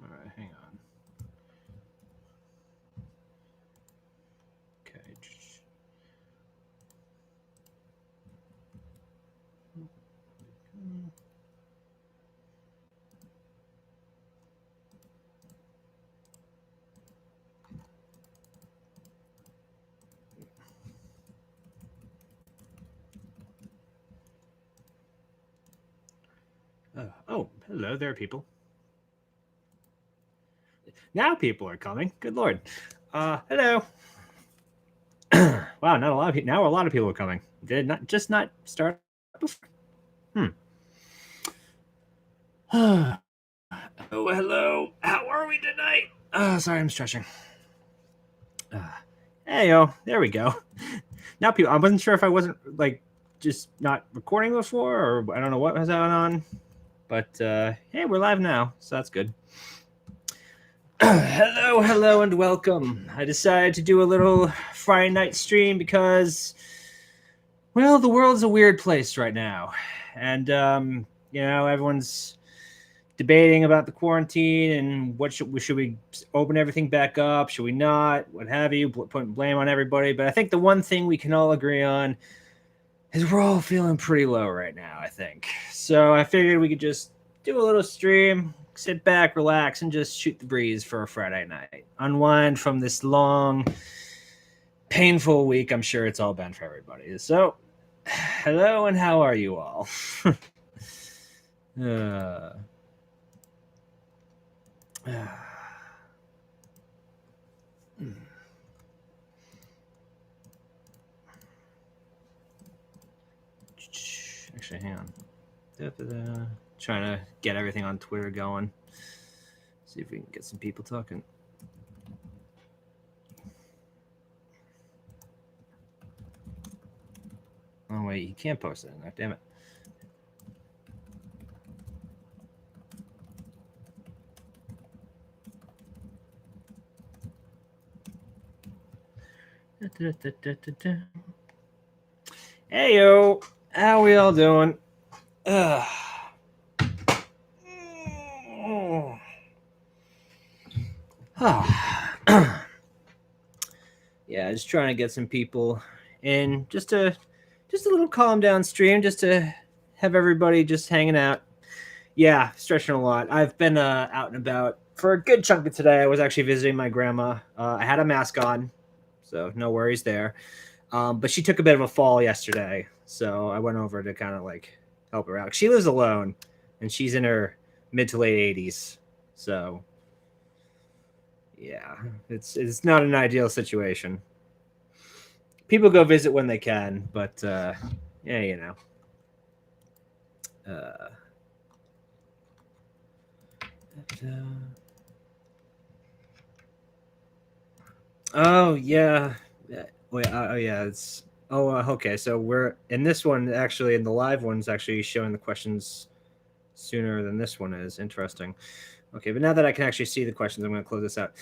All right, hang on. Okay. Oh, hello there, people. Now people are coming. Good lord. Hello. Wow, not a lot of people. Now a lot of people are coming. Did not just not start before. Oh, hello. How are we tonight? Sorry, I'm stretching. Hey, yo, there we go. Now people. I wasn't sure if I wasn't like just not recording before, or I don't know what was going on. But hey, we're live now, so that's good. Hello, and welcome. I decided to do a little Friday night stream because, well, the world's a weird place right now, and everyone's debating about the quarantine and what should we open everything back up? Should we not? What have you? Putting blame on everybody. But I think the one thing we can all agree on is we're all feeling pretty low right now. I think so. I figured we could just do a little stream, sit back, relax, and just shoot the breeze for a Friday night. Unwind from this long, painful week. I'm sure it's all been for everybody. So, hello, and how are you all? uh, Actually, hang on. Da-da-da. Trying to get everything on Twitter going. See if we can get some people talking. Oh, wait, you can't post it in there. Damn it. Hey, yo. How we all doing? Yeah, just trying to get some people in, just a little calm down stream, just to have everybody just hanging out. Yeah, stretching a lot. I've been out and about for a good chunk of today. I was actually visiting my grandma. I had a mask on, so no worries there. But she took a bit of a fall yesterday, so I went over to kind of like help her out. She lives alone, and she's in her mid to late 80s. So yeah, it's not an ideal situation. People go visit when they can, but yeah, you know. Oh yeah, wait. Oh yeah, it's. Oh okay. So we're in this one actually. In the live one's actually showing the questions sooner than this one is. Interesting. Okay, but now that I can actually see the questions, I'm going to close this out.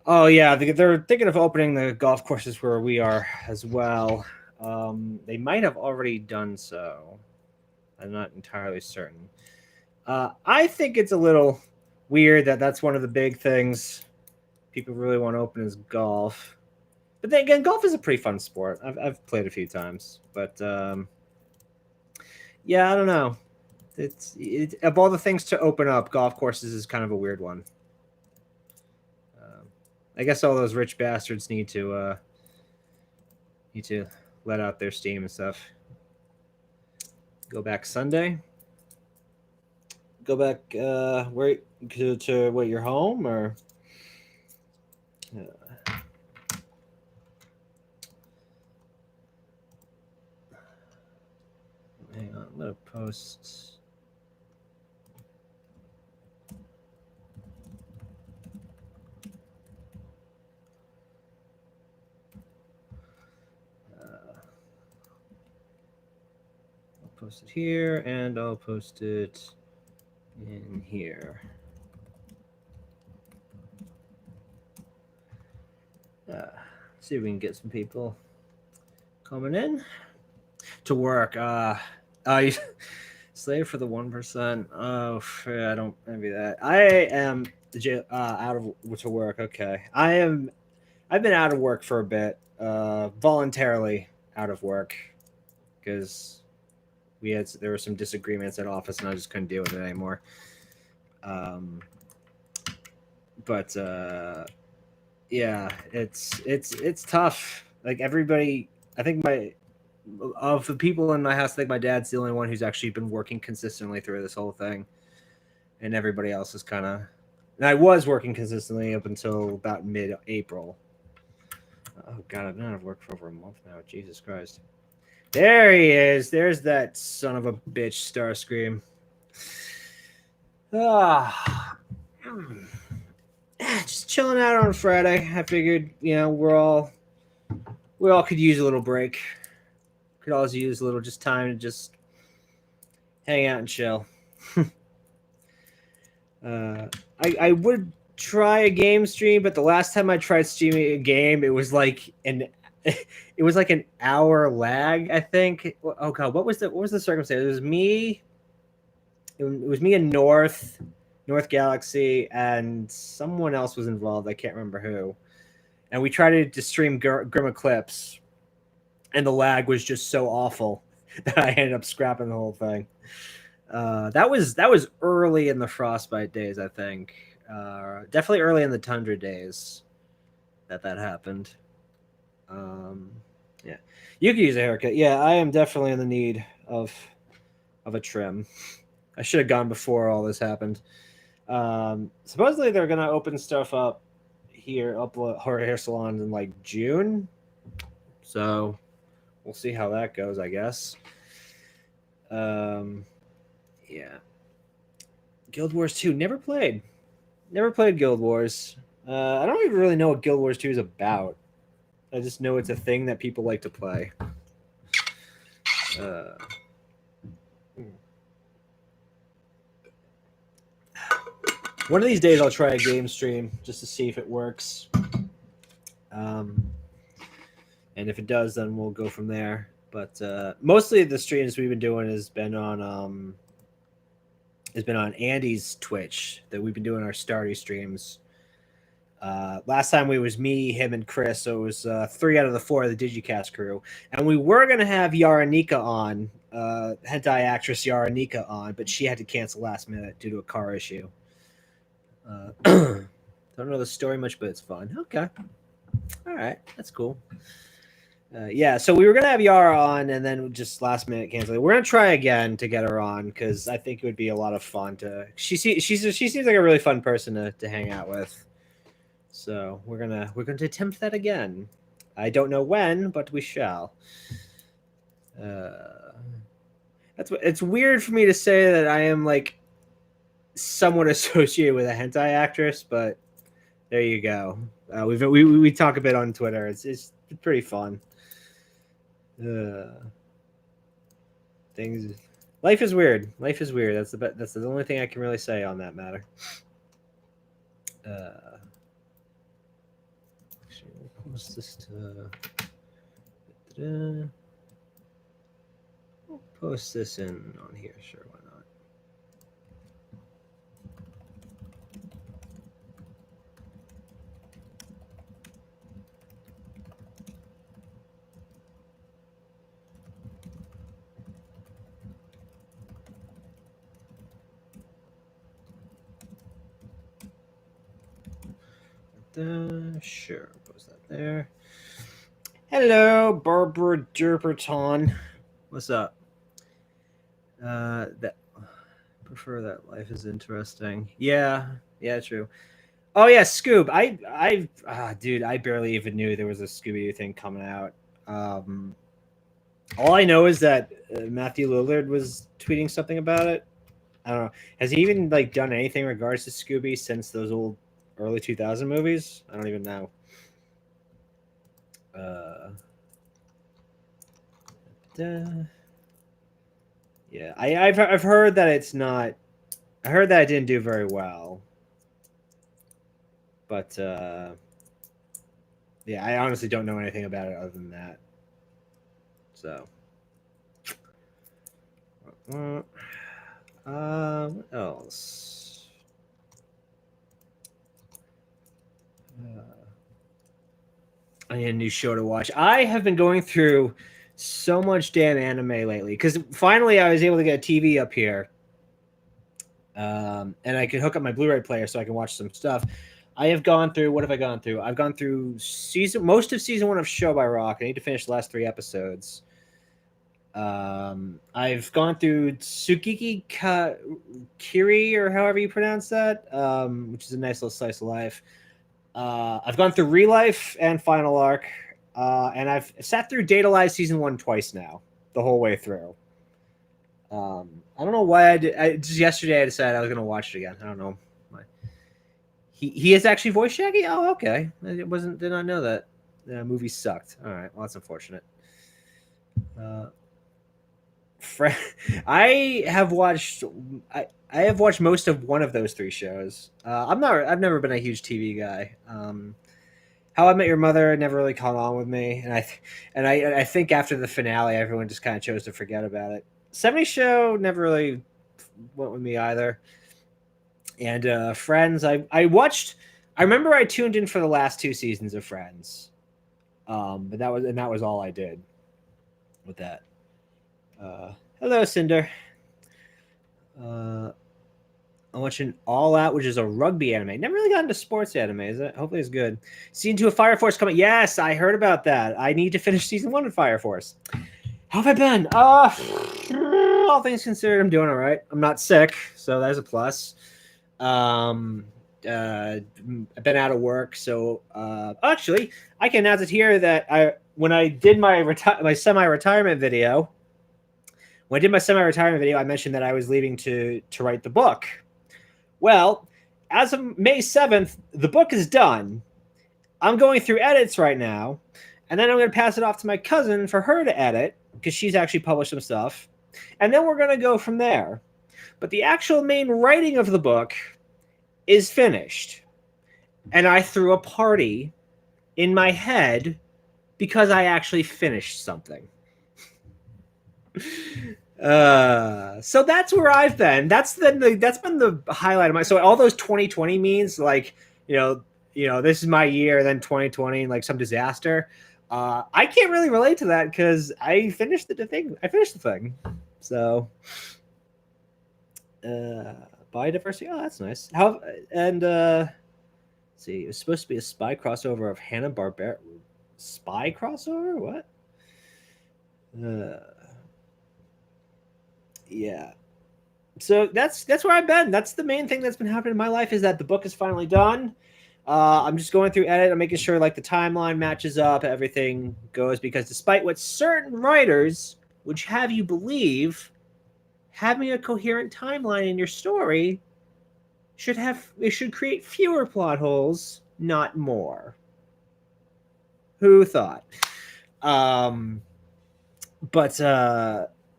Oh yeah, they're thinking of opening the golf courses where we are as well. They might have already done so. I'm not entirely certain. I think it's a little weird that that's one of the big things people really want to open is golf. But then again, golf is a pretty fun sport. I've played a few times, but yeah, I don't know. Of all the things to open up, golf courses is kind of a weird one. I guess all those rich bastards need to let out their steam and stuff. Go back Sunday. Go back where to what, your home or? Hang on, I'm gonna post. I'll post it here, and I'll post it in here. See if we can get some people coming in to work. Slave for the 1%. Oh, I don't envy that. I am out of to work. Okay, I've been out of work for a bit, voluntarily out of work, because there were some disagreements at office, and I just couldn't deal with it anymore. But yeah, it's tough. Like everybody, I think of the people in my house, I think my dad's the only one who's actually been working consistently through this whole thing, and everybody else is kind of. And I was working consistently up until about mid-April. Oh God, I've been out of work for over a month now. Jesus Christ! There he is. There's that son of a bitch, Starscream. Just chilling out on Friday. I figured, we all could use a little break. Could always use a little just time to just hang out and chill. I would try a game stream, but the last time I tried streaming a game, it was like an hour lag, I think. Oh God, what was the circumstance? It was me. It was me and North Galaxy, and someone else was involved. I can't remember who. And we tried to stream Grim Eclipse, and the lag was just so awful that I ended up scrapping the whole thing. That was early in the Frostbite days, I think. Definitely early in the Tundra days that happened. Yeah, you could use a haircut. Yeah, I am definitely in the need of a trim. I should have gone before all this happened. Supposedly they're gonna open stuff up here, hair salons in like June. So we'll see how that goes, I guess. Yeah. Guild Wars 2, never played Guild Wars. I don't even really know what Guild Wars 2 is about. I just know it's a thing that people like to play. One of these days I'll try a game stream just to see if it works. And if it does, then we'll go from there. But mostly the streams we've been doing has been on Andy's Twitch, that we've been doing our Starry streams. Last time it was me, him, and Chris, so it was 3 out of the 4 of the Digicast crew. And we were going to have Yaranika on, hentai actress Yaranika on, but she had to cancel last minute due to a car issue. Don't know the story much, but it's fun. Okay. All right. That's cool. Yeah, so we were going to have Yara on, and then just last minute cancel. We're going to try again to get her on, because I think it would be a lot of fun to... She seems like a really fun person to hang out with. So we're gonna attempt that again. I don't know when, but we shall. It's weird for me to say that I am like somewhat associated with a hentai actress, but there you go. We talk a bit on Twitter. It's pretty fun. Life is weird. Life is weird. That's the only thing I can really say on that matter. Post this to. We'll post this in on here. Sure, why not? Sure, post that there. Hello, Barbara Derperton. What's up? That prefer that life is interesting. Yeah, true. Oh yeah, Scoob. Dude, I barely even knew there was a Scooby-Doo thing coming out. All I know is that Matthew Lillard was tweeting something about it. I don't know. Has he even like done anything in regards to Scooby since those old early 2000 movies? I don't even know. Yeah, I've heard that it's not. I heard that it didn't do very well. But yeah, I honestly don't know anything about it other than that. So What else? I need a new show to watch. I have been going through so much damn anime lately because finally I was able to get a TV up here, and I could hook up my Blu-ray player so I can watch some stuff. I have gone through. What have I gone through? I've gone through most of season 1 of Show by Rock. I need to finish the last 3 episodes. I've gone through Kiri, or however you pronounce that, which is a nice little slice of life. I've gone through Real Life and Final Arc, and I've sat through Data Live season 1 twice now, the whole way through. I don't know why I did. Just yesterday I decided I was going to watch it again. I don't know. He is actually voice Shaggy. Oh, okay. Did not know that. The movie sucked. All right. Well, that's unfortunate. I have watched most of one of those 3 shows. I've never been a huge TV guy. How I Met Your Mother never really caught on with me, and I think after the finale, everyone just kind of chose to forget about it. 70 Show never really went with me either. And Friends, I watched. I remember I tuned in for the last 2 seasons of Friends, but that was all I did with that. Hello, Cinder. I'm watching All Out, which is a rugby anime. Never really got into sports anime, is it? Hopefully it's good. Season 2 of Fire Force coming. Yes, I heard about that. I need to finish season 1 of Fire Force. How have I been? All things considered, I'm doing all right. I'm not sick, so that's a plus. I've been out of work, so actually, I can announce it here that when I did my semi-retirement video, I mentioned that I was leaving to write the book. Well, as of May 7th, the book is done. I'm going through edits right now, and then I'm going to pass it off to my cousin for her to edit, because she's actually published some stuff. And then we're going to go from there. But the actual main writing of the book is finished. And I threw a party in my head because I actually finished something. So that's where I've been. That's been the highlight of my. So all those 2020 means, like, you know, this is my year, then 2020, like some disaster. I can't really relate to that because I finished the thing. So, biodiversity. Oh, that's nice. Let's see, it was supposed to be a spy crossover of Hanna-Barbera. Spy crossover? What? Yeah. So that's where I've been. That's the main thing that's been happening in my life, is that the book is finally done. I'm just going through edit. I'm making sure like the timeline matches up, everything goes, because despite what certain writers would have you believe, having a coherent timeline in your story should create fewer plot holes, not more. Who thought?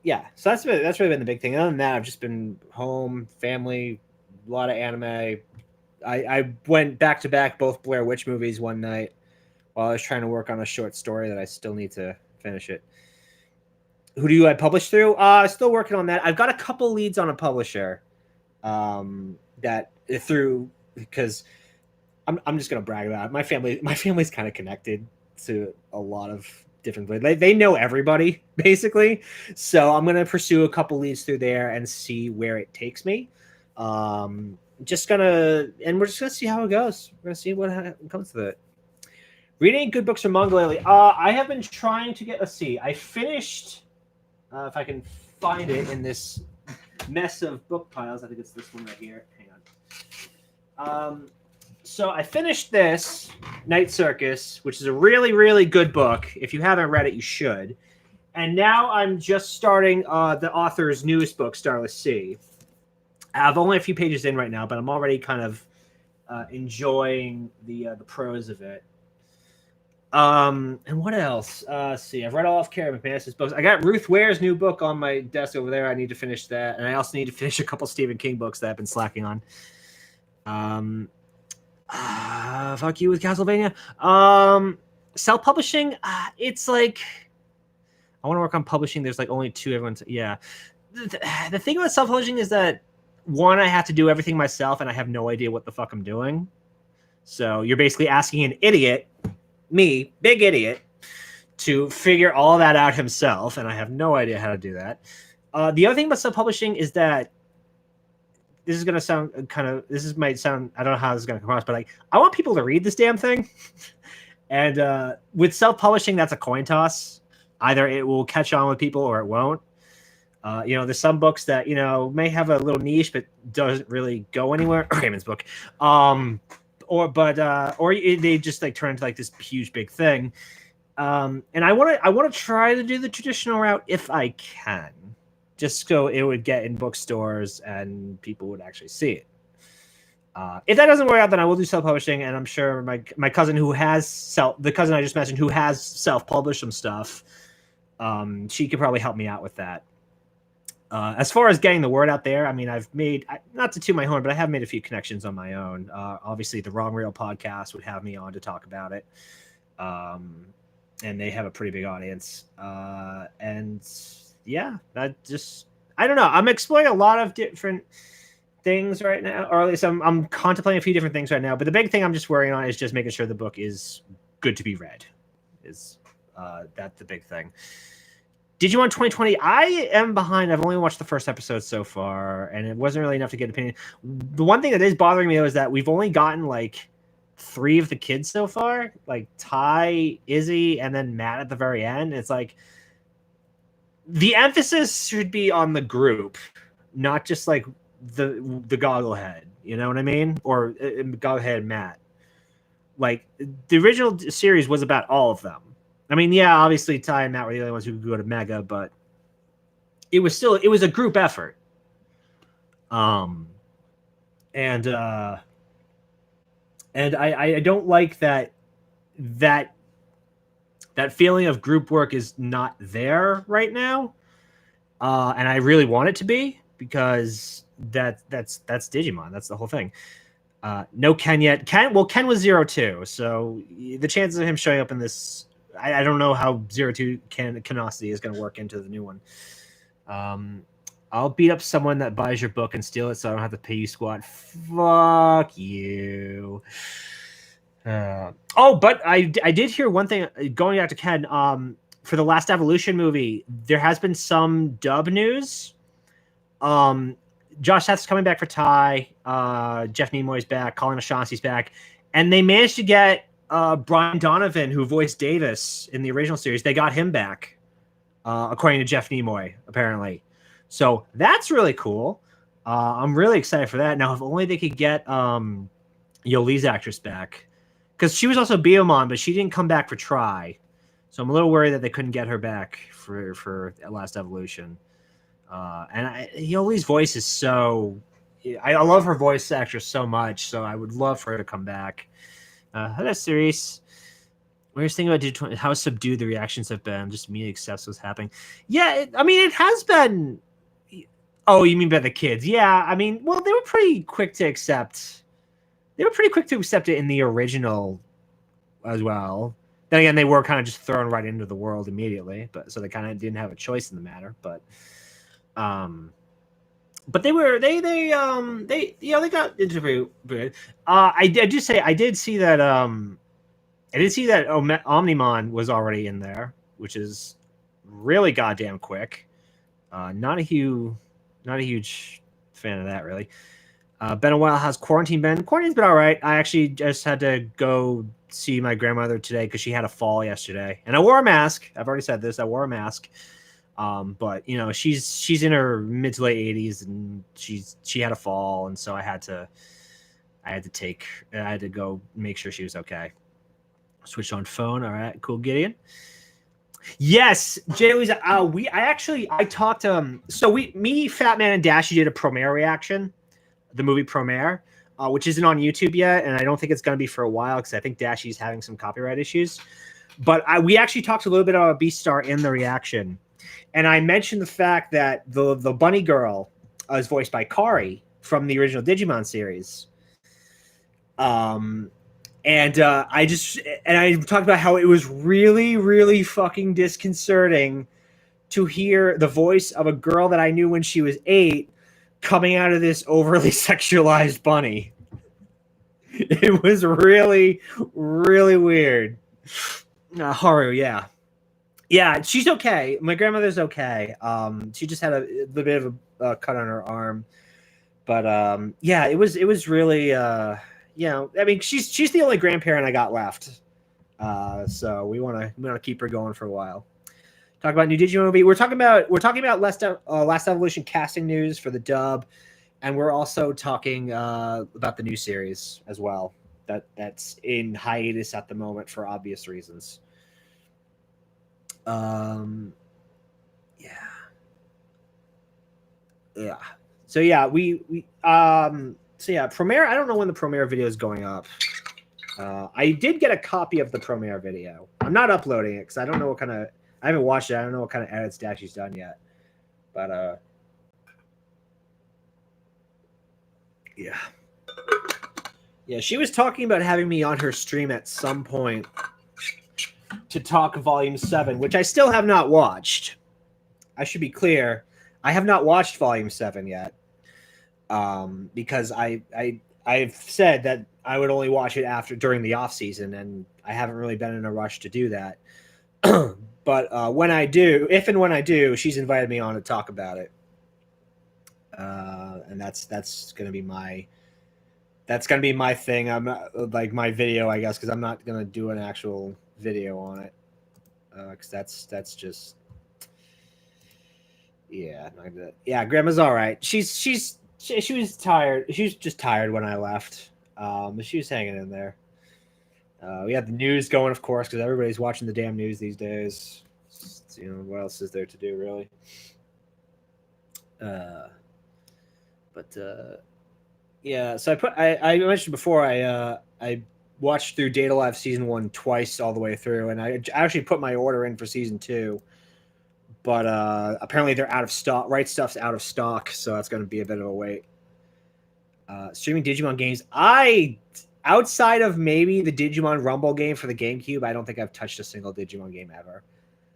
Yeah, so that's really been the big thing. Other than that, I've just been home, family, a lot of anime. I went back to back both Blair Witch movies one night while I was trying to work on a short story that I still need to finish it. Who do I publish through? Still working on that. I've got a couple leads on a publisher because I'm just gonna brag about it. My family's kind of connected to a lot of different. They know everybody basically, so I'm gonna pursue a couple leads through there and see where it takes me. We're just gonna see how it goes. We're gonna see what comes to it. Reading good books from manga lately. I have been trying to get. Let's see. I finished. If I can find it in this mess of book piles, I think it's this one right here. Hang on. So I finished this Night Circus, which is a really, really good book. If you haven't read it, you should. And now I'm just starting the author's newest book, Starless Sea. I've only a few pages in right now, but I'm already kind of enjoying the prose of it. And what else? Let's see. I've read all of Karen McManus's books. I got Ruth Ware's new book on my desk over there. I need to finish that, and I also need to finish a couple Stephen King books that I've been slacking on. Fuck you with Castlevania. Self-publishing. It's like I want to work on publishing. There's like only 2. Yeah. the thing about self-publishing is that, one, I have to do everything myself, and I have no idea what the fuck I'm doing. So you're basically asking an idiot, me, big idiot, to figure all that out himself, and I have no idea how to do that. The other thing about self-publishing is that this is gonna sound might sound, I don't know how this is gonna come across, but like, I want people to read this damn thing. And with self-publishing, that's a coin toss. Either it will catch on with people or it won't. There's some books that may have a little niche but doesn't really go anywhere. Raymond's book, or they just like turn into like this huge big thing. And I want to try to do the traditional route if I can, just so it would get in bookstores and people would actually see it. If that doesn't work out, then I will do self-publishing, and I'm sure my cousin the cousin I just mentioned who has self-published some stuff, she could probably help me out with that. As far as getting the word out there, I mean, I've made, not to toot my horn, but I have made a few connections on my own. Obviously, the Wrong Reel podcast would have me on to talk about it. And they have a pretty big audience. And yeah, I don't know. I'm exploring a lot of different things right now, or at least I'm contemplating a few different things right now. But the big thing I'm just worrying on is just making sure the book is good to be read. That's the big thing. Digimon 2020, I am behind. I've only watched the first episode so far, and it wasn't really enough to get an opinion. The one thing that is bothering me, though, is that we've only gotten like 3 of the kids so far, like Ty, Izzy, and then Matt at the very end. It's like the emphasis should be on the group, not just like the gogglehead. You know what I mean? Or gogglehead Matt. Like the original series was about all of them. I mean, yeah, obviously Ty and Matt were the only ones who could go to Mega, but it was a group effort. And I don't like that feeling of group work is not there right now. And I really want it to be, because that's Digimon. That's the whole thing. No Ken yet. Ken was 02, so the chances of him showing up in this, I don't know how 02 Canosity is going to work into the new one. I'll beat up someone that buys your book and steal it, so I don't have to pay you squat. Fuck you. But I did hear one thing, going back to Ken, for the Last Evolution movie, there has been some dub news. Josh Seth's coming back for Ty. Jeff Nimoy's back. Colin O'Shaughnessy's back. And they managed to get Brian Donovan, who voiced Davis in the original series. They got him back, according to Jeff Nimoy, apparently. So that's really cool. I'm really excited for that. Now, if only they could get Yolee's actress back, because she was also Biyomon, but she didn't come back for Try. So I'm a little worried that they couldn't get her back for Last Evolution. And Yolee's voice is so... I love her voice actress so much, so I would love for her to come back. Hello, series. Weirdest thing about Digimon, how subdued the reactions have been. Just immediately accepts what's happening. Yeah, it has been... Oh, you mean by the kids? Yeah, I mean, well, they were pretty quick to accept. They were pretty quick to accept it in the original as well. Then again, they were kind of just thrown right into the world immediately, but so they kind of didn't have a choice in the matter. But they got into it. I did see that Omnimon was already in there, which is really goddamn quick. Not a huge fan of that, really. Been a while. How's quarantine been? Quarantine's been all right. I actually just had to go see my grandmother today because she had a fall yesterday, and I wore a mask. I've already said this. I wore a mask. But she's in her mid to late 80s, and she had a fall, and so I had to go make sure she was okay. Switched on phone. All right, cool, Gideon. Yes, Jay Louise. I talked to Fat Man, and Dashy did a premiere reaction, the movie premiere, which isn't on YouTube yet, and I don't think it's going to be for a while because I think Dashy's having some copyright issues. But we actually talked a little bit about Beastar in the reaction, and I mentioned the fact that the bunny girl is voiced by Kari from the original Digimon series. And I talked about how it was really, really fucking disconcerting to hear the voice of a girl that I knew when she was 8 coming out of this overly sexualized bunny. It was really, really weird. Haru, yeah. Yeah, she's okay. My grandmother's okay. She just had a bit of a cut on her arm. But yeah, it was really I mean, she's the only grandparent I got left. So we wanna keep her going for a while. Talk about new Digimon movie. We're talking about Last Evolution casting news for the dub, and we're also talking about the new series as well. That's in hiatus at the moment for obvious reasons. Um, yeah, yeah. So yeah, Premiere. I don't know when the Premiere video is going up. I did get a copy of the Premiere video. I'm not uploading it because I don't know what kind of. I haven't watched it. I don't know what kind of edits Dashi's done yet. But yeah, yeah. She was talking about having me on her stream at some point to talk Volume 7, which I still have not watched. I should be clear. I have not watched Volume 7 yet. Because I've said that I would only watch it during the off season, and I haven't really been in a rush to do that. But when I do, if and when I do, she's invited me on to talk about it, and that's gonna be my thing. I'm not, like, my video, I guess, because I'm not gonna do an actual video on it, because that's just yeah. Grandma's all right. She was tired. She was just tired when I left. But she was hanging in there. We had the news going, of course, because everybody's watching the damn news these days. What else is there to do, really? Yeah. So I mentioned before I watched through Data Live season 1 twice all the way through, and I actually put my order in for season 2. But apparently they're out of stock. Right Stuff's out of stock, so that's going to be a bit of a wait. Streaming Digimon games. Outside of maybe the Digimon Rumble game for the GameCube, I don't think I've touched a single Digimon game ever.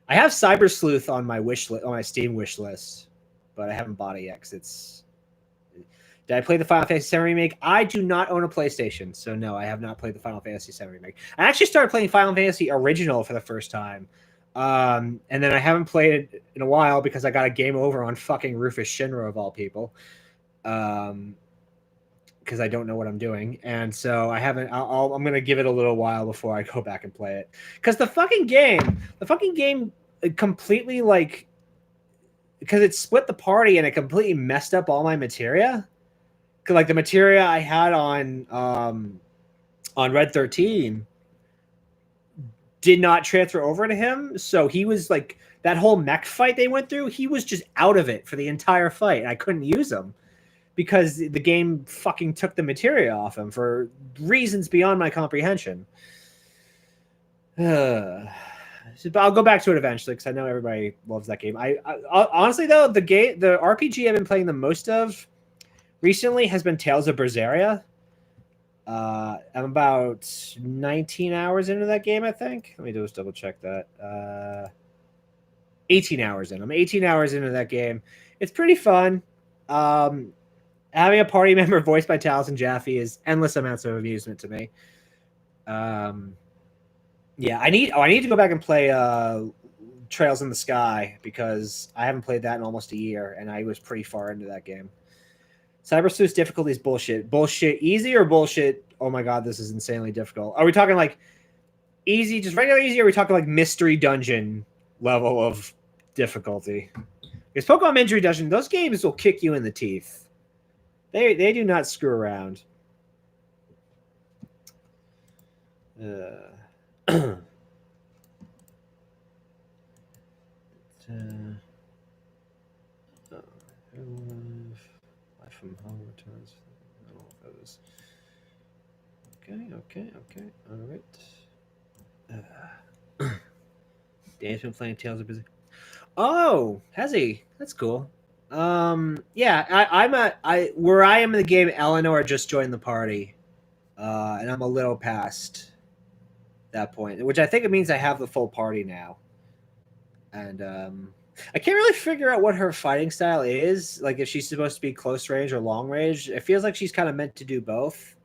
I have Cyber Sleuth on my on my Steam wish list, but I haven't bought it yet because it's. Did I play the Final Fantasy VII Remake? I do not own a PlayStation, so no, I have not played the Final Fantasy VII Remake. I actually started playing Final Fantasy Original for the first time. And then I haven't played it in a while because I got a game over on fucking Rufus Shinra of all people. Because I don't know what I'm doing, and so I haven't. I'm gonna give it a little while before I go back and play it. Because the fucking game completely, like, because it split the party and it completely messed up all my materia. Because, like, the materia I had on Red 13 did not transfer over to him, so he was like, that whole mech fight they went through, he was just out of it for the entire fight, and I couldn't use him because the game fucking took the materia off him for reasons beyond my comprehension. But I'll go back to it eventually because I know everybody loves that game. I honestly, though, the RPG I've been playing the most of recently has been Tales of Berseria. I'm about 19 hours into that game, I think. Let me just double check that. 18 hours in. I'm 18 hours into that game. It's pretty fun. Having a party member voiced by Taliesin Jaffe is endless amounts of amusement to me. Yeah, I need to go back and play Trails in the Sky because I haven't played that in almost a year, and I was pretty far into that game. Cyber Sleuth's difficulty is bullshit. Bullshit easy or bullshit? Oh my god, this is insanely difficult. Are we talking like easy, just regular easy, or are we talking like mystery dungeon level of difficulty? Because Pokemon Mystery Dungeon, those games will kick you in the teeth. They do not screw around. From home returns. I don't know what that is. Okay. All right. Dan's been playing Tales of Berseria. Oh, has he? That's cool. Yeah, I where I am in the game. Eleanor just joined the party, and I'm a little past that point, which I think it means I have the full party now. And I can't really figure out what her fighting style is. Like, if she's supposed to be close range or long range. It feels like she's kind of meant to do both.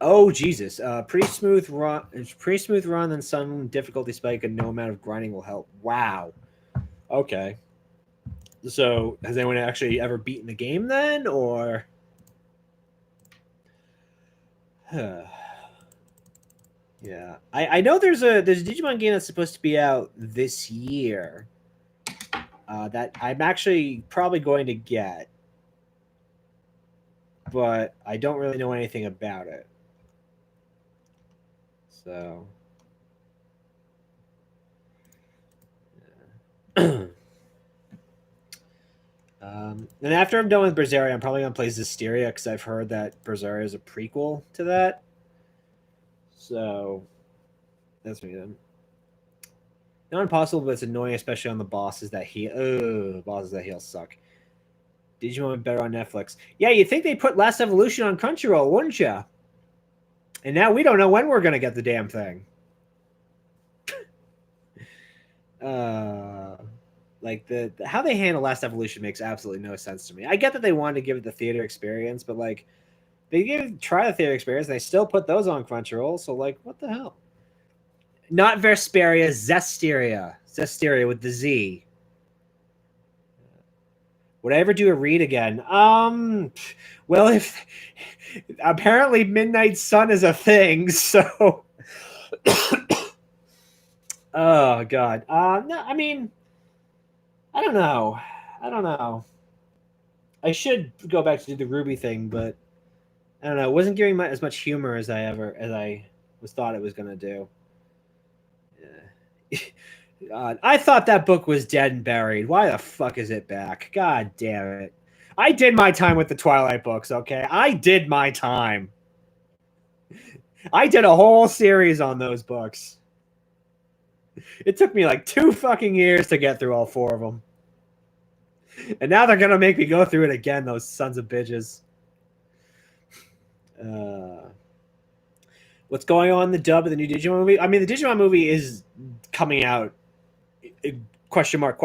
Oh Jesus! Pretty smooth run. Pretty smooth run. Then some difficulty spike, and no amount of grinding will help. Wow. Okay. So, has anyone actually ever beaten the game then, or? Yeah, I know there's a Digimon game that's supposed to be out this year. That I'm actually probably going to get, but I don't really know anything about it. So. Yeah. And after I'm done with Berseria, I'm probably gonna play Zestiria because I've heard that Berseria is a prequel to that. So that's me then. Not impossible, but it's annoying, especially on the bosses that heal. Bosses that heal suck. Digimon better on Netflix. Yeah, you'd think they put Last Evolution on Crunchyroll, wouldn't you? And now we don't know when we're gonna get the damn thing. Like how they handle Last Evolution makes absolutely no sense to me. I get that they wanted to give it the theater experience, but like they try the theater experience and they still put those on Crunchyroll. So like, what the hell? Not Vesperia, Zestiria. Zestiria with the Z. Would I ever do a read again? Well, if apparently Midnight Sun is a thing, so oh god. No, I mean, I don't know. I should go back to do the Ruby thing, but I don't know. It wasn't giving as much humor as I was thought it was gonna do. Yeah. God, I thought that book was dead and buried. Why the fuck is it back? God damn it. I did my time with the Twilight books, okay? I did my time. I did a whole series on those books. It took me like 2 fucking years to get through all 4 of them. And now they're going to make me go through it again, those sons of bitches. What's going on in the dub of the new Digimon movie? I mean, the Digimon movie is coming out. Question mark.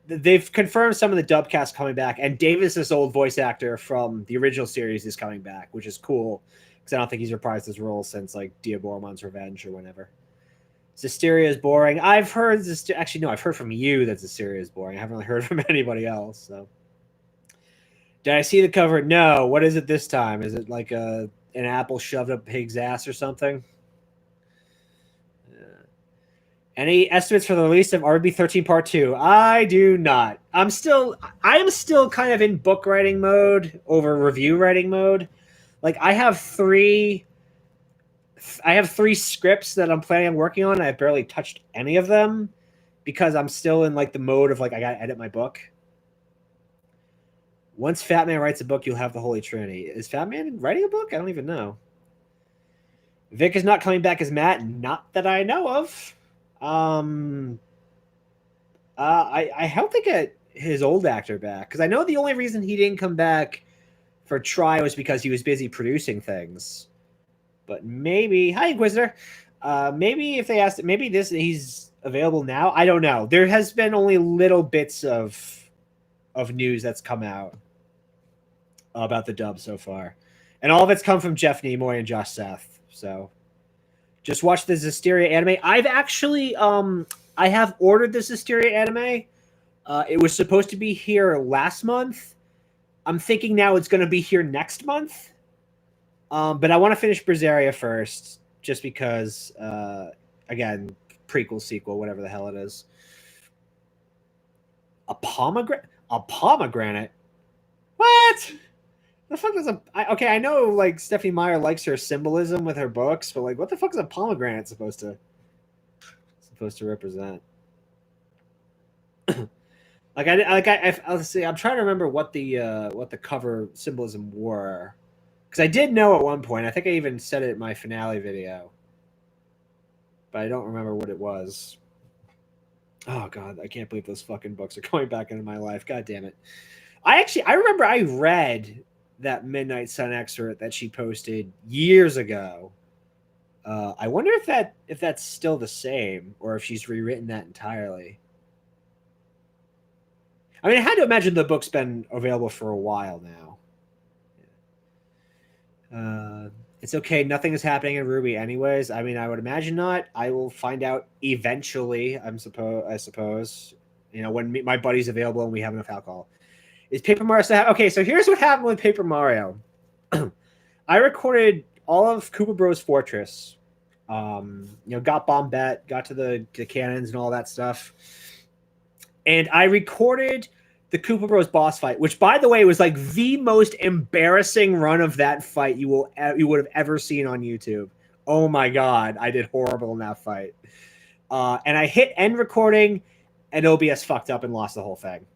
They've confirmed some of the dub cast coming back, and Davis, this old voice actor from the original series, is coming back, which is cool because I don't think he's reprised his role since like Diaboromon's Revenge or whenever. Zestiria is boring. I've heard this. Actually, no, I've heard from you that Zestiria is boring. I haven't really heard from anybody else. So, did I see the cover? No. What is it this time? Is it like an apple shoved up a pig's ass or something? Any estimates for the release of RB 13 Part 2? I do not. I am still kind of in book writing mode over review writing mode. Like I have three scripts that I'm planning on working on. I've barely touched any of them because I'm still in like the mode of like I gotta edit my book. Once Fat Man writes a book, you'll have the Holy Trinity. Is Fat Man writing a book? I don't even know. Vic is not coming back as Matt, not that I know of. I hope they get his old actor back because I know the only reason he didn't come back for Try was because he was busy producing things. But maybe, hi Inquisitor. Maybe if they asked, maybe he's available now. I don't know. There has been only little bits of news that's come out about the dub so far, and all of it's come from Jeff Nimoy and Josh Seth. So. Just watch the Zestiria anime. I've actually, I have ordered the Zestiria anime. It was supposed to be here last month. I'm thinking now it's going to be here next month. But I want to finish Berseria first, just because, again, prequel, sequel, whatever the hell it is. A pomegranate? What? The fuck is okay, I know like Stephanie Meyer likes her symbolism with her books, but like what the fuck is a pomegranate supposed to represent? Let's see, I'm trying to remember what the cover symbolism were. Because I did know at one point, I think I even said it in my finale video. But I don't remember what it was. Oh god, I can't believe those fucking books are going back into my life. God damn it. I remember I read that Midnight Sun excerpt that she posted years ago. I wonder if that's still the same or if she's rewritten that entirely. I mean, I had to imagine the book's been available for a while now. It's okay. Nothing is happening in Ruby, anyways. I mean, I would imagine not. I will find out eventually. I suppose. You know, when my buddy's available and we have enough alcohol. Is Paper Mario still okay? So here's what happened with Paper Mario. I recorded all of Koopa Bros. Fortress. Got Bombette, got to the cannons and all that stuff. And I recorded the Koopa Bros boss fight, which, by the way, was like the most embarrassing run of that fight you would have ever seen on YouTube. Oh my god, I did horrible in that fight. And I hit end recording, and OBS fucked up and lost the whole thing.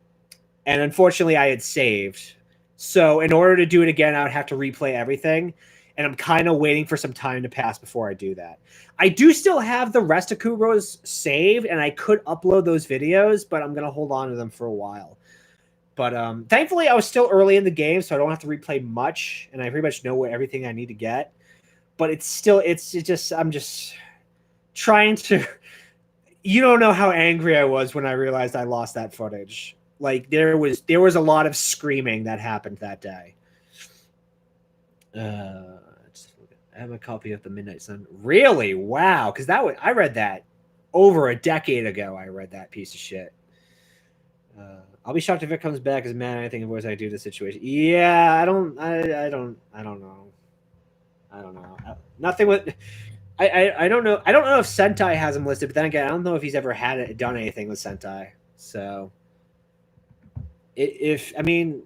And unfortunately, I had saved. So in order to do it again, I would have to replay everything. And I'm kind of waiting for some time to pass before I do that. I do still have the rest of Koopa Bros saved, and I could upload those videos, but I'm going to hold on to them for a while. But thankfully, I was still early in the game, so I don't have to replay much, and I pretty much know everything I need to get. But I'm just trying to... You don't know how angry I was when I realized I lost that footage. Like, there was a lot of screaming that happened that day. I have a copy of The Midnight Sun. Really? Wow. Because I read that over a decade ago. I read that piece of shit. I'll be shocked if it comes back as mad at anything voice I do to the situation. Yeah, I don't know. Nothing with. I don't know. I don't know if Sentai has him listed, but then again, I don't know if he's ever done anything with Sentai. So, I mean,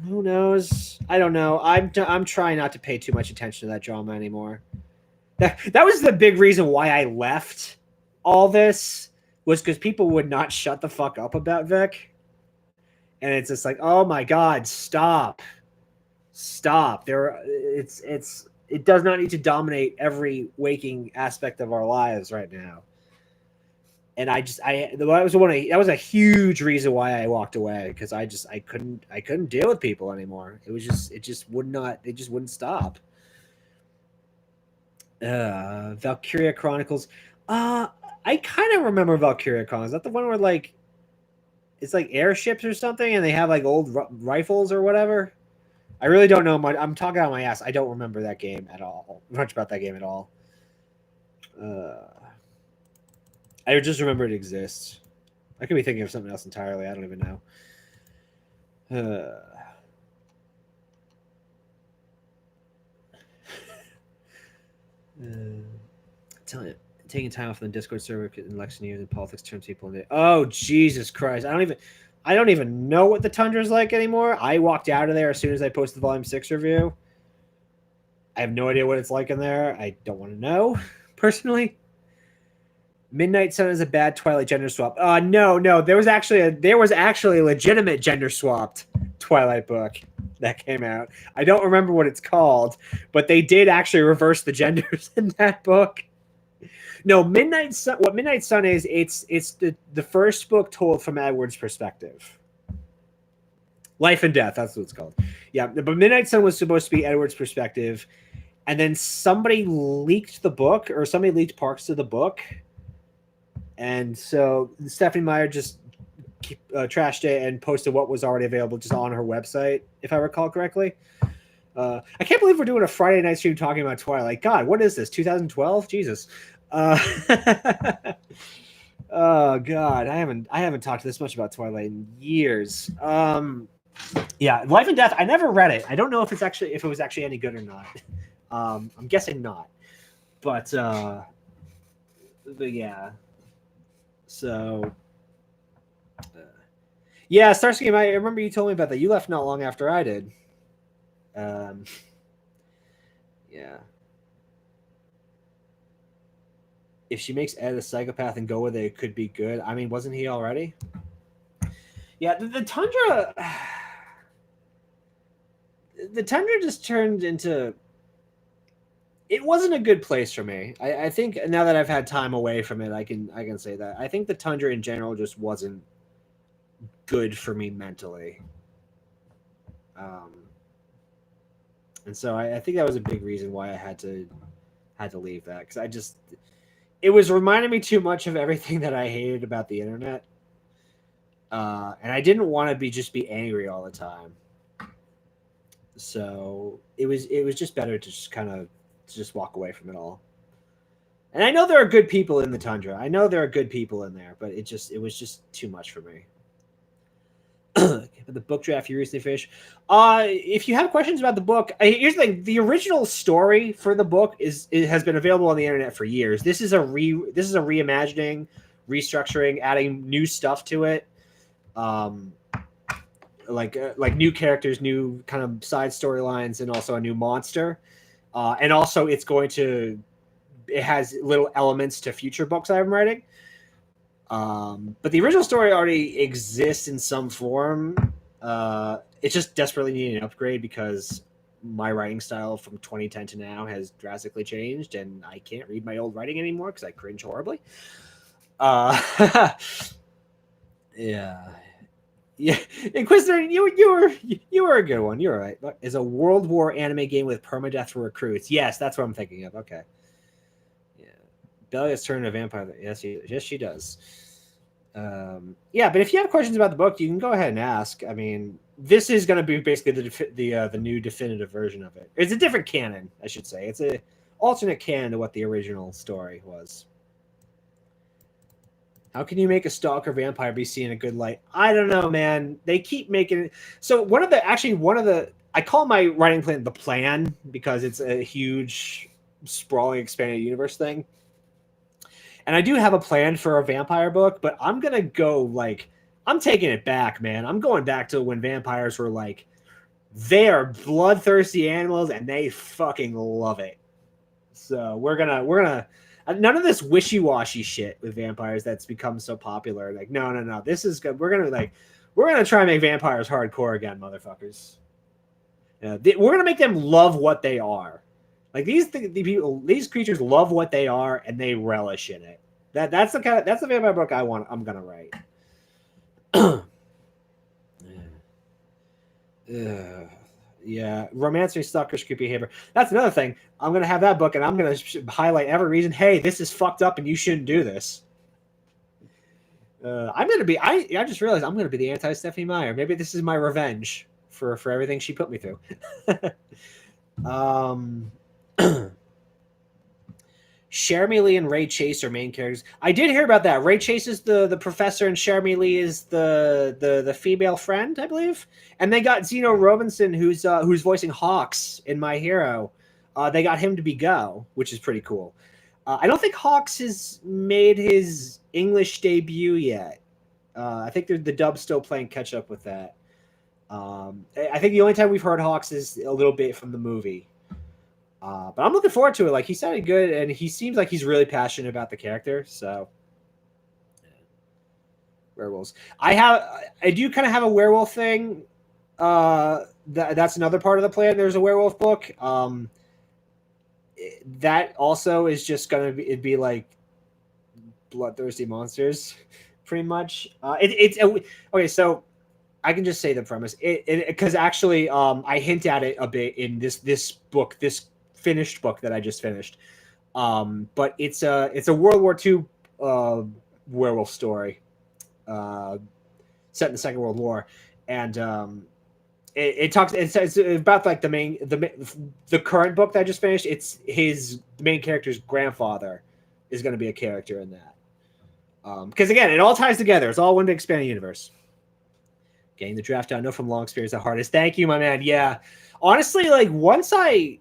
who knows? I don't know. I'm trying not to pay too much attention to that drama anymore. That was the big reason why I left all this, was because people would not shut the fuck up about Vic. And it's just like, oh my god, stop. It does not need to dominate every waking aspect of our lives right now. And that was a huge reason why I walked away, because I couldn't deal with people anymore. They just wouldn't stop. Valkyria Chronicles. I kind of remember Valkyria Chronicles. Is that the one where like it's like airships or something, and they have like old rifles or whatever? I really don't know much. I'm talking out my ass. I don't remember that game at all. Much about that game at all. I just remember it exists. I could be thinking of something else entirely. I don't even know. Taking time off the Discord server in election years and politics turns people into. Oh Jesus Christ! I don't even know what the Tundra is like anymore. I walked out of there as soon as I posted the Volume 6 review. I have no idea what it's like in there. I don't want to know, personally. Midnight Sun is a bad Twilight gender swap. No. There was actually a legitimate gender swapped Twilight book that came out. I don't remember what it's called, but they did actually reverse the genders in that book. No, Midnight Sun. What Midnight Sun is, it's the first book told from Edward's perspective. Life and Death, that's what it's called. Yeah, but Midnight Sun was supposed to be Edward's perspective, and then somebody leaked the book, or somebody leaked parts of the book, and so Stephanie Meyer just trashed it and posted what was already available just on her website, if I recall correctly. I can't believe we're doing a Friday night stream talking about Twilight. God, what is this? 2012? Jesus. Oh God, I haven't talked this much about Twilight in years. Yeah, Life and Death. I never read it. I don't know if it was actually any good or not. I'm guessing not. But yeah. So yeah, Starsky. I remember you told me about that. You left not long after I did. Yeah. If she makes Ed a psychopath and go with it, it could be good. I mean, wasn't he already? Yeah, the Tundra... The Tundra just turned into... It wasn't a good place for me. I think now that I've had time away from it, I can say that. I think the Tundra in general just wasn't good for me mentally. And so I think that was a big reason why I had to had to leave that because it was reminding me too much of everything that I hated about the internet. And I didn't want to just be angry all the time. So it was just better to just kind of just walk away from it all. And I know there are good people in the tundra. I know there are good people in there, but it was just too much for me. The book draft you recently finished. If you have questions about the book, here's the thing: the original story for the book has been available on the internet for years. This is a reimagining, restructuring, adding new stuff to it. Like new characters, new kind of side storylines, and also a new monster. And also, it has little elements to future books I'm writing. But the original story already exists in some form. It just desperately needed an upgrade because my writing style from 2010 to now has drastically changed, and I can't read my old writing anymore because I cringe horribly. Yeah. Yeah, Inquisitor, you were a good one. You're right. Is a World War anime game with permadeath for recruits? Yes, that's what I'm thinking of. Okay. Yeah, Bella has turned a vampire. Yes, she does. Yeah, but if you have questions about the book, you can go ahead and ask. I mean, this is going to be basically the new definitive version of it. It's a different canon, I should say. It's a alternate canon to what the original story was. How can you make a stalker vampire be seen in a good light? I don't know, man. They keep making it. So I call my writing plan the plan because it's a huge, sprawling, expanded universe thing. And I do have a plan for a vampire book, but I'm going to go I'm taking it back, man. I'm going back to when vampires were they are bloodthirsty animals and they fucking love it. So we're gonna none of this wishy-washy shit with vampires that's become so popular. No. This is good. We're gonna try and make vampires hardcore again, motherfuckers. We're gonna make them love what they are. These creatures love what they are and they relish in it. That's the vampire book I'm gonna write. Yeah, romancing stalkers, creepy behavior. That's another thing. I'm gonna have that book, and I'm gonna highlight every reason. Hey, this is fucked up, and you shouldn't do this. I'm gonna be. I just realized I'm gonna be the anti-Stephanie Meyer. Maybe this is my revenge for everything she put me through. Jeremy Lee and Ray Chase are main characters. I did hear about that. Ray Chase is the professor, and Jeremy Lee is the female friend, I believe. And they got Zeno Robinson, who's voicing Hawks in My Hero. They got him to be Go, which is pretty cool. I don't think Hawks has made his English debut yet. I think the dub's still playing catch up with that. I think the only time we've heard Hawks is a little bit from the movie. But I'm looking forward to it. He sounded good, and he seems like he's really passionate about the character. So, werewolves. I do kind of have a werewolf thing. That's another part of the plan. There's a werewolf book. That also is just gonna be like bloodthirsty monsters, pretty much. Okay. So I can just say the premise. Because actually, I hint at it a bit in this book, this finished book that I just finished. But it's a World War II werewolf story, set in the Second World War, and it's about the current book that I just finished. It's the main character's grandfather is going to be a character in that. Because again, it all ties together. It's all one big expanding universe. Getting the draft down, no from long experience the hardest. Thank you, my man. Yeah, honestly, once I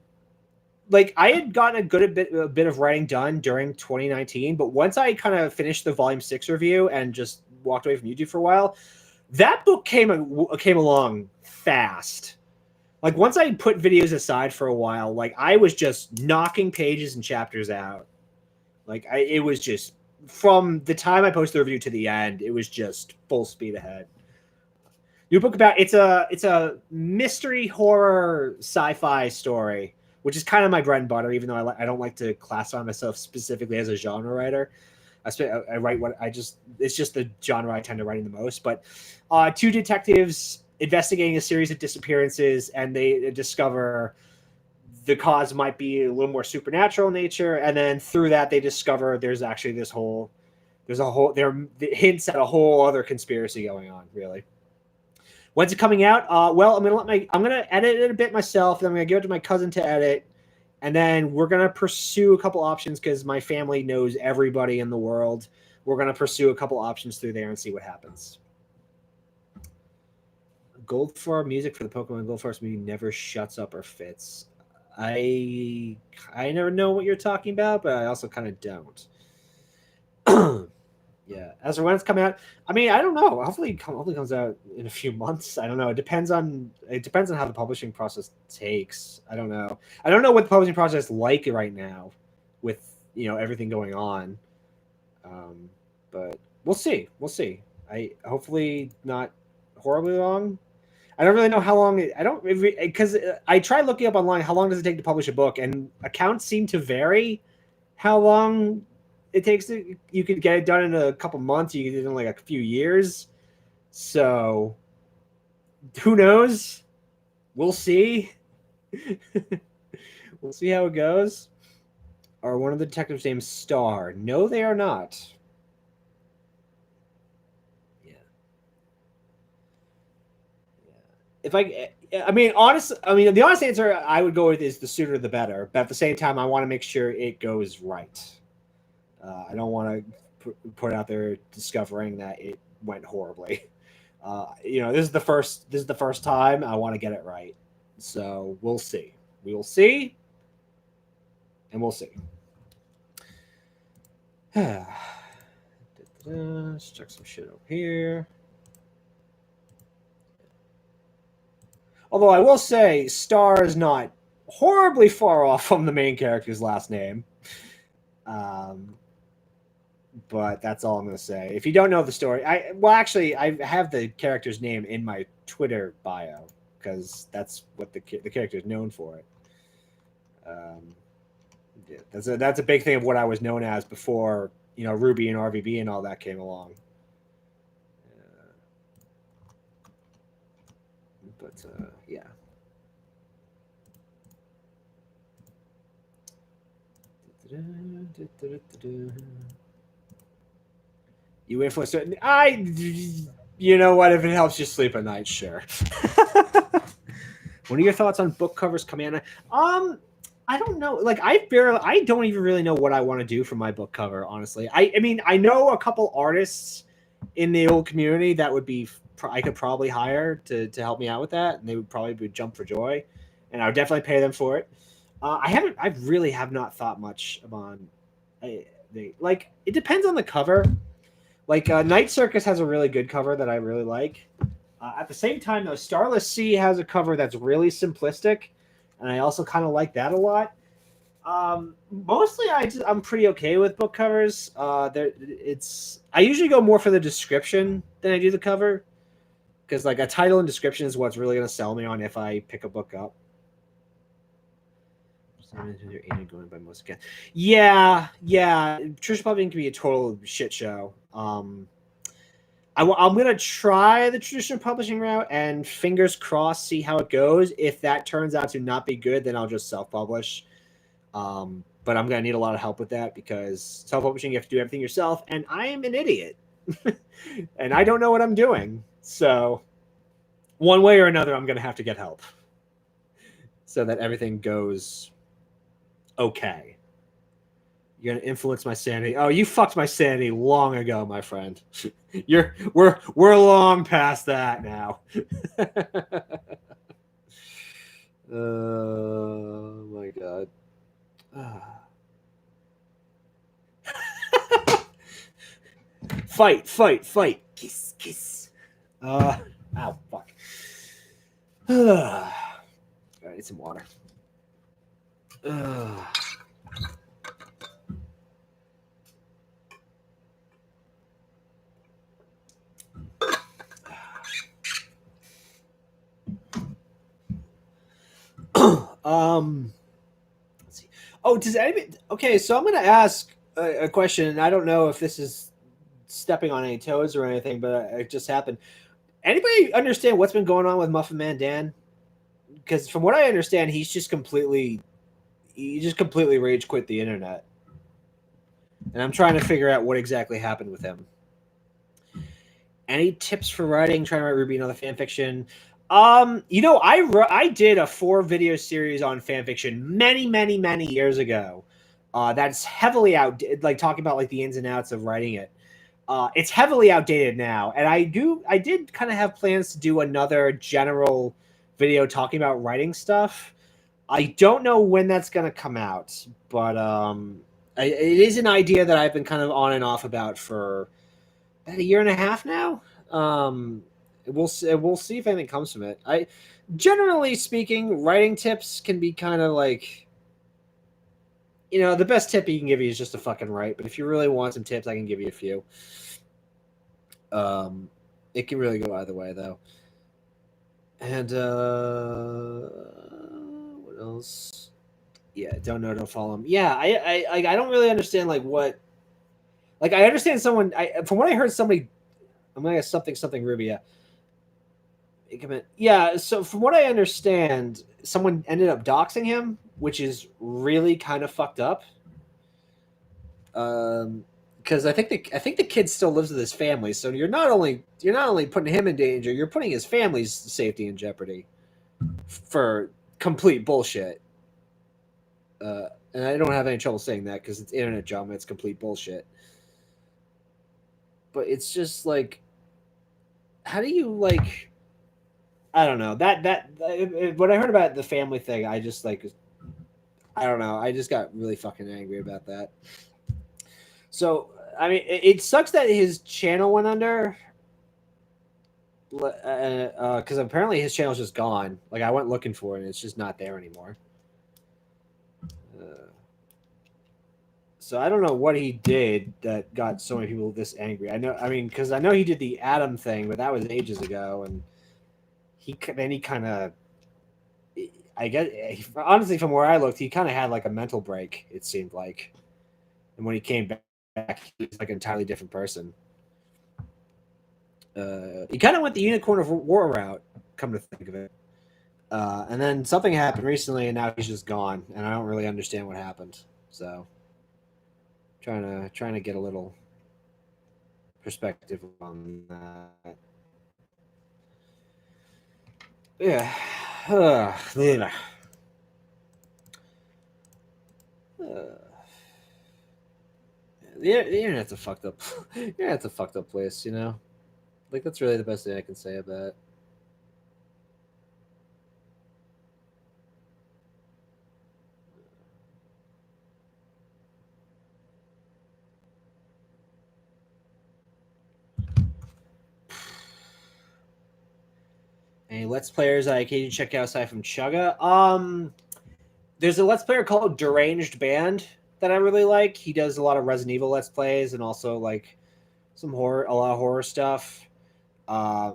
had gotten a bit of writing done during 2019, but once I kind of finished the Volume 6 review and just walked away from YouTube for a while, that book came along fast. Once I put videos aside for a while, I was just knocking pages and chapters out. It was just from the time I posted the review to the end, it was just full speed ahead. New book about it's a mystery horror sci-fi story, which is kind of my bread and butter, even though I don't like to classify myself specifically as a genre writer. I write it's just the genre I tend to write in the most. But two detectives investigating a series of disappearances, and they discover the cause might be a little more supernatural in nature, and then through that they discover there's actually there hints at a whole other conspiracy going on. Really, when's it coming out? Well, I'm gonna edit it a bit myself, and I'm gonna give it to my cousin to edit, and then we're gonna pursue a couple options because my family knows everybody in the world. We're gonna pursue a couple options through there and see what happens. Goldfarb music for the Pokemon Gold Forest movie never shuts up or fits. I never know what you're talking about, but I also kind of don't. Yeah. As for when it's coming out, I mean, I don't know. Hopefully it comes out in a few months. I don't know. It depends on how the publishing process takes. I don't know. I don't know what the publishing process is like right now with, everything going on. But we'll see. We'll see. I hopefully not horribly long. I don't really know how long. Because I tried looking up online how long does it take to publish a book, and accounts seem to vary how long it takes. You could get it done in a couple months. You could get it in like a few years. So who knows? We'll see. We'll see how it goes. Are one of the detectives named Star? No, they are not. The honest answer I would go with is the sooner the better. But at the same time, I want to make sure it goes right. I don't want to put out there discovering that it went horribly. This is the first time. I want to get it right. So we'll see. We will see, and we'll see. Let's check some shit over here. Although I will say, Star is not horribly far off from the main character's last name. But that's all I'm going to say. If you don't know the story, I have the character's name in my Twitter bio because that's what the character is known for. That's a big thing of what I was known as before, Ruby and RVB and all that came along. But yeah. You influence it. You know what? If it helps you sleep at night, sure. What are your thoughts on book covers coming out? I don't know. Like, I don't even really know what I want to do for my book cover. Honestly, I mean, I know a couple artists in the old community that I could probably hire to help me out with that, and they would probably jump for joy, and I would definitely pay them for it. I really have not thought much about. It depends on the cover. Like Night Circus has a really good cover that I really like. At the same time, though, Starless Sea has a cover that's really simplistic, and I also kind of like that a lot. Mostly, I'm pretty okay with book covers. I usually go more for the description than I do the cover, because like a title and description is what's really going to sell me on if I pick a book up. Going by most again. Yeah. Traditional publishing can be a total shit show. I'm gonna try the traditional publishing route and fingers crossed see how it goes. If that turns out to not be good, then I'll just self-publish. But I'm gonna need a lot of help with that because self-publishing you have to do everything yourself, and I am an idiot, and I don't know what I'm doing. So one way or another, I'm gonna have to get help so that everything goes okay. You're gonna influence my sanity. Oh, you fucked my sanity long ago, my friend. We're long past that now. Oh my god. Fight. Kiss. Ow, fuck. I need some water. Let's see. Oh, does anybody? Okay, so I'm going to ask a question, and I don't know if this is stepping on any toes or anything, but it just happened. Anybody understand what's been going on with Muffin Man Dan? Because from what I understand, he's just completely he just completely rage quit the internet, and I'm trying to figure out what exactly happened with him. Any tips for writing? Trying to write Ruby and other fan fiction. I did a 4-video series on fan fiction many years ago. That's heavily outdated, like talking about like the ins and outs of writing it. It's heavily outdated now, and I did kind of have plans to do another general video talking about writing stuff. I don't know when that's going to come out, but it is an idea that I've been kind of on and off about for about a year and a half now. We'll see if anything comes from it. I generally speaking, writing tips can be kind of like, the best tip he can give you is just to fucking write. But if you really want some tips, I can give you a few. It can really go either way though. And what else? Yeah, don't know, don't follow him. Yeah, I don't really understand like what. Like I understand someone. From what I heard, somebody. I'm gonna guess something Ruby. Yeah. Yeah, so from what I understand, someone ended up doxing him, which is really kind of fucked up. Because I think the kid still lives with his family, so you're not only putting him in danger, you're putting his family's safety in jeopardy for complete bullshit. And I don't have any trouble saying that because it's internet drama, it's complete bullshit. But it's just like, how do you like? I don't know that when I heard about the family thing, I just like, I don't know, I just got really fucking angry about that. So I mean, it sucks that his channel went under, because apparently his channel's just gone. Like I went looking for it, and it's just not there anymore. So I don't know what he did that got so many people this angry. I mean, because I know he did the Adam thing, but that was ages ago, and he kind of, I guess, honestly, from where I looked, he kind of had like a mental break. It seemed like, and when he came back, he was like an entirely different person. He kind of went the Unicorn of War route. Come to think of it, and then something happened recently, and now he's just gone, and I don't really understand what happened. So, trying to get a little perspective on that. Yeah. The internet's a fucked up. Internet's a fucked up place, you know. Like that's really the best thing I can say about it. Any Let's Players I occasionally check out aside from Chugga? There's a Let's Player called Deranged Band that I really like. He does a lot of Resident Evil Let's Plays and also like a lot of horror stuff.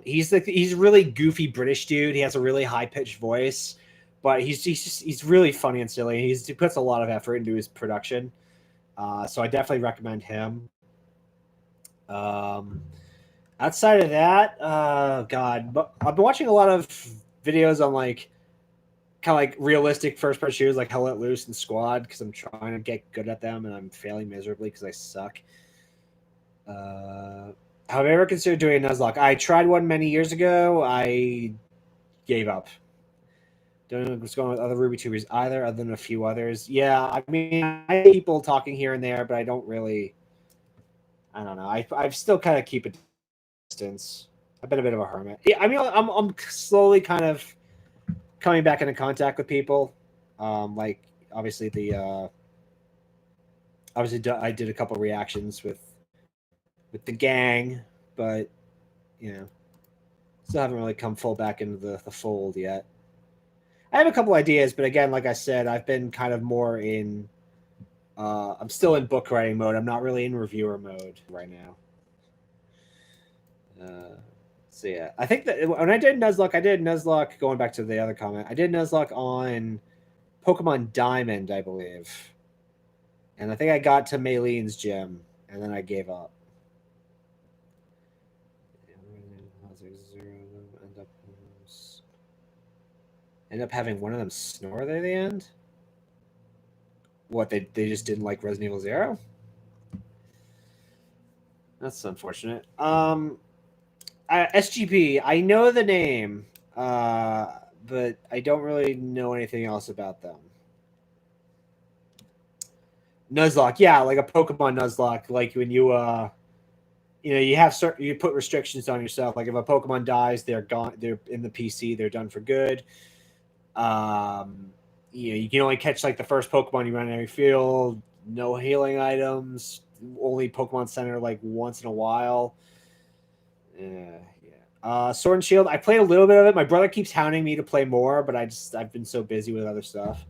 He's a really goofy British dude. He has a really high pitched voice, but he's really funny and silly. He puts a lot of effort into his production, so I definitely recommend him. Outside of that, God, but I've been watching a lot of videos on like kind of like realistic first person shooters like Hell Let Loose and Squad because I'm trying to get good at them and I'm failing miserably because I suck. Have I ever considered doing a Nuzlocke? I tried one many years ago. I gave up. Don't know what's going on with other Ruby tubers either, other than a few others. Yeah, I mean, I have people talking here and there, but I don't really. I don't know. I still kind of keep a distance. I've been a bit of a hermit. Yeah, I mean, I'm slowly kind of coming back into contact with people. Like obviously I did a couple reactions with the gang, but you know, still haven't really come full back into the fold yet. I have a couple ideas, but again, like I said, I've been kind of more in. I'm still in book writing mode. I'm not really in reviewer mode right now. So yeah, I think that when I did Nuzlocke. Going back to the other comment, I did Nuzlocke on Pokemon Diamond, I believe, and I think I got to Maylene's gym, and then I gave up. End up having one of them snore at the end. What, they just didn't like Resident Evil 0? That's unfortunate. SGP, I know the name, but I don't really know anything else about them. Nuzlocke, yeah, like a Pokemon Nuzlocke, like when you you have certain, you put restrictions on yourself. Like if a Pokemon dies, they're gone. They're in the PC. They're done for good. You can only catch like the first Pokemon you run in every field. No healing items. Only Pokemon Center like once in a while. Yeah. Sword and Shield. I played a little bit of it. My brother keeps hounding me to play more, but I've been so busy with other stuff.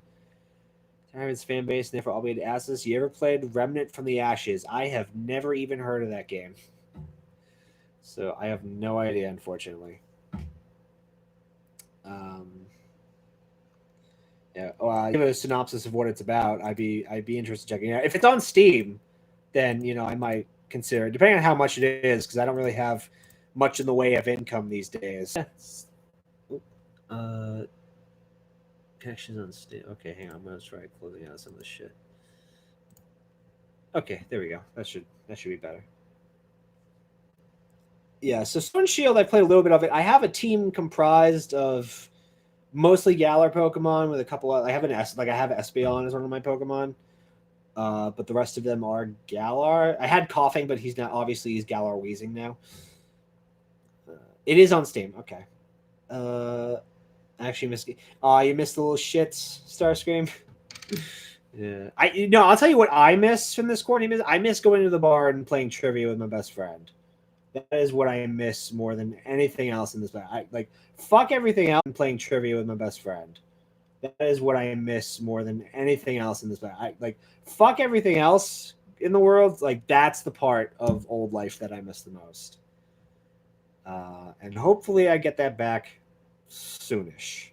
Tyrant's fan base, and therefore I'll be to ask this. You ever played Remnant from the Ashes? I have never even heard of that game. So I have no idea, unfortunately. Give a synopsis of what it's about. I'd be interested in checking it out. If it's on Steam, then I might consider it, depending on how much it is, because I don't really have much in the way of income these days. Connections on Steam. Okay, hang on. I'm gonna try closing out some of this shit. Okay, there we go. That should be better. Yeah, so Sword and Shield, I played a little bit of it. I have a team comprised of mostly Galar Pokemon with a couple of, I have Espeon as one of my Pokemon. But the rest of them are Galar. I had Coughing, but he's Galar Wheezing now. It is on Steam. Okay. Actually missed. You missed the little shits, Starscream. Yeah. I'll tell you what I miss from this quarantine. I miss going to the bar and playing trivia with my best friend. That is what I miss more than anything else in this. Fuck everything else and playing trivia with my best friend. That is what I miss more than anything else in this. Fuck everything else in the world. That's the part of old life that I miss the most. And hopefully I get that back soonish.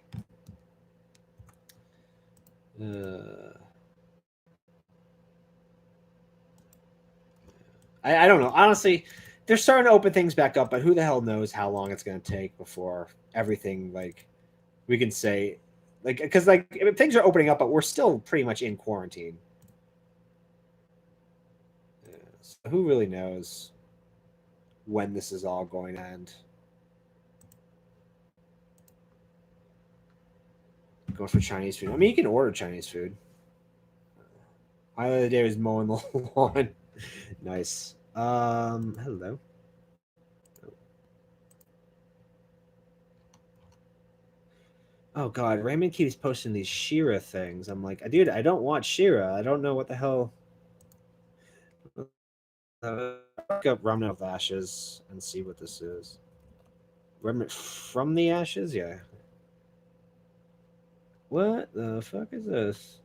I don't know. Honestly, they're starting to open things back up, but who the hell knows how long it's going to take before everything, we can say, because things are opening up, but we're still pretty much in quarantine. So who really knows when this is all going to end? Going for Chinese food. I mean, you can order Chinese food. Highlight of the day was mowing the lawn. Nice. Hello. Oh god, Raymond keeps posting these She-Ra things. I'm like, dude, I don't want She-Ra. I don't know what the hell. Look up Remnant of the Ashes and see what this is. Remnant from the Ashes? Yeah. What the fuck is this?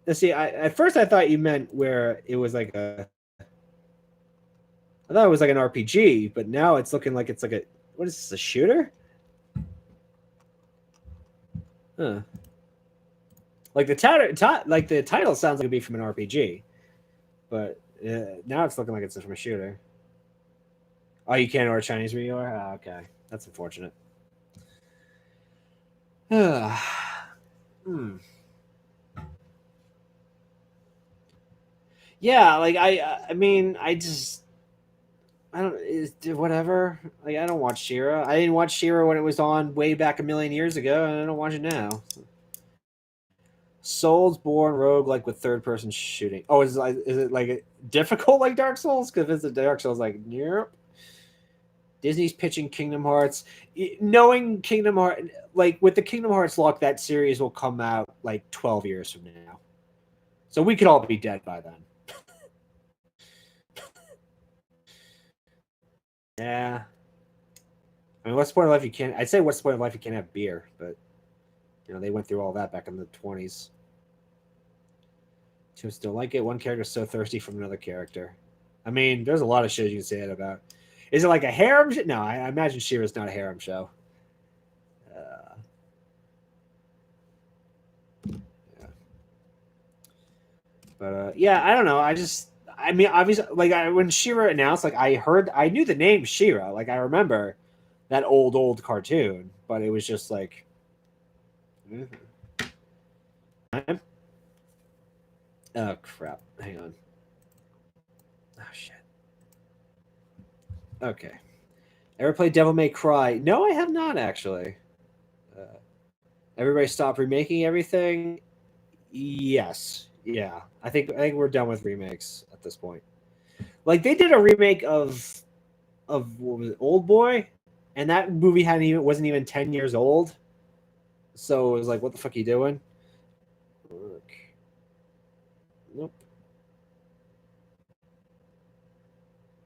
Let's see, at first I thought you meant where it was like a... I thought it was like an RPG, but now it's looking like it's like a... What is this, a shooter? Huh. The title sounds like it'd be from an RPG, but now it's looking like it's from a shooter. Oh, you can't order Chinese where you are? Oh, okay. That's unfortunate. Yeah, I mean, I don't, whatever. I don't watch She-Ra. I didn't watch She-Ra when it was on way back a million years ago, and I don't watch it now. Soulsborne rogue with third person shooting. Oh, is it difficult like Dark Souls? Because if it's a Dark Souls, nope. Disney's pitching Kingdom Hearts. Knowing Kingdom Hearts, with the Kingdom Hearts lock, that series will come out 12 years from now. So we could all be dead by then. Yeah. I mean, what's the point of life you can't... I'd say what's the point of life you can't have beer, but they went through all that back in the 20s. Two still like it. One character's so thirsty from another character. I mean, there's a lot of shit you can say that about. Is it like a harem? No, I imagine She-Ra's not a harem show. Yeah. But yeah, I don't know. I mean, obviously, when She-Ra announced, I knew the name She-Ra. I remember that old cartoon, but it was just Oh crap! Hang on. Oh shit. Okay. Ever played Devil May Cry? No, I have not actually. Uh, everybody stop remaking everything. Yes. Yeah. I think we're done with remakes at this point. Like they did a remake of what was it, Old Boy, and that movie wasn't even 10 years old. So it was like, what the fuck are you doing? Look. Nope.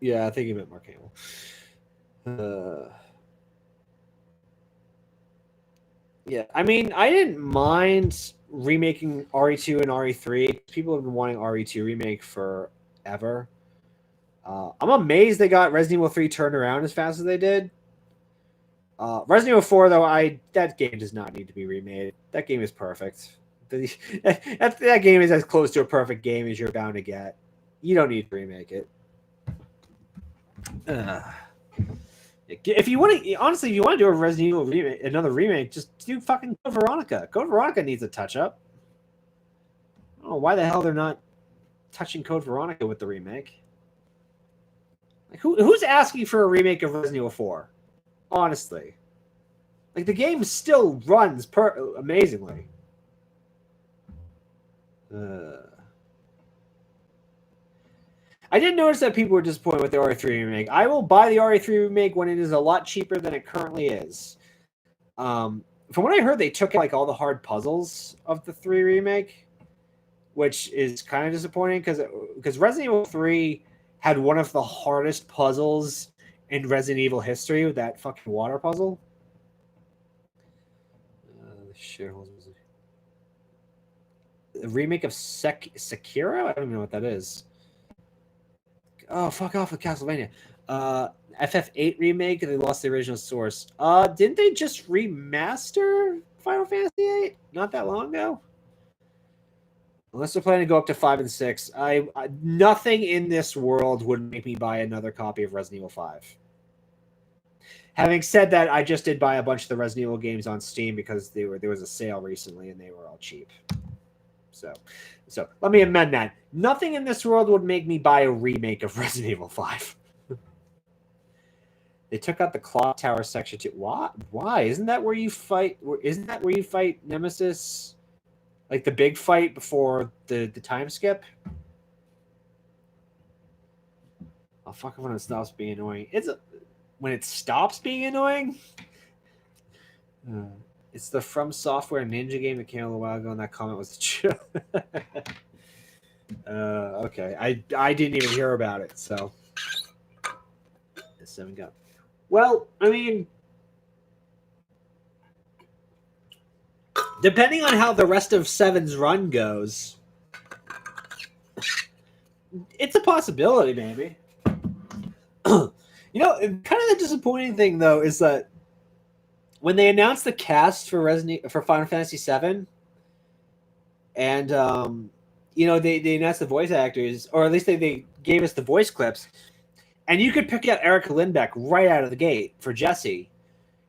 Yeah, I think you meant Mark Hamill. Yeah, I mean, I didn't mind remaking RE2 and RE3. People have been wanting RE2 remake forever. I'm amazed they got Resident Evil 3 turned around as fast as they did. Resident Evil 4, though, that game does not need to be remade. That game is perfect. That game is as close to a perfect game as you're bound to get. You don't need to remake it. If you want to, honestly, if you want to do a Resident Evil remake, another remake, just do fucking Code Veronica. Code Veronica needs a touch up. I don't know why the hell they're not touching Code Veronica with the remake. Like, who's asking for a remake of Resident Evil 4? Honestly, like the game still runs amazingly. I did notice that people were disappointed with the RE3 remake. I will buy the RE3 remake when it is a lot cheaper than it currently is. From what I heard, they took like all the hard puzzles of the 3 remake, which is kind of disappointing because Resident Evil 3 had one of the hardest puzzles in Resident Evil history with that fucking water puzzle. The remake of Sekiro? I don't even know what that is. Oh, fuck off with Castlevania. FF8 remake, they lost the original source. Didn't they just remaster Final Fantasy VIII not that long ago? Unless they're planning to go up to 5 and 6, nothing in this world would make me buy another copy of Resident Evil 5. Having said that, I just did buy a bunch of the Resident Evil games on Steam because there was a sale recently and they were all cheap. So let me amend that. Nothing in this world would make me buy a remake of Resident Evil 5. They took out the clock tower section too. Why? Isn't that where you fight? Isn't that where you fight Nemesis? Like the big fight before the time skip? Oh, fuck when it stops being annoying. When it stops being annoying? It's the From Software Ninja game that came out a little while ago, and that comment was a joke. Okay. I didn't even hear about it, so. Seven got. Well, I mean, depending on how the rest of 7's run goes, it's a possibility, maybe. You know, kind of the disappointing thing though is that when they announced the cast for Final Fantasy VII, and you know they announced the voice actors, or at least they gave us the voice clips, and you could pick out Erica Lindbeck right out of the gate for Jessie,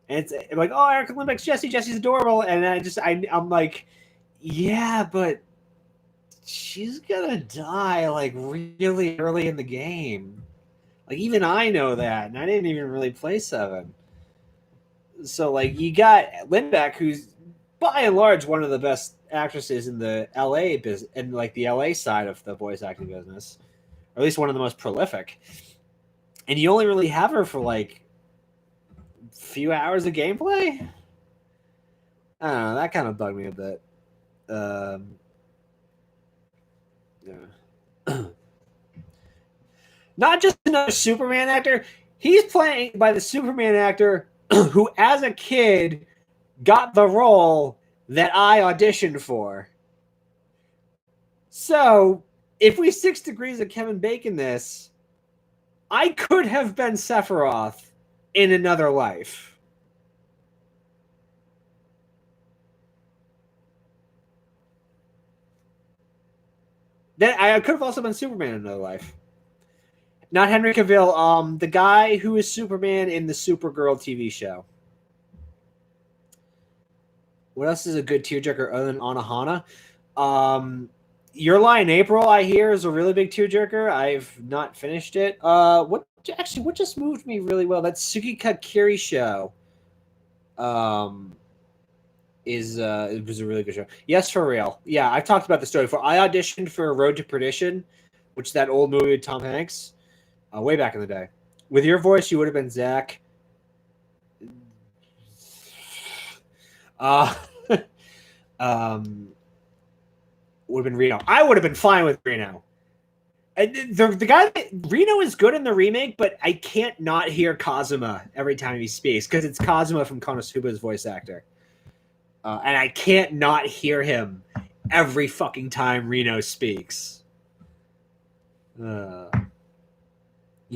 and it's like, oh, Erica Lindbeck's Jessie. Jesse's adorable, and I'm like, yeah, but she's gonna die like really early in the game. Like even I know that, and I didn't even really play 7. So like you got Lindbeck, who's by and large one of the best actresses in the LA business, and like the LA side of the voice acting business, or at least one of the most prolific. And you only really have her for like a few hours of gameplay. I don't know. That kind of bugged me a bit. Yeah. Not just another Superman actor. He's playing by the Superman actor who, as a kid, got the role that I auditioned for. So, if we 6 degrees of Kevin Bacon this, I could have been Sephiroth in another life. Then I could have also been Superman in another life. Not Henry Cavill, the guy who is Superman in the Supergirl TV show. What else is a good tearjerker other than Anohana? Your Lie in April, I hear, is a really big tearjerker. I've not finished it. What just moved me really well? That Suki Kakiri show. It was a really good show. Yes, for real. Yeah, I've talked about the story before. I auditioned for Road to Perdition, which is that old movie with Tom Hanks, way back in the day. With your voice, you would have been Zach. Uh, would have been Reno. I would have been fine with Reno. The guy Reno is good in the remake, but I can't not hear Kazuma every time he speaks because it's Kazuma from Konosuba's voice actor, and I can't not hear him every fucking time Reno speaks. You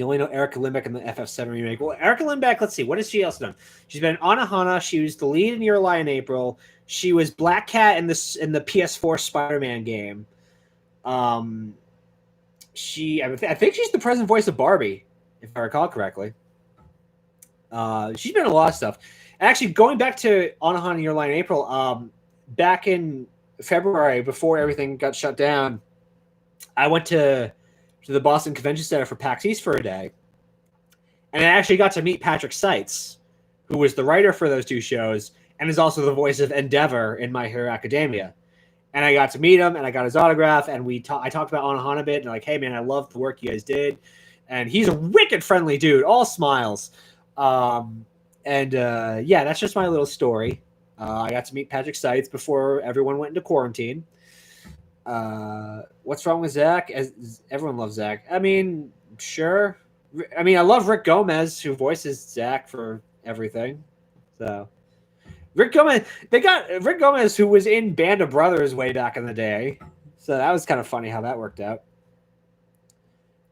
only know Erica Lindbeck in the FF7 remake. Well, Erica Lindbeck, let's see, what has she else done? She's been in Anohana. She was the lead in Your Lie in April. She was Black Cat in the PS4 Spider-Man game. I think she's the present voice of Barbie, if I recall correctly. She's been in a lot of stuff. Actually, going back to Anohana Your Lie in April, back in February, before everything got shut down, I went to the Boston Convention Center for PAX East for a day. And I actually got to meet Patrick Seitz, who was the writer for those two shows and is also the voice of Endeavor in My Hero Academia. And I got to meet him, and I got his autograph, and I talked about Anohana a bit, and like, hey, man, I love the work you guys did. And he's a wicked friendly dude, all smiles. Yeah, that's just my little story. I got to meet Patrick Seitz before everyone went into quarantine. What's wrong with Zach? Everyone loves Zach. I mean, sure. I mean, I love Rick Gomez, who voices Zach for everything. So Rick Gomez, who was in Band of Brothers way back in the day. So that was kind of funny how that worked out.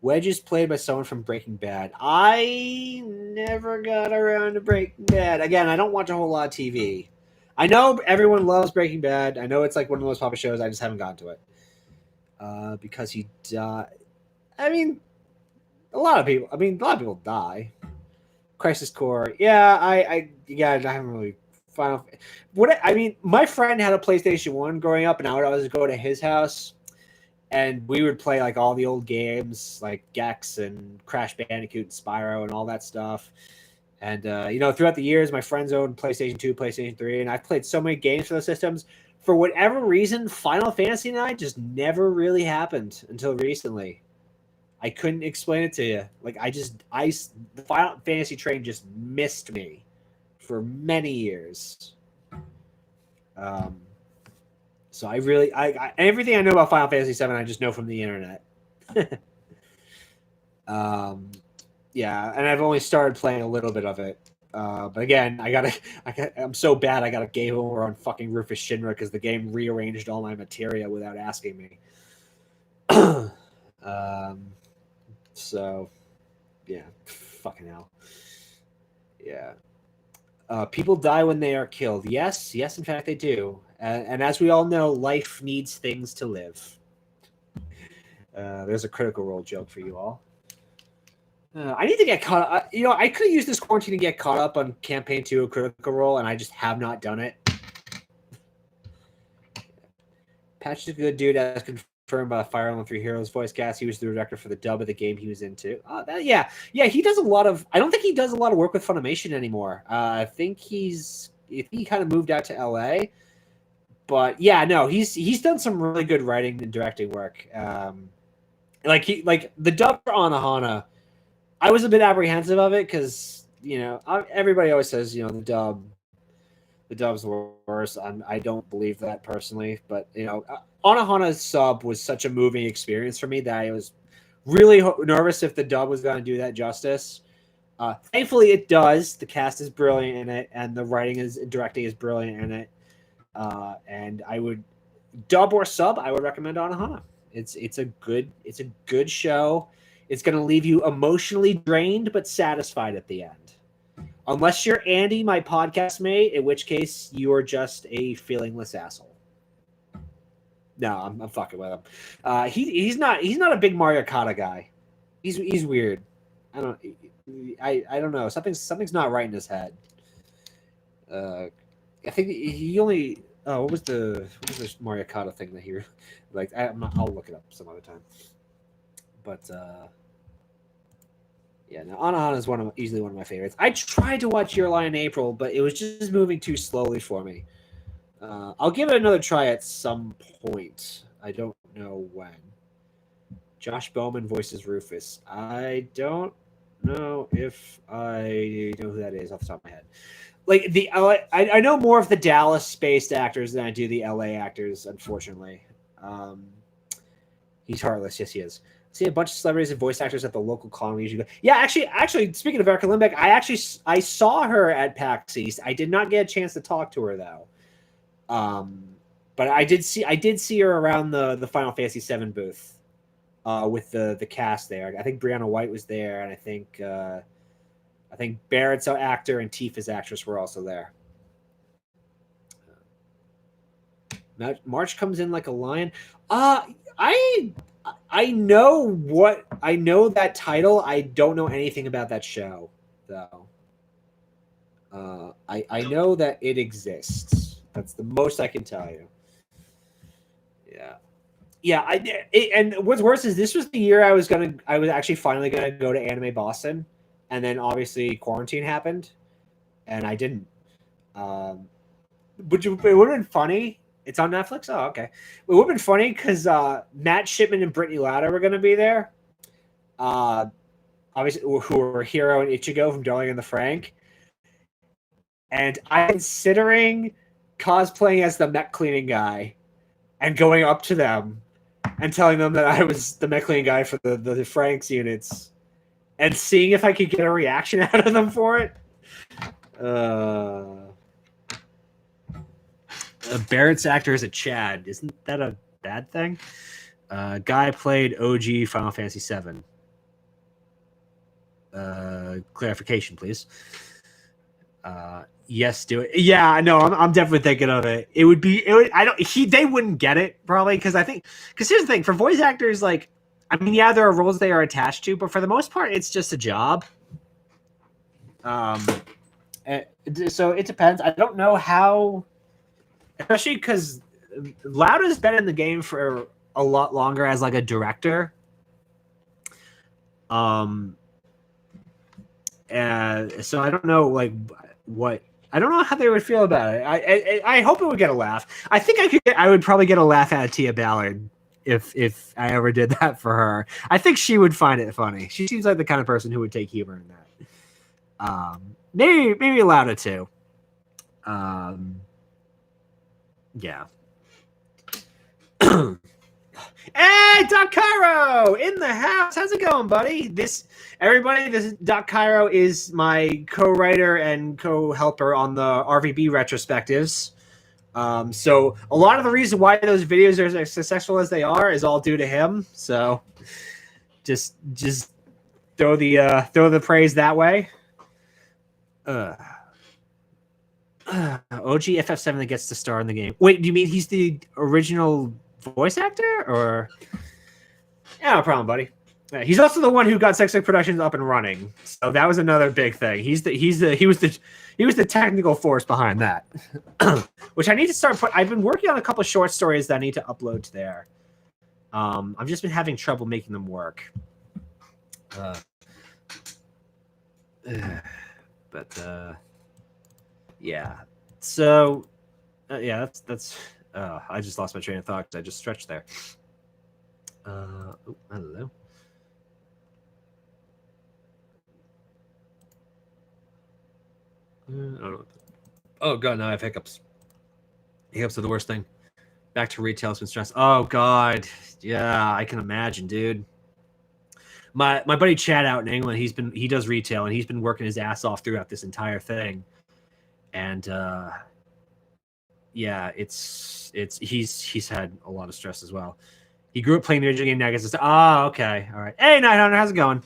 Wedge is played by someone from Breaking Bad. I never got around to Breaking Bad. Again, I don't watch a whole lot of TV. I know everyone loves Breaking Bad. I know it's like one of the most popular shows. I just haven't gotten to it. Because he died. I mean, a lot of people die. Crisis Core. Yeah, I haven't really my friend had a PlayStation 1 growing up, and I would always go to his house, and we would play like all the old games like Gex and Crash Bandicoot and Spyro and all that stuff. And throughout the years, my friends owned PlayStation 2, PlayStation 3, and I've played so many games for those systems. For whatever reason, Final Fantasy IX just never really happened until recently. I couldn't explain it to you. Like the Final Fantasy train just missed me for many years. So everything I know about Final Fantasy VII, I just know from the internet. Yeah, and I've only started playing a little bit of it. But again, I'm so bad I got a game over on fucking Rufus Shinra because the game rearranged all my materia without asking me. So, yeah, fucking hell. Yeah. People die when they are killed. Yes, in fact they do. And as we all know, life needs things to live. There's a Critical Role joke for you all. I need to get caught up. I could use this quarantine to get caught up on Campaign 2 of Critical Role, and I just have not done it. Patch is a good dude, as confirmed by Fire Emblem 3 Heroes voice cast. He was the director for the dub of the game he was into. Yeah, he does a lot of... I don't think he does a lot of work with Funimation anymore. I think he kind of moved out to LA. But yeah, no, he's done some really good writing and directing work. Like the dub for Anohana, I was a bit apprehensive of it because everybody always says the dub's the worst. I don't believe that personally, but Anohana's sub was such a moving experience for me that I was really nervous if the dub was going to do that justice. Thankfully, it does. The cast is brilliant in it, and the writing and directing is brilliant in it. And I would dub or sub. I would recommend Anohana. It's a good show. It's going to leave you emotionally drained but satisfied at the end. Unless you're Andy, my podcast mate, in which case you're just a feelingless asshole. No, I'm fucking with him. He's not a big Mario Kart guy. He's weird. I don't know. Something's not right in his head. I think he only what was the Mario Kart thing that he like? I'll look it up some other time. But yeah, no, Ana is easily one of my favorites. I tried to watch Your Lie in April, but it was just moving too slowly for me. I'll give it another try at some point. I don't know when. Josh Bowman voices Rufus. I don't know if I know who that is off the top of my head. Like I know more of the Dallas-based actors than I do the LA actors. Unfortunately, he's heartless. Yes, he is. I see a bunch of celebrities and voice actors at the local comedy. Yeah, actually, speaking of Erica Lindbeck, I saw her at PAX East. I did not get a chance to talk to her though. But I did see her around the Final Fantasy VII booth, with the cast there. I think Brianna White was there, and I think Barrett's actor and Tifa's actress were also there. March comes in like a lion. I know that title. I don't know anything about that show though. I know that it exists. That's the most I can tell you. Yeah. And what's worse is this was the year I was actually finally gonna go to Anime Boston, and then obviously quarantine happened, and I didn't. It would have been funny. It's on Netflix. Oh, okay. It would have been funny because Matt Shipman and Brittany Lauder were gonna be there. Obviously, who were Hiro and Ichigo from Darling in the Franxx, and I'm considering cosplaying as the mech cleaning guy and going up to them and telling them that I was the mech cleaning guy for the Franks units and seeing if I could get a reaction out of them for it. Barrett's actor is a Chad. Isn't that a bad thing? Guy played OG Final Fantasy VII. Clarification, please. Yes, do it. Yeah, no, I'm definitely thinking of it. It would. They wouldn't get it probably because here's the thing for voice actors, like, I mean, yeah, there are roles they are attached to, but for the most part, it's just a job. So it depends. I don't know how, especially because Lauda's been in the game for a lot longer as like a director. So I don't know, like, what. I don't know how they would feel about it. I hope it would get a laugh. I think I would probably get a laugh out of Tia Ballard if I ever did that for her. I think she would find it funny. She seems like the kind of person who would take humor in that. Maybe Lauda too. Yeah. Hey, Doc Cairo in the house. How's it going, buddy? This Doc Cairo is my co-writer and co-helper on the RVB retrospectives. So a lot of the reason why those videos are as successful as they are is all due to him. So just throw the praise that way. OG FF7 that gets to star in the game. Wait, do you mean he's the original voice actor, or? Yeah, no problem, buddy. Yeah, he's also the one who got SickSlickProductions up and running, so that was another big thing. He was the technical force behind that, which I need to start. I've been working on a couple of short stories that I need to upload to there. I've just been having trouble making them work. Yeah. So, yeah, that's. I just lost my train of thought because I just stretched there. Hello. Oh god, now I have hiccups. Hiccups are the worst thing. Back to retail, it's been stressed. Oh god, yeah, I can imagine, dude. My buddy Chad out in England, he does retail and he's been working his ass off throughout this entire thing, and yeah, he's had a lot of stress as well. He grew up playing the video game. Now gets okay, all right. Hey, Nighthunter, how's it going?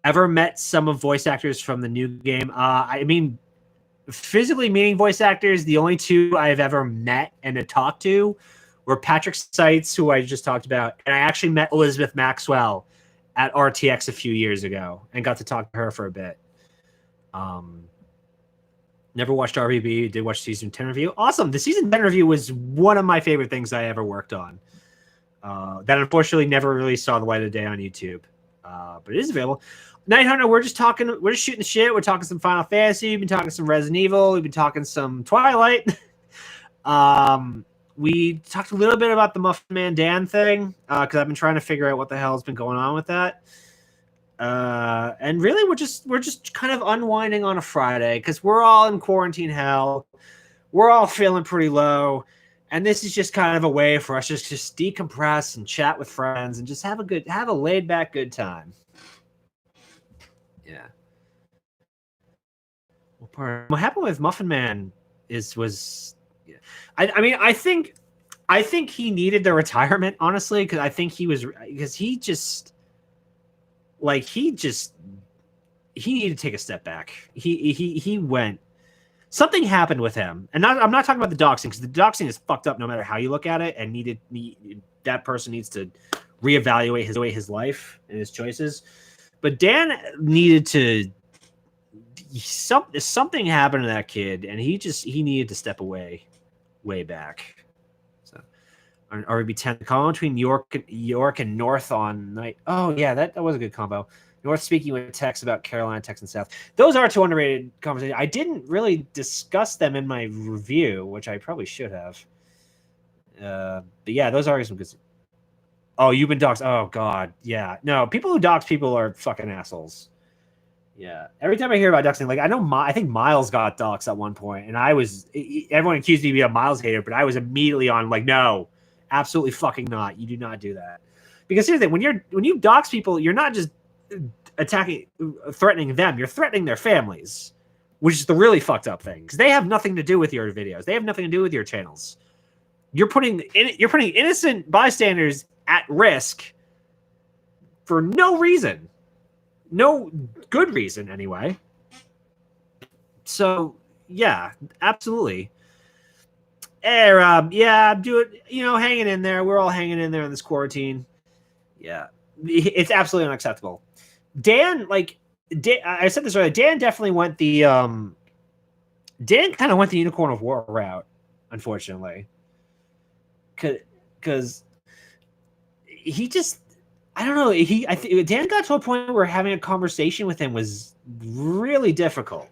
Ever met some of voice actors from the new game? I mean, physically meeting voice actors, the only two I've ever met and to talk to were Patrick Seitz, who I just talked about, and I actually met Elizabeth Maxwell at RTX a few years ago and got to talk to her for a bit. Never watched RBB. Did watch season 10 review. Awesome. The season 10 review was one of my favorite things I ever worked on. That unfortunately never really saw the light of day on YouTube. But it is available. Night Hunter, we're just shooting the shit. We're talking some Final Fantasy. We've been talking some Resident Evil. We've been talking some Twilight. We talked a little bit about the Muffin Man Dan thing because I've been trying to figure out what the hell's been going on with that. And really, we're just kind of unwinding on a Friday because we're all in quarantine hell. We're all feeling pretty low, and this is just kind of a way for us just to decompress and chat with friends and just have a laid back good time. Yeah. What happened with Muffin Man was, yeah. I mean, I think he needed the retirement, honestly, because I think he needed to take a step back. He went. Something happened with him, and I'm not talking about the doxing because the doxing is fucked up no matter how you look at it, and that person needs to reevaluate his life and his choices. But Dan needed to. Something happened to that kid, and he needed to step away, way back. So, on RB 10, the combo between York and North on night. Oh yeah, that was a good combo. North speaking with Tex about Carolina, Texas, South. Those are two underrated conversations. I didn't really discuss them in my review, which I probably should have. But yeah, those are some good. Oh, you've been doxxed. Oh god, yeah. No, people who dox people are fucking assholes. Yeah. Every time I hear about doxing, like I think Miles got doxed at one point, and everyone accused me of being a Miles hater, but I was immediately on like, no, absolutely fucking not. You do not do that. Because here's the thing, when you dox people, you're not just threatening them, you're threatening their families, which is the really fucked up thing. Because they have nothing to do with your videos. They have nothing to do with your channels. You're putting innocent bystanders at risk for no reason. No good reason, anyway. So, yeah, absolutely. Hey, Rob. Yeah, I'm doing, hanging in there. We're all hanging in there in this quarantine. Yeah, it's absolutely unacceptable. Dan, I said this earlier, Dan definitely went the, Dan kind of went the Unicorn of War route, unfortunately. Because he just, I don't know. Dan got to a point where having a conversation with him was really difficult.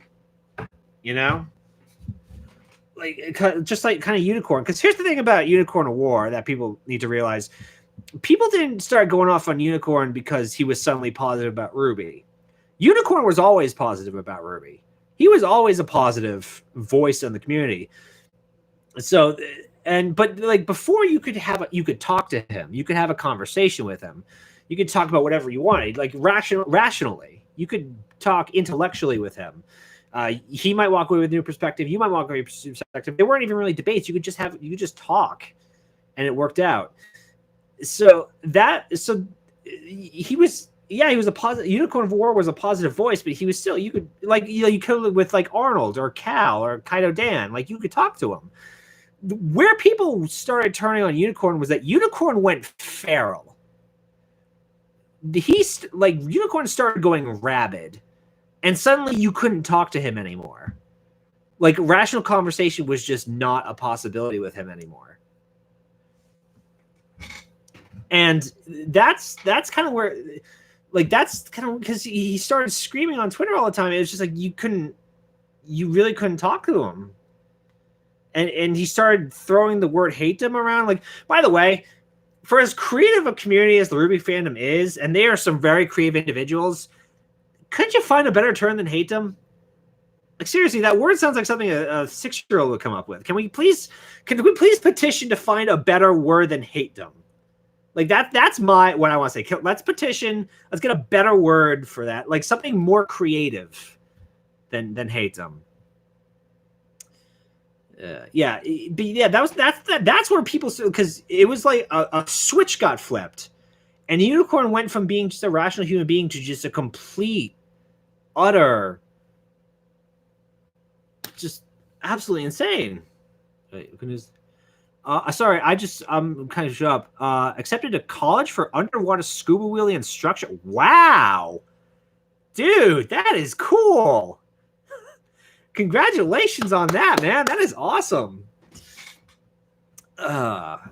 Just like kind of Unicorn. Because here's the thing about Unicorn of War that people need to realize: people didn't start going off on Unicorn because he was suddenly positive about Ruby. Unicorn was always positive about Ruby. He was always a positive voice in the community. So, but before you could talk to him, you could have a conversation with him. You could talk about whatever you wanted, like rationally. You could talk intellectually with him. He might walk away with a new perspective. You might walk away with a new perspective. There weren't even really debates. You could just talk, and it worked out. So he was a positive. Unicorn of War was a positive voice, but he was still, you could with like Arnold or Cal or Kaido Dan, like you could talk to him. Where people started turning on Unicorn was that Unicorn went feral. Unicorn started going rabid, and suddenly you couldn't talk to him anymore. Like, rational conversation was just not a possibility with him anymore. And that's kind of where, that's kind of because he started screaming on Twitter all the time. It was just like you really couldn't talk to him. And he started throwing the word hateum around. Like, by the way, for as creative a community as the Ruby fandom is, and they are some very creative individuals, couldn't you find a better term than hateum? Like, seriously, that word sounds like something a 6-year-old would come up with. Can we please petition to find a better word than hateum? Like, that's what I want to say. Let's petition. Let's get a better word for that. Like, something more creative than hateum. That's where people, because it was like a switch got flipped, and Unicorn went from being just a rational human being to just a complete, utter, just absolutely insane. Wait, sorry, I'm kind of shut up. Accepted to college for underwater scuba wheelie instruction. Wow, dude, that is cool. Congratulations on that, man. That is awesome. And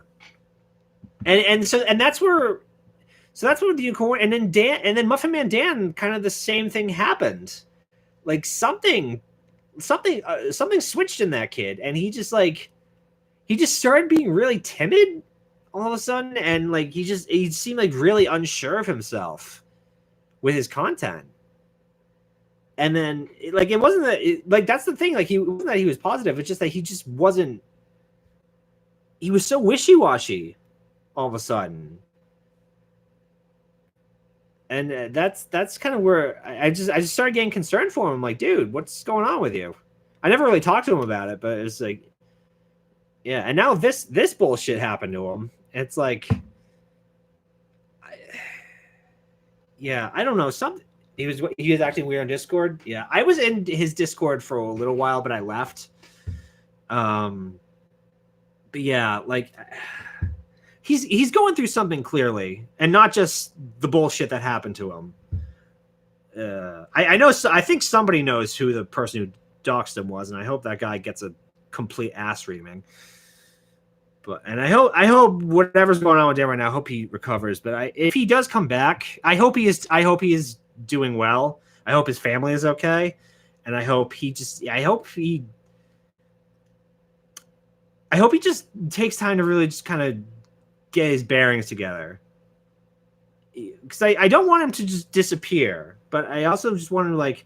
that's where the unicorn, and then Muffin Man Dan, kind of the same thing happened. Like something switched in that kid, and he just started being really timid all of a sudden, and like he seemed like really unsure of himself with his content. And then like it wasn't that that's the thing, like it wasn't that he was positive, it's just that he just wasn't, he was so wishy-washy all of a sudden. And that's kind of where I just started getting concerned for him. I'm like, dude, what's going on with you? I never really talked to him about it, but it's like, yeah. And now this bullshit happened to him. It's like, yeah, I don't know. He was acting weird on Discord. Yeah, I was in his Discord for a little while, but I left. But yeah, like he's going through something clearly, and not just the bullshit that happened to him. I know. I think somebody knows who the person who doxed him was, and I hope that guy gets a complete ass reaming. And I hope whatever's going on with him right now, I hope he recovers. But if he does come back, I hope he is doing well. I hope his family is okay, and I hope he just takes time to really just kind of get his bearings together. Because I don't want him to just disappear, but I also just want him to, like,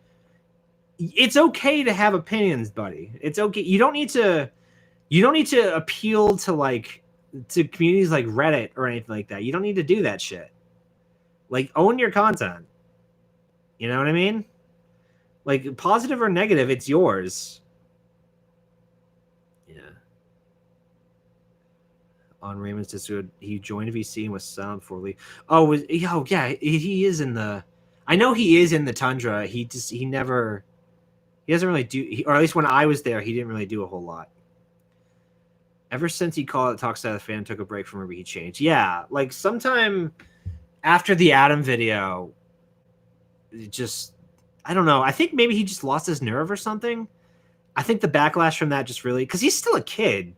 it's okay to have opinions, buddy. It's okay. You don't need to appeal to communities like Reddit or anything like that. You don't need to do that shit. Like, own your content. You know what I mean? Like, positive or negative, it's yours. Yeah. On Raymond's Discord, he joined VC and was silent for leave. Oh, yeah, he is in the. I know he is in the Tundra. He doesn't really do, or at least when I was there, he didn't really do a whole lot. Ever since he called it Talks to the Fan, took a break from Ruby, he changed. Yeah, like sometime after the Adam video, I don't know. I think maybe he just lost his nerve or something. I think the backlash from that just really, because he's still a kid.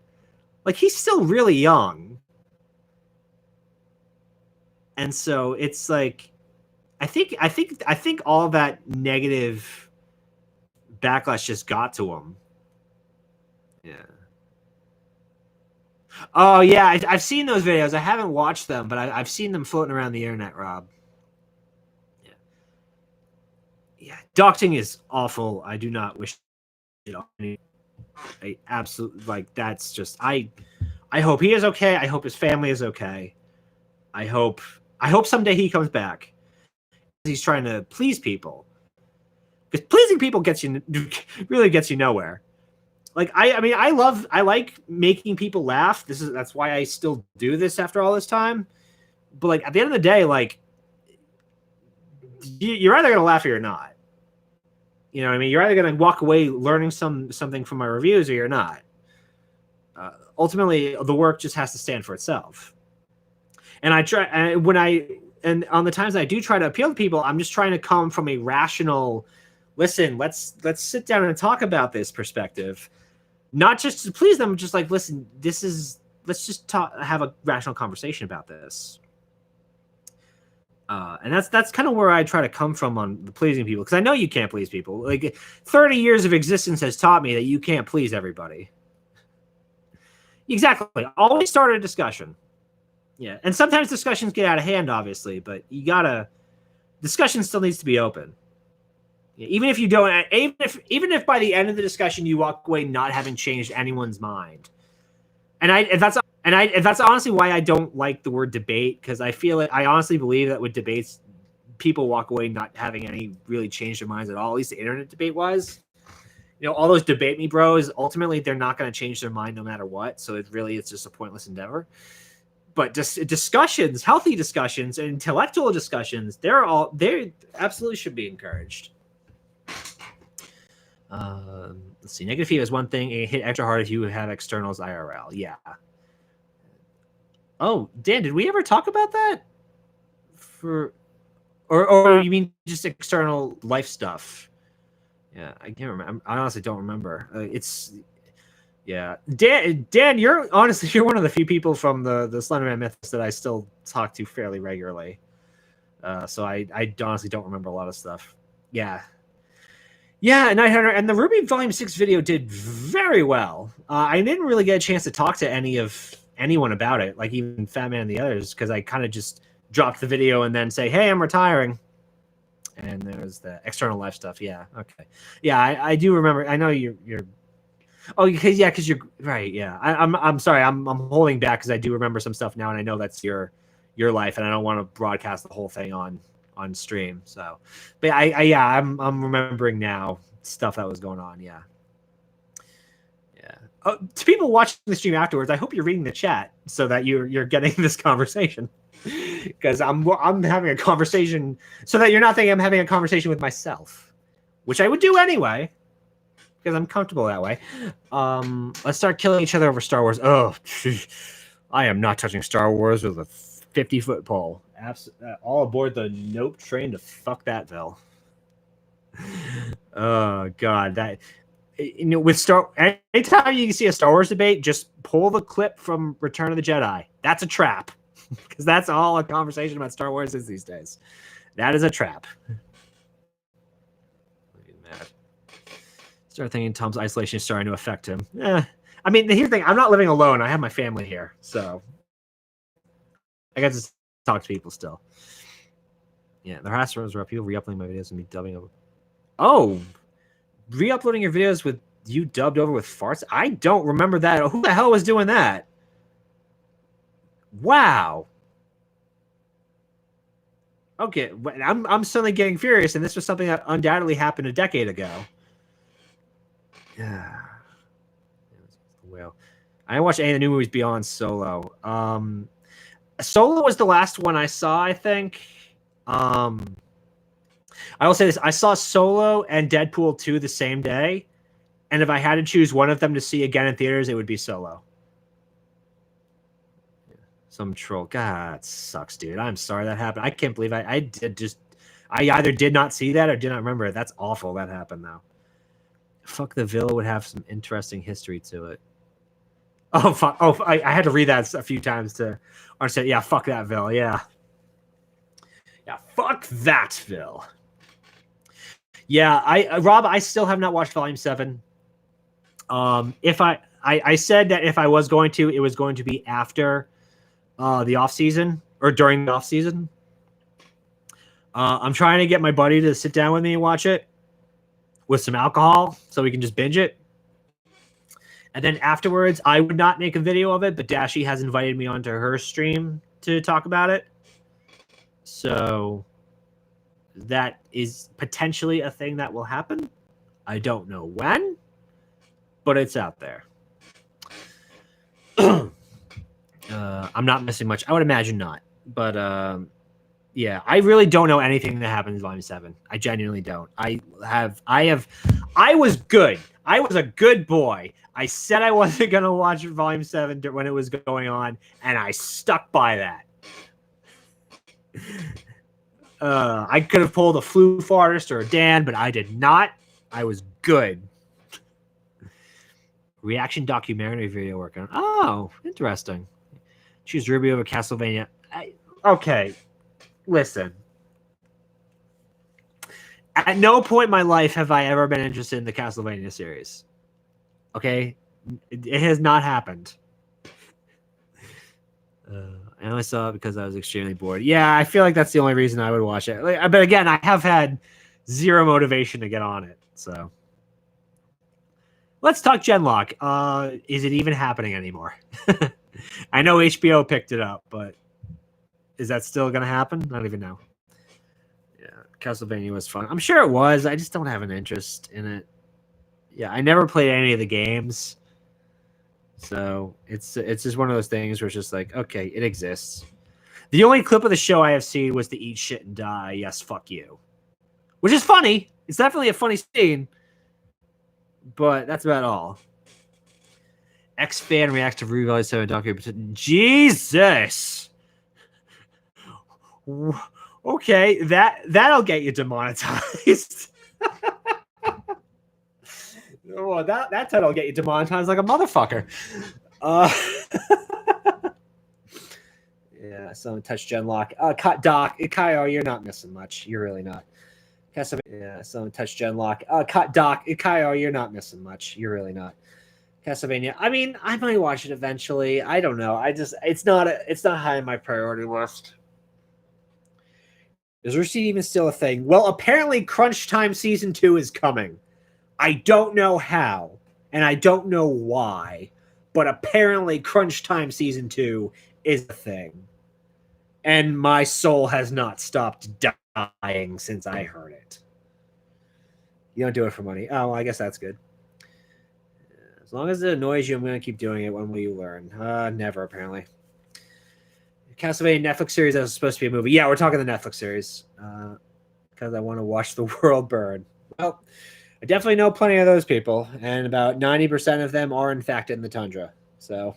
Like, he's still really young. And so it's like, I think all that negative backlash just got to him. Yeah. Oh yeah, I've seen those videos. I haven't watched them, but I've seen them floating around the internet, Rob. Yeah, doxing is awful. I do not wish it on any. I absolutely, that's just, I hope he is okay. I hope his family is okay. I hope someday he comes back. He's trying to please people, because pleasing people really gets you nowhere. Like, I like making people laugh. That's why I still do this after all this time. But like, at the end of the day, like, you're either gonna laugh or you're not. You know what I mean? You're either gonna walk away learning something from my reviews, or you're not. Ultimately, the work just has to stand for itself. And I try, and on the times I do try to appeal to people, I'm just trying to come from a rational, listen, let's sit down and talk about this perspective. Not just to please them, just like, listen, let's just have a rational conversation about this. And that's kind of where I try to come from on the pleasing people, because I know you can't please people. Like, 30 years of existence has taught me that you can't please everybody. Exactly. Always start a discussion. Yeah, and sometimes discussions get out of hand, obviously, but discussion still needs to be open. Even if you don't, even if by the end of the discussion you walk away not having changed anyone's mind, and that's honestly why I don't like the word debate, because I honestly believe that with debates, people walk away not having any really changed their minds at all. At least the internet debate wise, all those debate me bros, ultimately they're not going to change their mind no matter what. So it's just a pointless endeavor. But discussions, healthy discussions, and intellectual discussions, they absolutely should be encouraged. Let's see. Negative feedback is one thing. It hit extra hard if you have externals IRL. Yeah. Oh, Dan, did we ever talk about that? Or you mean just external life stuff? Yeah, I can't remember. I honestly don't remember. It's yeah. Dan, you're honestly you're one of the few people from the Slenderman mythos that I still talk to fairly regularly. So I honestly don't remember a lot of stuff. Yeah. Yeah, Night Hunter and the Ruby Volume 6 video did very well. I didn't really get a chance to talk to anyone about it, like even Fat Man and the others, because I kind of just dropped the video and then say, "Hey, I'm retiring." And there was the external life stuff. Yeah, okay. Yeah, I do remember. I know you're. Oh, because you're right. Yeah, I'm sorry. I'm holding back because I do remember some stuff now, and I know that's your life, and I don't want to broadcast the whole thing on stream. So, but yeah, I'm remembering now stuff that was going on. Yeah, yeah. To people watching the stream afterwards, I hope you're reading the chat so that you're getting this conversation. Because I'm having a conversation so that you're not thinking I'm having a conversation with myself, which I would do anyway because I'm comfortable that way. Let's start killing each other over Star Wars. Oh, I am not touching Star Wars with a 50-foot pole. All aboard the Nope train to fuck thatville. Oh God, that with anytime you see a Star Wars debate, just pull the clip from Return of the Jedi. That's a trap. Because that's all a conversation about Star Wars is these days. That is a trap. Start thinking Tom's isolation is starting to affect him. I mean, here's the thing. I'm not living alone. I have my family here. So I got to talk to people still. Yeah, the harassers were people re-uploading my videos and me dubbing over. Oh, re-uploading your videos with you dubbed over with farts? I don't remember that. Who the hell was doing that? Wow. Okay, I'm suddenly getting furious, and this was something that undoubtedly happened a decade ago. Yeah. Well, I didn't watch any of the new movies beyond Solo. Solo was the last one I saw, I think. I will say this. I saw Solo and Deadpool 2 the same day, and if I had to choose one of them to see again in theaters, it would be Solo. Some troll. God, that sucks, dude. I'm sorry that happened. I can't believe I either did not see that or did not remember it. That's awful that happened, though. Fuck, the Villa would have some interesting history to it. Oh, fuck. Oh, I had to read that a few times to understand. Yeah, fuck that Villa. Yeah. Yeah, fuck that Ville. Yeah, Rob, I still have not watched Volume 7. If I said that if I was going to, it was going to be after the off season or during the off season. I'm trying to get my buddy to sit down with me and watch it with some alcohol so we can just binge it. And then afterwards, I would not make a video of it, but Dashi has invited me onto her stream to talk about it. So that is potentially a thing that will happen. I don't know when, but it's out there. I'm not missing much. I would imagine not. But yeah, I really don't know anything that happened in Volume 7. I genuinely don't. I was good. I was a good boy. I said I wasn't going to watch Volume 7 when it was going on, and I stuck by that. I could have pulled a Floof artist or a Dan, but I did not. I was good. Reaction documentary video working on. Oh, interesting. Choose Ruby over Castlevania. Okay, listen. At no point in my life have I ever been interested in the Castlevania series. Okay? It has not happened. I only saw it because I was extremely bored. Yeah, I feel like that's the only reason I would watch it. But again, I have had zero motivation to get on it. So let's talk Genlock. Is it even happening anymore? I know HBO picked it up, but is that still going to happen? I don't even know. Yeah, Castlevania was fun. I'm sure it was. I just don't have an interest in it. Yeah, I never played any of the games. So it's just one of those things where it's just like, okay, it exists. The only clip of the show I have seen was the eat shit and die, yes, fuck you. Which is funny. It's definitely a funny scene. But that's about all. X-Fan reacts to Ruby 7 documentary. Jesus! Okay, that'll get you demonetized. Well, that title will get you demonetized like a motherfucker. Uh, yeah, someone touched Genlock. Doc, Kyle, you're not missing much. You're really not. Yeah, someone touched Genlock. Doc, Kyle, you're not missing much. You're really not. Castlevania. I mean, I might watch it eventually. I don't know. It's not high on my priority list. Is Receipt even still a thing? Well, apparently Crunch Time Season 2 is coming. I don't know how, and I don't know why, but apparently Crunch Time Season 2 is a thing. And my soul has not stopped dying since I heard it. You don't do it for money. Oh, well, I guess that's good. As long as it annoys you, I'm going to keep doing it. When will you learn? Never, apparently. Castlevania Netflix series that was supposed to be a movie. Yeah, we're talking the Netflix series. Because I want to watch the world burn. Well, I definitely know plenty of those people. And about 90% of them are, in fact, in the tundra. So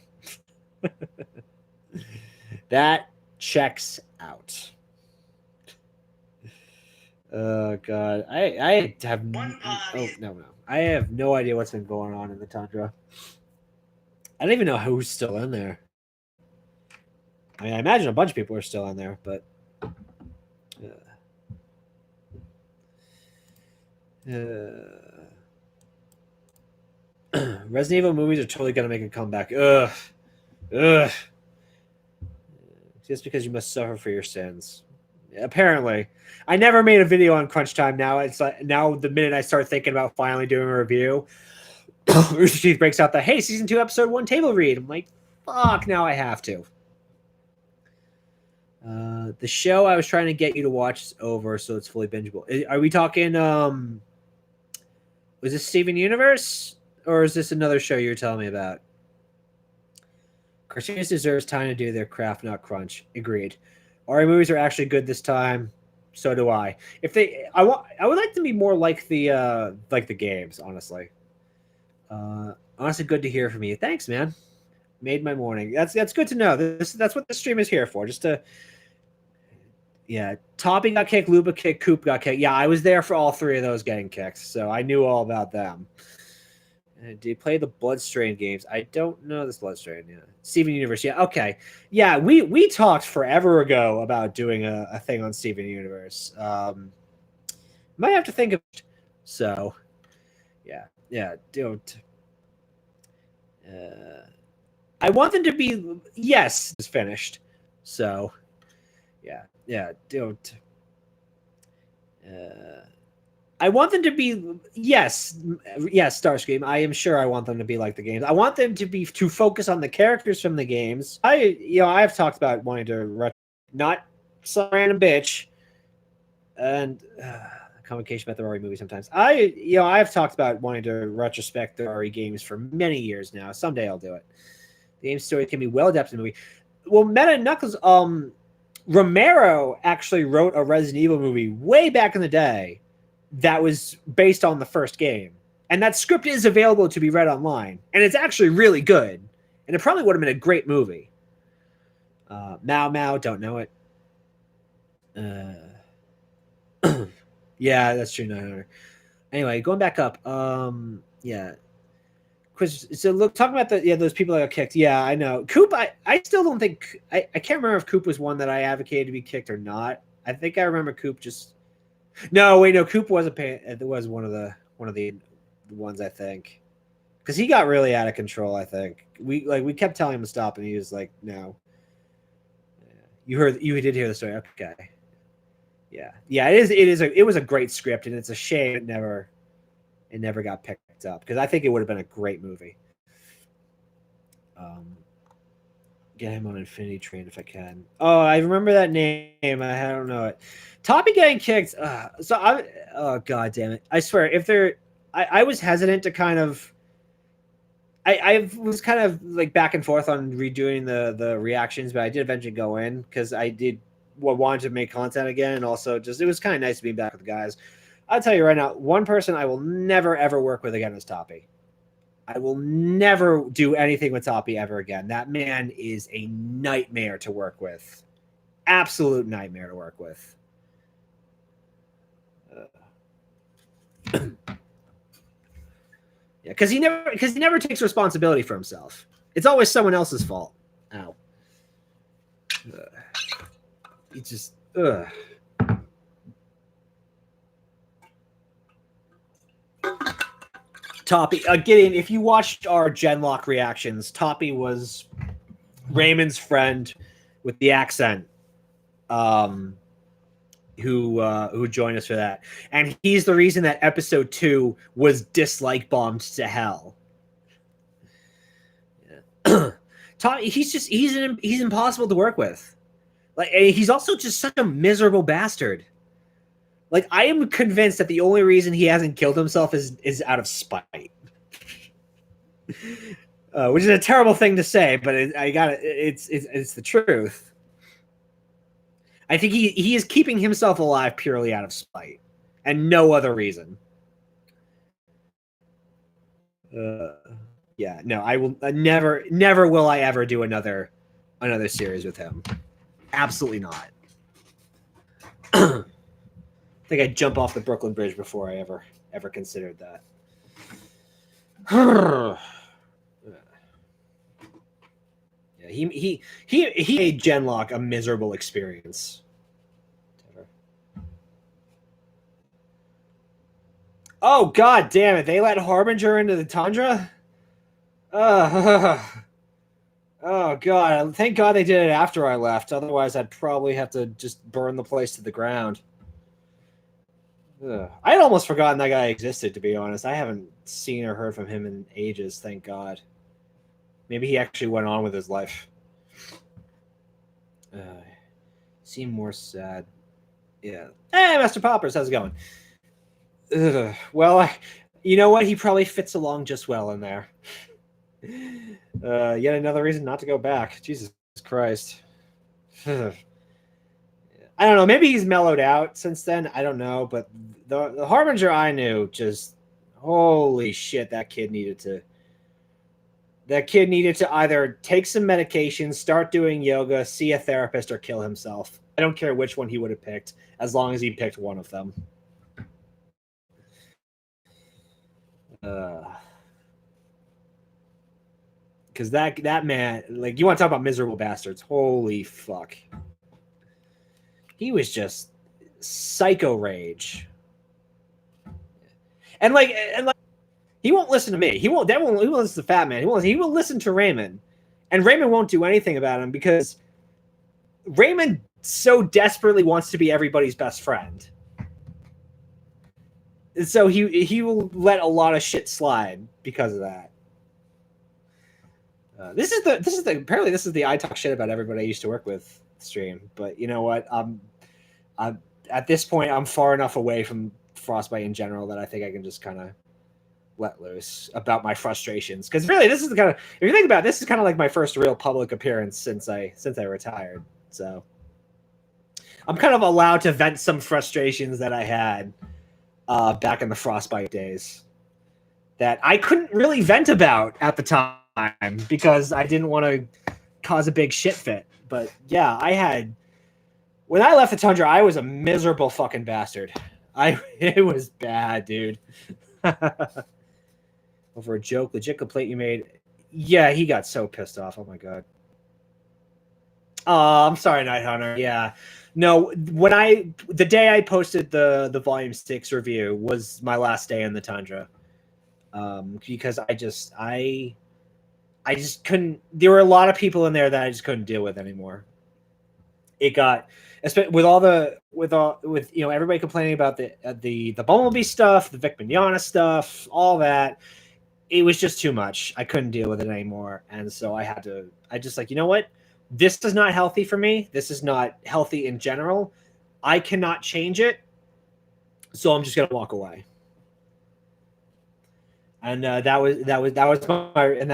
that checks out. Oh, God. I have... Oh, no. I have no idea what's been going on in the tundra. I don't even know who's still in there. I mean, I imagine a bunch of people are still in there, but Resident Evil movies are totally gonna make a comeback. Ugh. Just because you must suffer for your sins. Apparently, I never made a video on Crunch Time. Now it's like the minute I start thinking about finally doing a review, Rooster Teeth breaks out the "Hey, season 2, episode 1 table read." I'm like, fuck, now I have to. The show I was trying to get you to watch is over, so it's fully bingeable. Are we talking? Was this Steven Universe, or is this another show you're telling me about? Cartoons deserves time to do their craft, not crunch. Agreed. Our movies are actually good this time. So do I. I would like to be more like the games. Honestly, good to hear from you. Thanks, man. Made my morning. That's good to know. That's what the stream is here for. Just to. Yeah, Toppy got kicked, Luba kicked, Coop got kicked. Yeah, I was there for all three of those getting kicked, so I knew all about them. Do you play the Bloodstrain games? I don't know this Bloodstrain. Yeah, Steven Universe. Yeah, okay. Yeah, we talked forever ago about doing a thing on Steven Universe. Might have to think of it. So, yeah. Don't. I want them to be. Yes, it's finished. So, yeah. Don't. I want them to be yes, Starscream. I am sure I want them to be like the games. I want them to focus on the characters from the games. I've talked about wanting to not some random bitch and communication about the Rory movie sometimes. I've talked about wanting to retrospect the Rory games for many years now. Someday I'll do it. The game story can be well adapted in the movie. Well, Meta and Knuckles, Romero actually wrote a Resident Evil movie way back in the day that was based on the first game. And that script is available to be read online. And it's actually really good. And it probably would have been a great movie. Mao, don't know it. Yeah, that's true. 900. Anyway, going back up. Yeah. Chris, so look, talking about those people that got kicked. Yeah, I know. Coop, I still don't think I can't remember if Coop was one that I advocated to be kicked or not. I think I remember Coop just. No, wait, no. Coop wasn't paying. It was one of the ones I think, because he got really out of control. I think we kept telling him to stop, and he was like, "No." You did hear the story. Okay. Yeah. It was a great script, and it's a shame it never got picked up, because I think it would have been a great movie. Get him on Infinity Train if I can. Oh, I remember that name. I don't know it. Toppy getting kicked. Oh god damn it! I swear, I was hesitant to kind of. I was kind of like back and forth on redoing the reactions, but I did eventually go in because I did wanted to make content again, and also just it was kind of nice to be back with the guys. I'll tell you right now, one person I will never ever work with again is Toppy. I will never do anything with Toppy ever again. That man is a nightmare to work with. Absolute nightmare to work with. Yeah, because he never takes responsibility for himself. It's always someone else's fault. Ow. He just Toppy, Gideon, if you watched our Genlock reactions, Toppy was Raymond's friend with the accent, who joined us for that, and he's the reason that episode 2 was dislike bombed to hell. Yeah. Toppy, he's impossible to work with. Like, he's also just such a miserable bastard. Like, I am convinced that the only reason he hasn't killed himself is out of spite. Which is a terrible thing to say, but it's the truth. I think he is keeping himself alive purely out of spite, and no other reason. Yeah, no, I will never will I ever do another series with him. Absolutely not. I think I'd jump off the Brooklyn Bridge before I ever considered that. Yeah, he made Genlock a miserable experience. Oh, god damn it! They let Harbinger into the tundra. Oh god! Thank God they did it after I left. Otherwise, I'd probably have to just burn the place to the ground. I had almost forgotten that guy existed, to be honest. I haven't seen or heard from him in ages, thank God. Maybe he actually went on with his life. Seemed more sad. Yeah. Hey, Master Poppers, how's it going? Well, you know what? He probably fits along just well in there. Yet another reason not to go back. Jesus Christ. I don't know. Maybe he's mellowed out since then. I don't know. But the Harbinger I knew, just holy shit, that kid needed to either take some medication, start doing yoga, see a therapist, or kill himself. I don't care which one he would have picked, as long as he picked one of them. Because that man, like, you want to talk about miserable bastards? Holy fuck. He was just psycho rage. And like he won't listen to me. He won't listen to Fat Man. He will listen to Raymond. And Raymond won't do anything about him because Raymond so desperately wants to be everybody's best friend. So he will let a lot of shit slide because of that. This is the I talk shit about everybody I used to work with stream. But you know what? At this point, I'm far enough away from Frostbite in general that I think I can just kind of let loose about my frustrations. Because really, this is the kind of, if you think about it, this is kind of like my first real public appearance since I retired. So I'm kind of allowed to vent some frustrations that I had back in the Frostbite days that I couldn't really vent about at the time because I didn't want to cause a big shit fit. But yeah, when I left the Tundra, I was a miserable fucking bastard. It was bad, dude. Over a joke, legit complaint you made. Yeah, he got so pissed off. Oh my god. Oh, I'm sorry, Night Hunter. Yeah. No, the day I posted the Volume 6 review was my last day in the Tundra. Because I just couldn't, there were a lot of people in there that I just couldn't deal with anymore. It got, with you know, everybody complaining about the Bumblebee stuff, the Vic Mignogna stuff, all that. It was just too much. I couldn't deal with it anymore. And so I just like, you know what? This is not healthy for me. This is not healthy in general. I cannot change it. So I'm just going to walk away. And that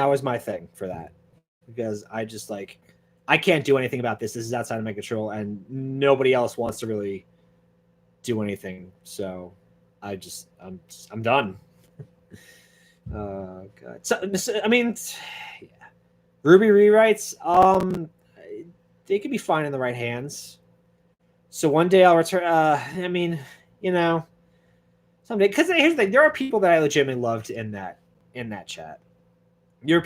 was my thing for that. Because I just like, I can't do anything about this. This is outside of my control, and nobody else wants to really do anything. So I'm done. Oh god. So I mean, yeah. Ruby rewrites, they could be fine in the right hands. So one day I'll return. I mean, you know, someday, because here's the thing: there are people that I legitimately loved in that in that chat. You're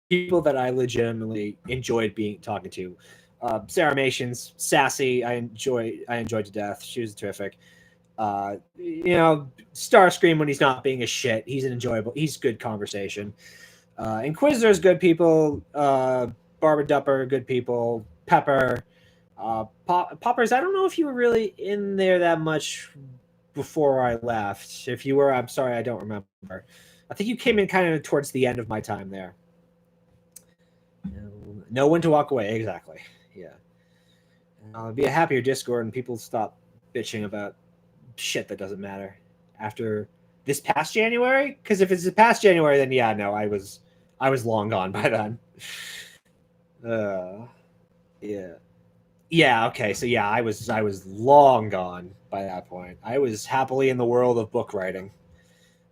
people that I legitimately enjoyed talking to. Sarah Mations, sassy. I enjoyed to death. She was terrific. Starscream when he's not being a shit. He's good conversation. Inquisitors, good people. Barbara Dupper, good people. Pepper. Poppers, I don't know if you were really in there that much before I left. If you were, I'm sorry, I don't remember. I think you came in kind of towards the end of my time there. Know when to walk away, exactly. Yeah. Be a happier Discord and people stop bitching about shit that doesn't matter after this past January. Because if it's the past January, then yeah, no, I was long gone by then. Yeah. Okay. So yeah, I was long gone by that point. I was happily in the world of book writing.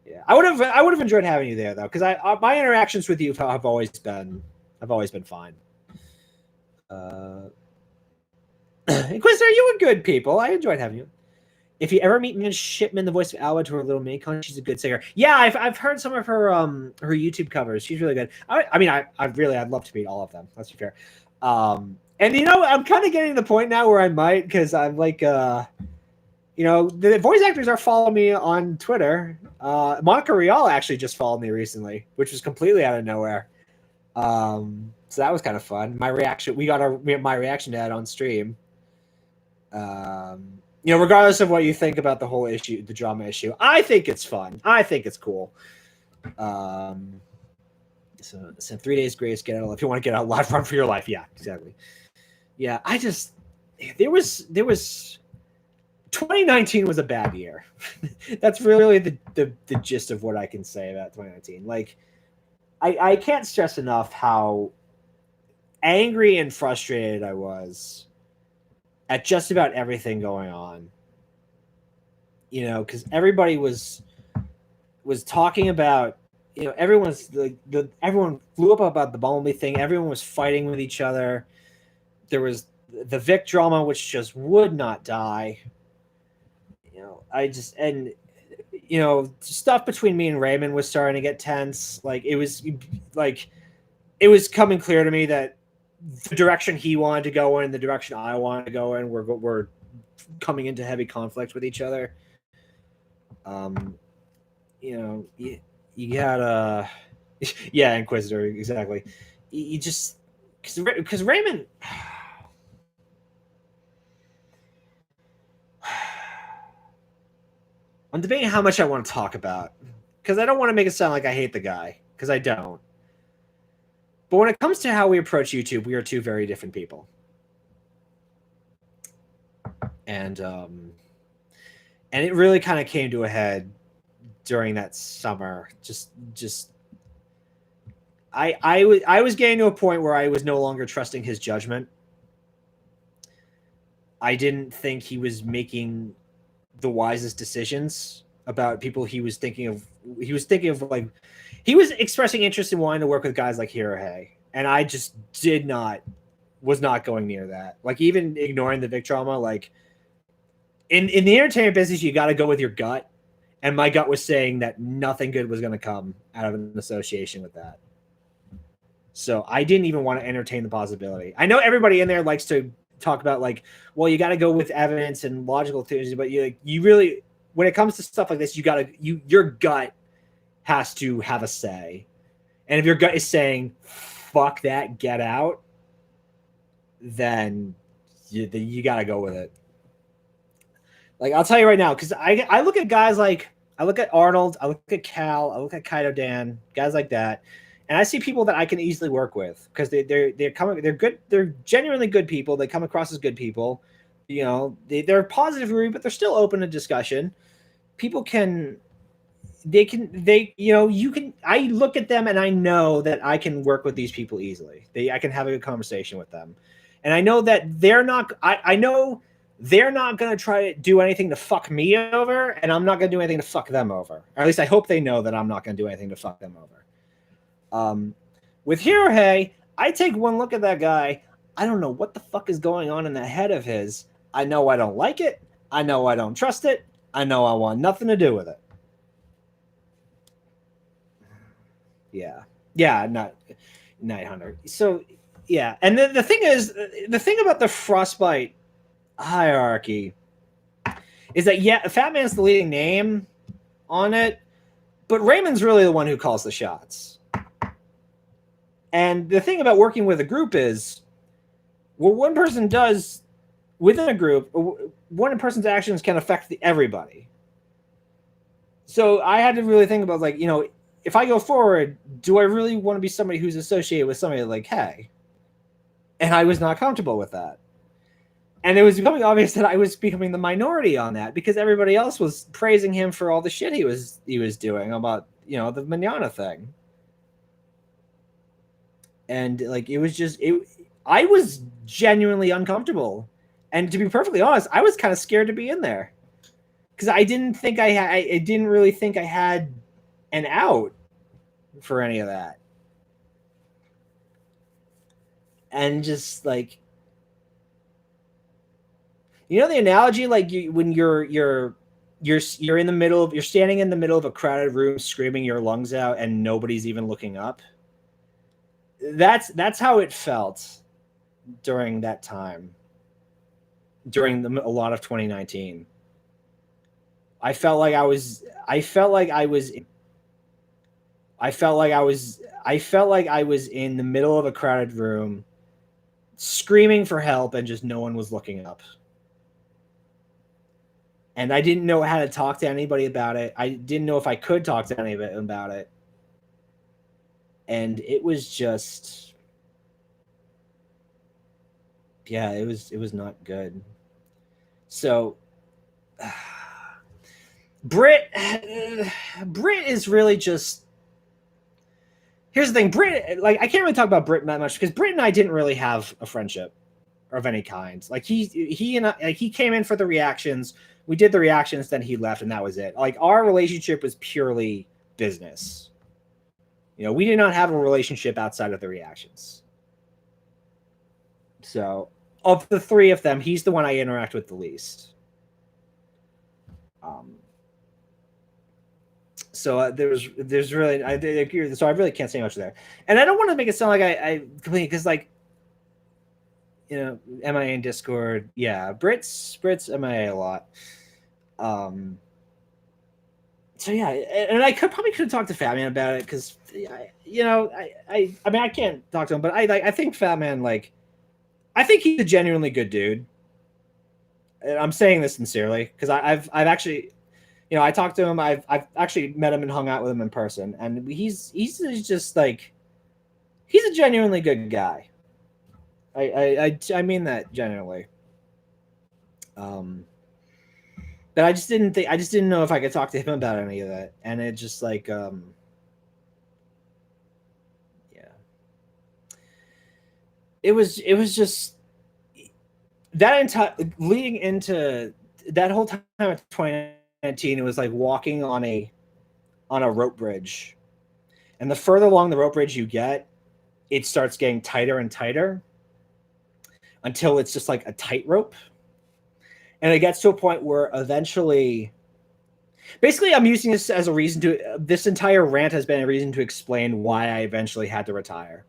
Yeah, I would have enjoyed having you there though, because my interactions with you have always been fine. Inquisitor, you were good people. I enjoyed having you. If you ever meet Miss Shipman, the voice of Alba to her little mini-con, she's a good singer. Yeah, I've heard some of her YouTube covers. She's really good. I'd love to meet all of them. Let's be fair. And I'm kind of getting to the point now where I might, because I'm like, the voice actors are following me on Twitter. Monica Rial actually just followed me recently, which was completely out of nowhere. So that was kind of fun. My reaction to that on stream. Regardless of what you think about the whole issue, the drama issue, I think it's fun. I think it's cool. So 3 days grace, get out if you want to get out live, run for your life. Yeah, exactly. Yeah, there was 2019 was a bad year. That's really the gist of what I can say about 2019. Like, I can't stress enough how angry and frustrated I was at just about everything going on. Because everybody was talking about, everyone flew up about the Bumblebee thing. Everyone was fighting with each other. There was the Vic drama, which just would not die. Stuff between me and Raymond was starting to get tense. It was coming clear to me that the direction he wanted to go in, the direction I wanted to go in, we're coming into heavy conflict with each other. You had yeah, Inquisitor, exactly. You just because Raymond. I'm debating how much I want to talk about, because I don't want to make it sound like I hate the guy, because I don't. But when it comes to how we approach YouTube, we are two very different people. And it really kind of came to a head during that summer. I was getting to a point where I was no longer trusting his judgment. I didn't think he was making the wisest decisions about people he was thinking of. He was expressing interest in wanting to work with guys like Hirohei, and I just was not going near that. Even ignoring the Vic drama, in the entertainment business, you got to go with your gut, and my gut was saying that nothing good was going to come out of an association with that. So I didn't even want to entertain the possibility. I know everybody in there likes to talk about well, you got to go with evidence and logical theories, but you really, when it comes to stuff like this, your gut has to have a say. And if your gut is saying fuck that, get out, then you got to go with it. I'll tell you right now, because I look at guys I look at Arnold, I look at Cal, I look at Kaido Dan, guys like that, and I see people that I can easily work with, because they're good, they're genuinely good people. They come across as good people. They're positive, but they're still open to discussion. People I look at them and I know that I can work with these people easily. I can have a good conversation with them, and I know that they're not. I know they're not going to try to do anything to fuck me over, and I'm not going to do anything to fuck them over. Or at least I hope they know that I'm not going to do anything to fuck them over. With Hirohei, I take one look at that guy. I don't know what the fuck is going on in the head of his. I know I don't like it. I know I don't trust it. I know I want nothing to do with it. not Night Hunter. So yeah, and then the thing is, the thing about the Frostbite hierarchy is that Fat Man's the leading name on it, but Raymond's really the one who calls the shots. And the thing about working with a group is, what one person does within a group, one person's actions can affect everybody. So I had to really think about, like, if I go forward, do I really want to be somebody who's associated with somebody like Hay? And I was not comfortable with that. And it was becoming obvious that I was becoming the minority on that, because everybody else was praising him for all the shit he was doing about, the manana thing. And like, I was genuinely uncomfortable. And to be perfectly honest, I was kind of scared to be in there, because I didn't really think I had an out for any of that. And just like, the analogy, like, when you're in the middle you're standing in the middle of a crowded room screaming your lungs out and nobody's even looking up. That's how it felt during that time, during a lot of 2019. I felt like I was in the middle of a crowded room screaming for help, and just no one was looking up. And I didn't know how to talk to anybody about it. I didn't know if I could talk to anybody about it. And it was just, yeah, it was not good. So Brit is really just, here's the thing. Brit, like, I can't really talk about Brit that much, because Brit and I didn't really have a friendship of any kind. Like, he and I, like, he came in for the reactions. We did the reactions, then he left, and that was it. Like, our relationship was purely business. We did not have a relationship outside of the reactions. So, of the three of them, he's the one I interact with the least. So there's really, I agree. So I really can't say much there, and I don't want to make it sound like I complain, because, like, MIA in Discord, yeah, Brits MIA a lot. So yeah, and I probably could have talked to Fat Man about it, because I mean, I can't talk to him, but I think Fat Man, like, I think he's a genuinely good dude. And I'm saying this sincerely, because I've actually, I talked to him. I've actually met him and hung out with him in person, and he's just like, he's a genuinely good guy. I mean that genuinely. But I just didn't know if I could talk to him about any of that, and it just, like, yeah. It was just that entire, leading into that whole time of 2019, it was like walking on a rope bridge, and the further along the rope bridge you get, it starts getting tighter and tighter until it's just like a tightrope. And it gets to a point where eventually, basically, I'm using this as a reason this entire rant has been a reason to explain why I eventually had to retire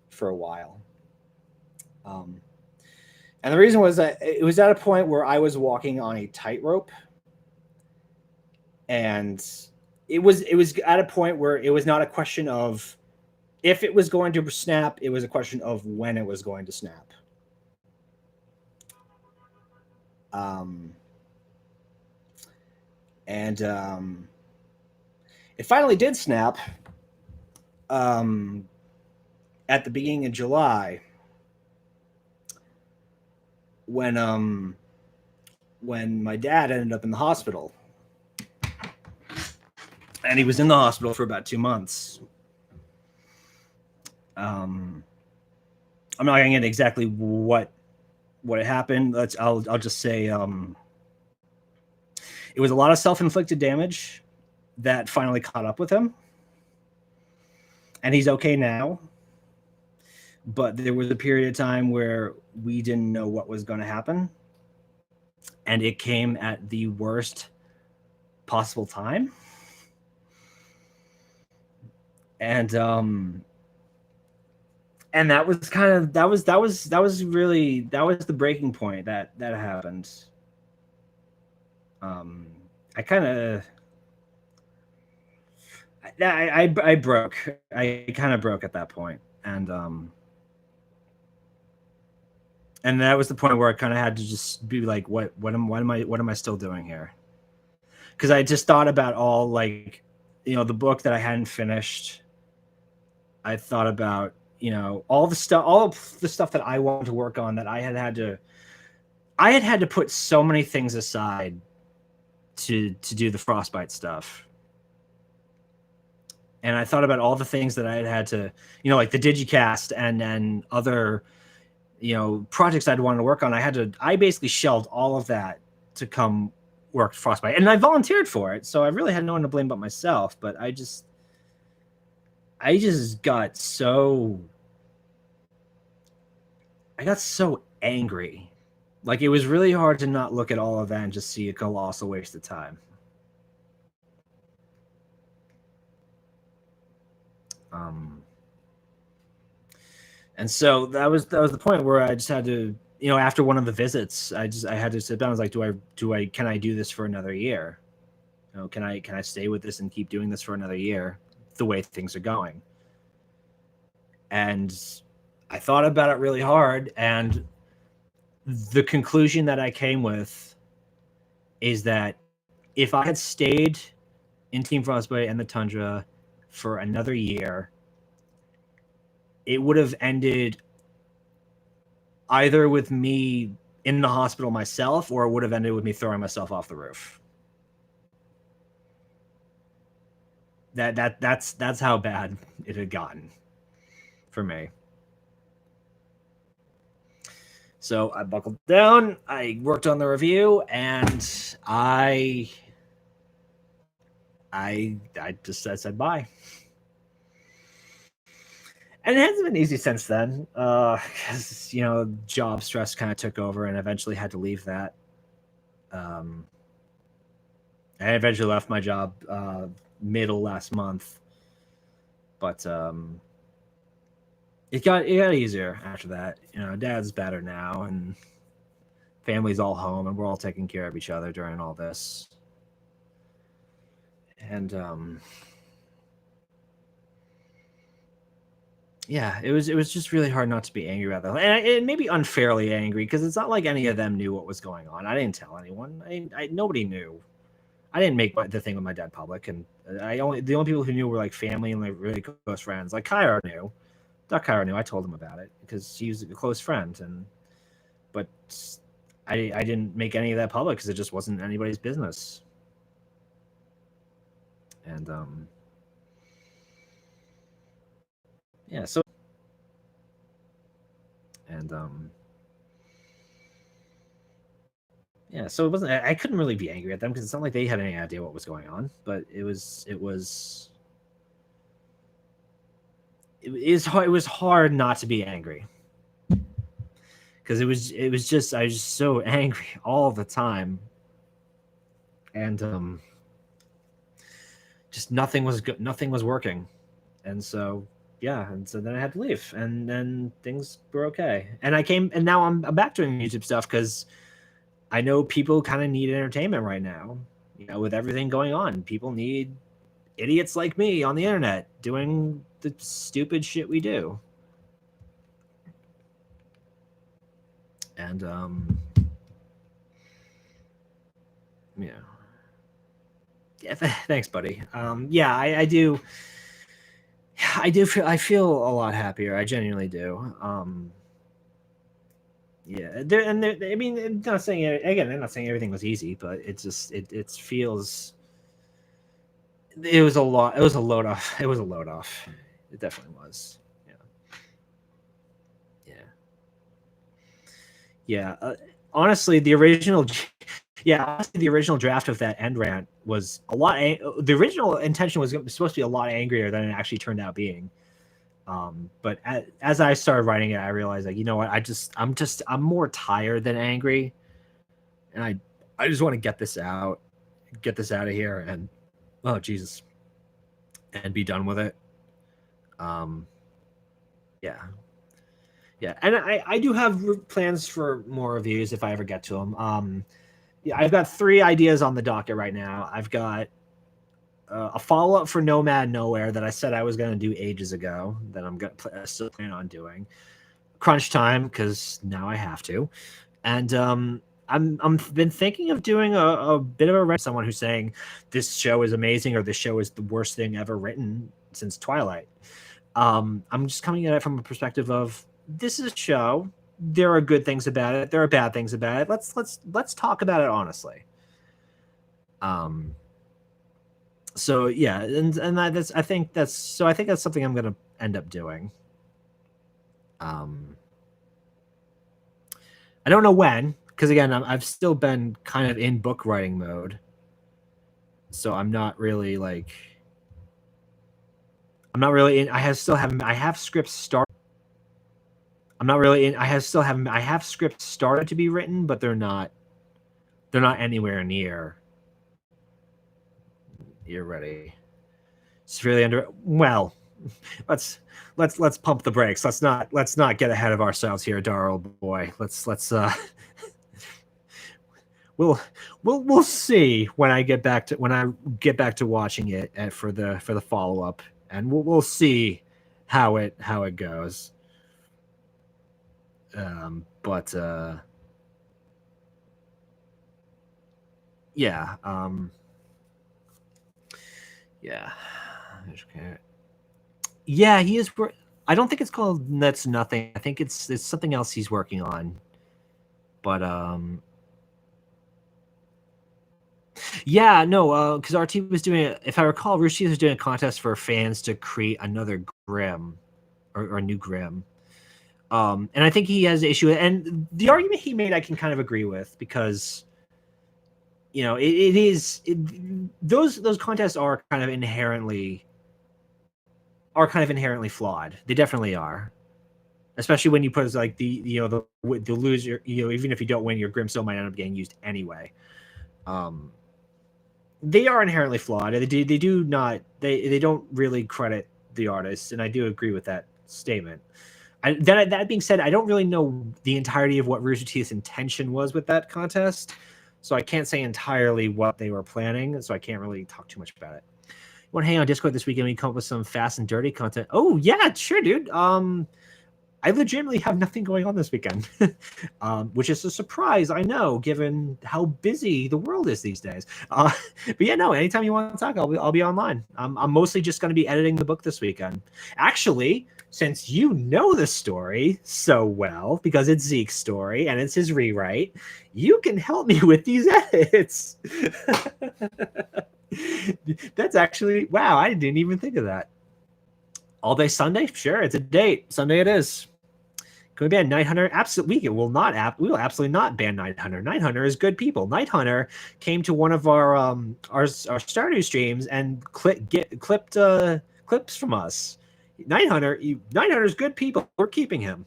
for a while. And the reason was that it was at a point where I was walking on a tightrope, and it was at a point where it was not a question of if it was going to snap, it was a question of when it was going to snap. And it finally did snap at the beginning of July, when my dad ended up in the hospital. And he was in the hospital for about 2 months. I'm not going to get exactly what happened. I'll just say it was a lot of self-inflicted damage that finally caught up with him, and he's okay now. But there was a period of time where we didn't know what was going to happen, and it came at the worst possible time. and that was kind of that was the breaking point that happened. um I kind of I broke. I kind of broke at that point, and that was the point where I kind of had to just be like, what am I still doing here? Because I just thought about all, like, the book that I hadn't finished. I thought about, all the stuff that I wanted to work on that I had to put so many things aside to do the Frostbite stuff. And I thought about all the things that I had to, like the Digicast and other, projects I'd wanted to work on. I basically shelved all of that to come work Frostbite, and I volunteered for it, so I really had no one to blame but myself. But I just got so angry. Like, it was really hard to not look at all of that and just see a colossal waste of time. And so that was the point where I just had to, after one of the visits, I had to sit down. I was like, can I do this for another year? Can I stay with this and keep doing this for another year, the way things are going? And I thought about it really hard, and the conclusion that I came with is that if I had stayed in Team Frostbite and the Tundra for another year, it would have ended either with me in the hospital myself, or it would have ended with me throwing myself off the roof. That's how bad it had gotten for me. So I buckled down, I worked on the review, and I said bye. And it hasn't been easy since then, because job stress kind of took over, and eventually had to leave that. I eventually left my job middle last month, but it got easier after that. Dad's better now, and family's all home, and we're all taking care of each other during all this. And yeah, it was just really hard not to be angry about that, and maybe unfairly angry, because it's not like any of them knew what was going on. I didn't tell anyone. Nobody knew. I didn't make the thing with my dad public, and the only people who knew were like family and like really close friends. Like Kyra knew. Doc Kyra knew. I told him about it because he was a close friend, but I didn't make any of that public because it just wasn't anybody's business. And yeah, so yeah, so it wasn't. I couldn't really be angry at them because it's not like they had any idea what was going on. But it was hard not to be angry, because it was just, I was just so angry all the time, and just nothing was good, nothing was working, and so yeah, and so then I had to leave, and then things were okay, and now I'm back doing YouTube stuff because I know people kind of need entertainment right now. With everything going on, people need idiots like me on the internet doing the stupid shit we do. And yeah, thanks, buddy. Yeah, I do feel a lot happier. I genuinely do. Yeah, I mean, I'm not saying, again, I'm not saying everything was easy, but it just it feels, it was a lot. It was a load off. It was a load off. It definitely was. Yeah. Honestly, the original draft of that end rant was a lot. The original intention was supposed to be a lot angrier than it actually turned out being. But as I started writing it, I realized, like, you know what? I'm more tired than angry, and I just want to get this out of here, and oh Jesus, and be done with it. Um, yeah, yeah, and I do have plans for more reviews if I ever get to them. Yeah, I've got 3 ideas on the docket right now. I've got a follow up for Nomad Nowhere that I said I was going to do ages ago that I'm going to still plan on doing. Crunch time because now I have to, and I'm been thinking of doing a bit of a someone who's saying this show is amazing or this show is the worst thing ever written since Twilight. I'm just coming at it from a perspective of this is a show. There are good things about it. There are bad things about it. Let's talk about it honestly. So yeah, and that's I think that's something I'm gonna end up doing. I don't know when, because again, I've still been kind of in book writing mode, so I'm not really like I'm not really in. I have scripts started. I'm not really in. I have scripts started to be written, but they're not anywhere near. You're ready. It's really under. Well, let's pump the brakes. Let's not get ahead of ourselves here, Darrell boy. Let's we'll see when I get back to watching it for the follow up, and we'll see how it goes. But yeah, yeah, yeah. He is. I don't think it's called That's Nothing. I think it's something else he's working on. But yeah, no, because RT was doing, if I recall, Rushi was doing a contest for fans to create another Grimm or a new Grimm. And I think he has an issue. And the argument he made, I can kind of agree with because, you know, those contests are kind of inherently flawed. They definitely are. Especially when you put like the loser, even if you don't win, your Grimm still might end up getting used anyway. They are inherently flawed. They don't really credit the artists, and I do agree with that statement. That being said, I don't really know the entirety of what Rooster Teeth's intention was with that contest, so I can't say entirely what they were planning, so I can't really talk too much about it. You want to hang on Discord this weekend? We come up with some fast and dirty content. Oh yeah, sure, dude. I legitimately have nothing going on this weekend, which is a surprise, I know, given how busy the world is these days. But yeah, no, anytime you want to talk, I'll be online. I'm mostly just going to be editing the book this weekend. Actually, since you know the story so well, because it's Zeke's story and it's his rewrite, you can help me with these edits. That's actually, wow, I didn't even think of that. All day Sunday? Sure, it's a date. Sunday it is. Can we ban Night Hunter? Absolutely. We will absolutely not ban Night Hunter. Night Hunter is good people. Night Hunter came to one of our Stardew streams and clipped clips from us. Night Hunter's good people. We're keeping him.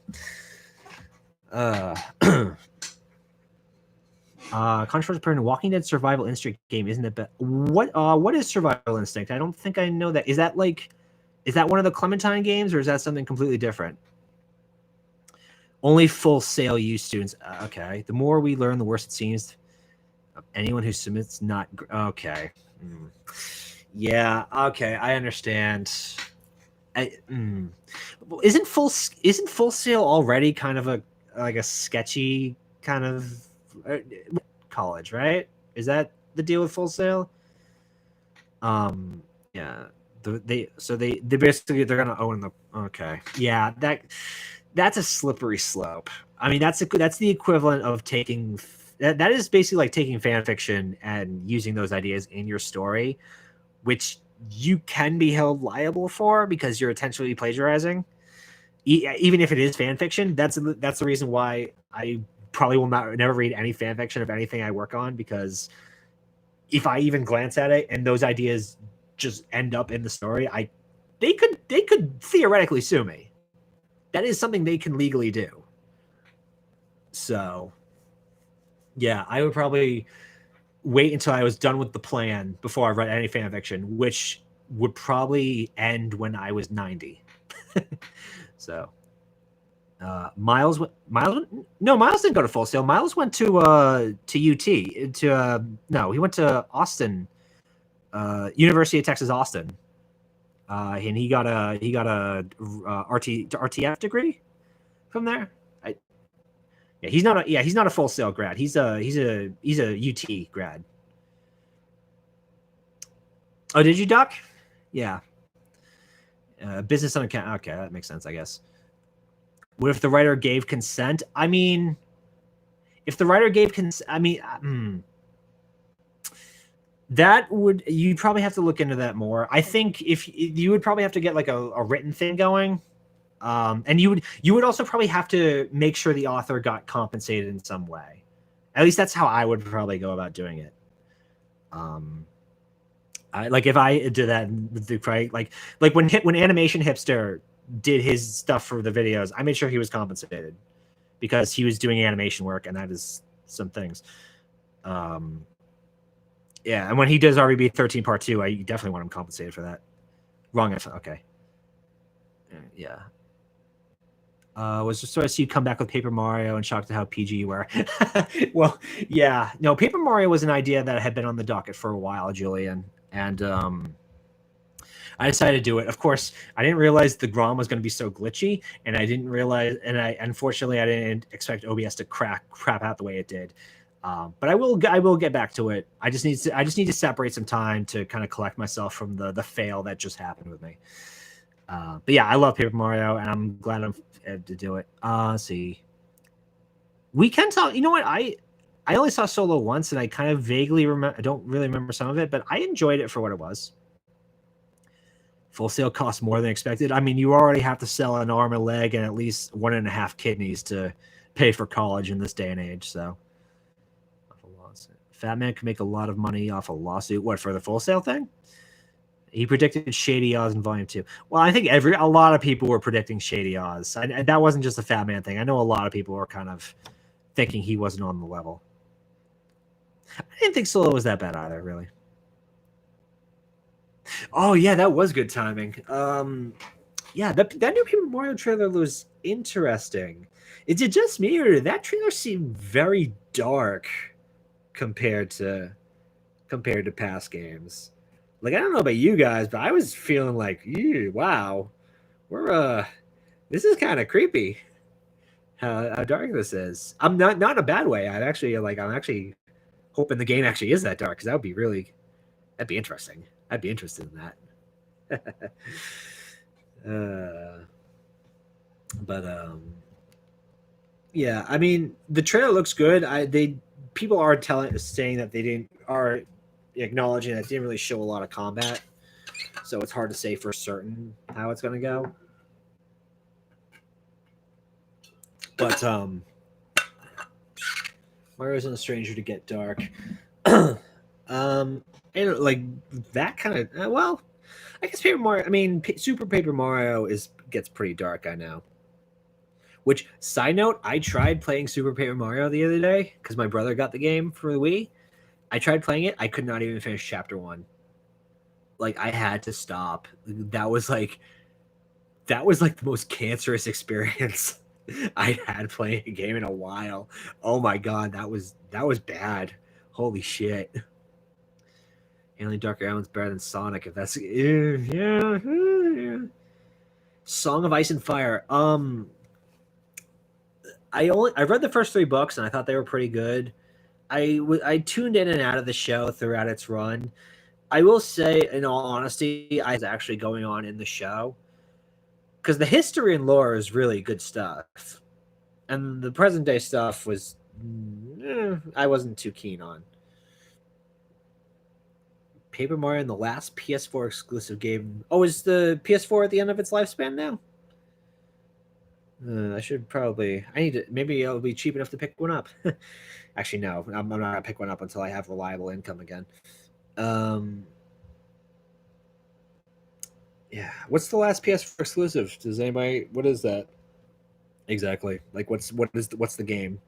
Controversial parent, Walking Dead survival instinct game, isn't it? What is survival instinct? I don't think I know that. Is that one of the Clementine games, or is that something completely different? Only Full Sail use students. Okay. The more we learn, the worse it seems. Anyone who submits not okay. Yeah. Okay. I understand. Isn't Full Sail already kind of a sketchy kind of college, right? Is that the deal with Full Sail? Yeah. They're basically they're gonna own the okay. Yeah, that's a slippery slope. I mean, that's the equivalent of taking that is basically like taking fan fiction and using those ideas in your story, which you can be held liable for because you're intentionally plagiarizing. Even if it is fan fiction, that's the reason why I probably will never read any fan fiction of anything I work on, because if I even glance at it and those ideas just end up in the story, they could theoretically sue me. That is something they can legally do. So, yeah, I would probably wait until I was done with the plan before I read any fan fiction, which would probably end when I was 90. So Miles didn't go to Full Sail. Miles went to UT no, he went to Austin, University of Texas Austin, and he got a RTF degree from there. He's not a Full Sail grad. He's a UT grad. Oh, did you, Doc? Yeah. Business on account. Okay, that makes sense, I guess. What if the writer gave consent? I mean, if the writer gave consent, I mean, that would, you'd probably have to look into that more. I think if you would probably have to get like a written thing going, and you would also probably have to make sure the author got compensated in some way. At least that's how I would probably go about doing it. Like if I did that with the right, like when Animation Hipster did his stuff for the videos, I made sure he was compensated because he was doing animation work, and that is some things. Yeah, and when he does RBB 13 Part 2, I definitely want him compensated for that. Wrong. Okay. Yeah. Was just sort of see you come back with Paper Mario and shocked at how PG you were. Well, yeah. No, Paper Mario was an idea that had been on the docket for a while, Julian. And I decided to do it. Of course, I didn't realize the GROM was going to be so glitchy, and I didn't realize, and unfortunately I didn't expect OBS to crap out the way it did. But I will get back to it. I just need to separate some time to kind of collect myself from the fail that just happened with me. But yeah, I love Paper Mario, and I'm glad I'm able to do it. Let's see. We can talk. You know what? I only saw Solo once, and I kind of vaguely remember. I don't really remember some of it, but I enjoyed it for what it was. Full Sail costs more than expected. I mean, you already have to sell an arm, a leg, and at least 1.5 kidneys to pay for college in this day and age. So, Fat Man can make a lot of money off a lawsuit. What, for the Full Sail thing? He predicted Shady Oz in Volume 2. Well, I think a lot of people were predicting Shady Oz. And that wasn't just a Fat Man thing. I know a lot of people were kind of thinking he wasn't on the level. I didn't think Solo was that bad either, really. Oh, yeah, that was good timing. Yeah, that new Paper Mario trailer was interesting. Is it just me, or did that trailer seem very dark compared to past games? Like, I don't know about you guys, but I was feeling like, wow, we're this is kind of creepy. How dark this is. I'm not in a bad way. I'm actually hoping the game actually is that dark, because that'd be interesting. I'd be interested in that. Yeah, I mean, the trailer looks good. People are saying that they are acknowledging that it didn't really show a lot of combat, so it's hard to say for certain how it's going to go. But Mario's not a stranger to get dark. And like that kind of well, I guess Paper Mario. I mean, Super Paper Mario gets pretty dark. I know. Which, side note, I tried playing Super Paper Mario the other day because my brother got the game for the Wii. I tried playing it. I could not even finish Chapter 1. Like, I had to stop. That was like the most cancerous experience I had playing a game in a while. Oh my god, that was bad. Holy shit. Alien Darker Island's better than Sonic, if that's yeah. Song of Ice and Fire. I read the first 3 books and I thought they were pretty good. I tuned in and out of the show throughout its run. I will say, in all honesty, I was actually going on in the show because the history and lore is really good stuff, and the present day stuff was I wasn't too keen on. Paper Mario, the last PS4 exclusive game. Oh, is the PS4 at the end of its lifespan now? I should probably. I need to. Maybe it'll be cheap enough to pick one up. Actually, no. I'm not gonna pick one up until I have reliable income again. Yeah. What's the last PS4 exclusive? Does anybody? What is that? Exactly. Like, what's the game?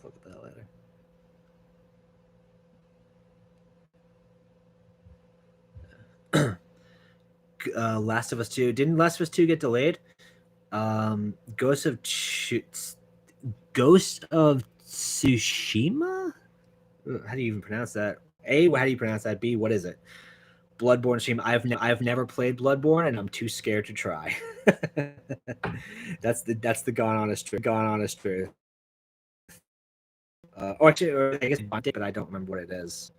look at that later. Last of Us 2. Didn't Last of Us 2 get delayed? Ghost of Tsushima? How do you even pronounce that? A, how do you pronounce that? B, what is it? Bloodborne stream. I've never played Bloodborne, and I'm too scared to try. that's the gone honest truth. Or actually, or I guess I did, but I don't remember what it is.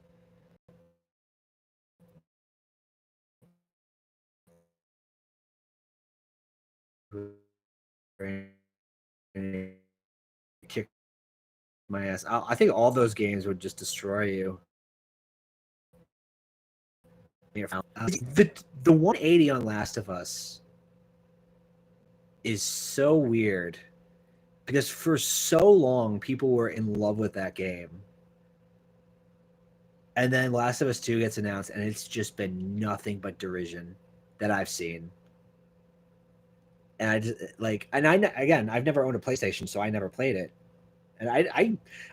Kick my ass. I think all those games would just destroy you. The 180 on Last of Us is so weird because for so long people were in love with that game, and then Last of Us 2 gets announced, and it's just been nothing but derision that I've seen. And I just like, and I've never owned a PlayStation, so I never played it. And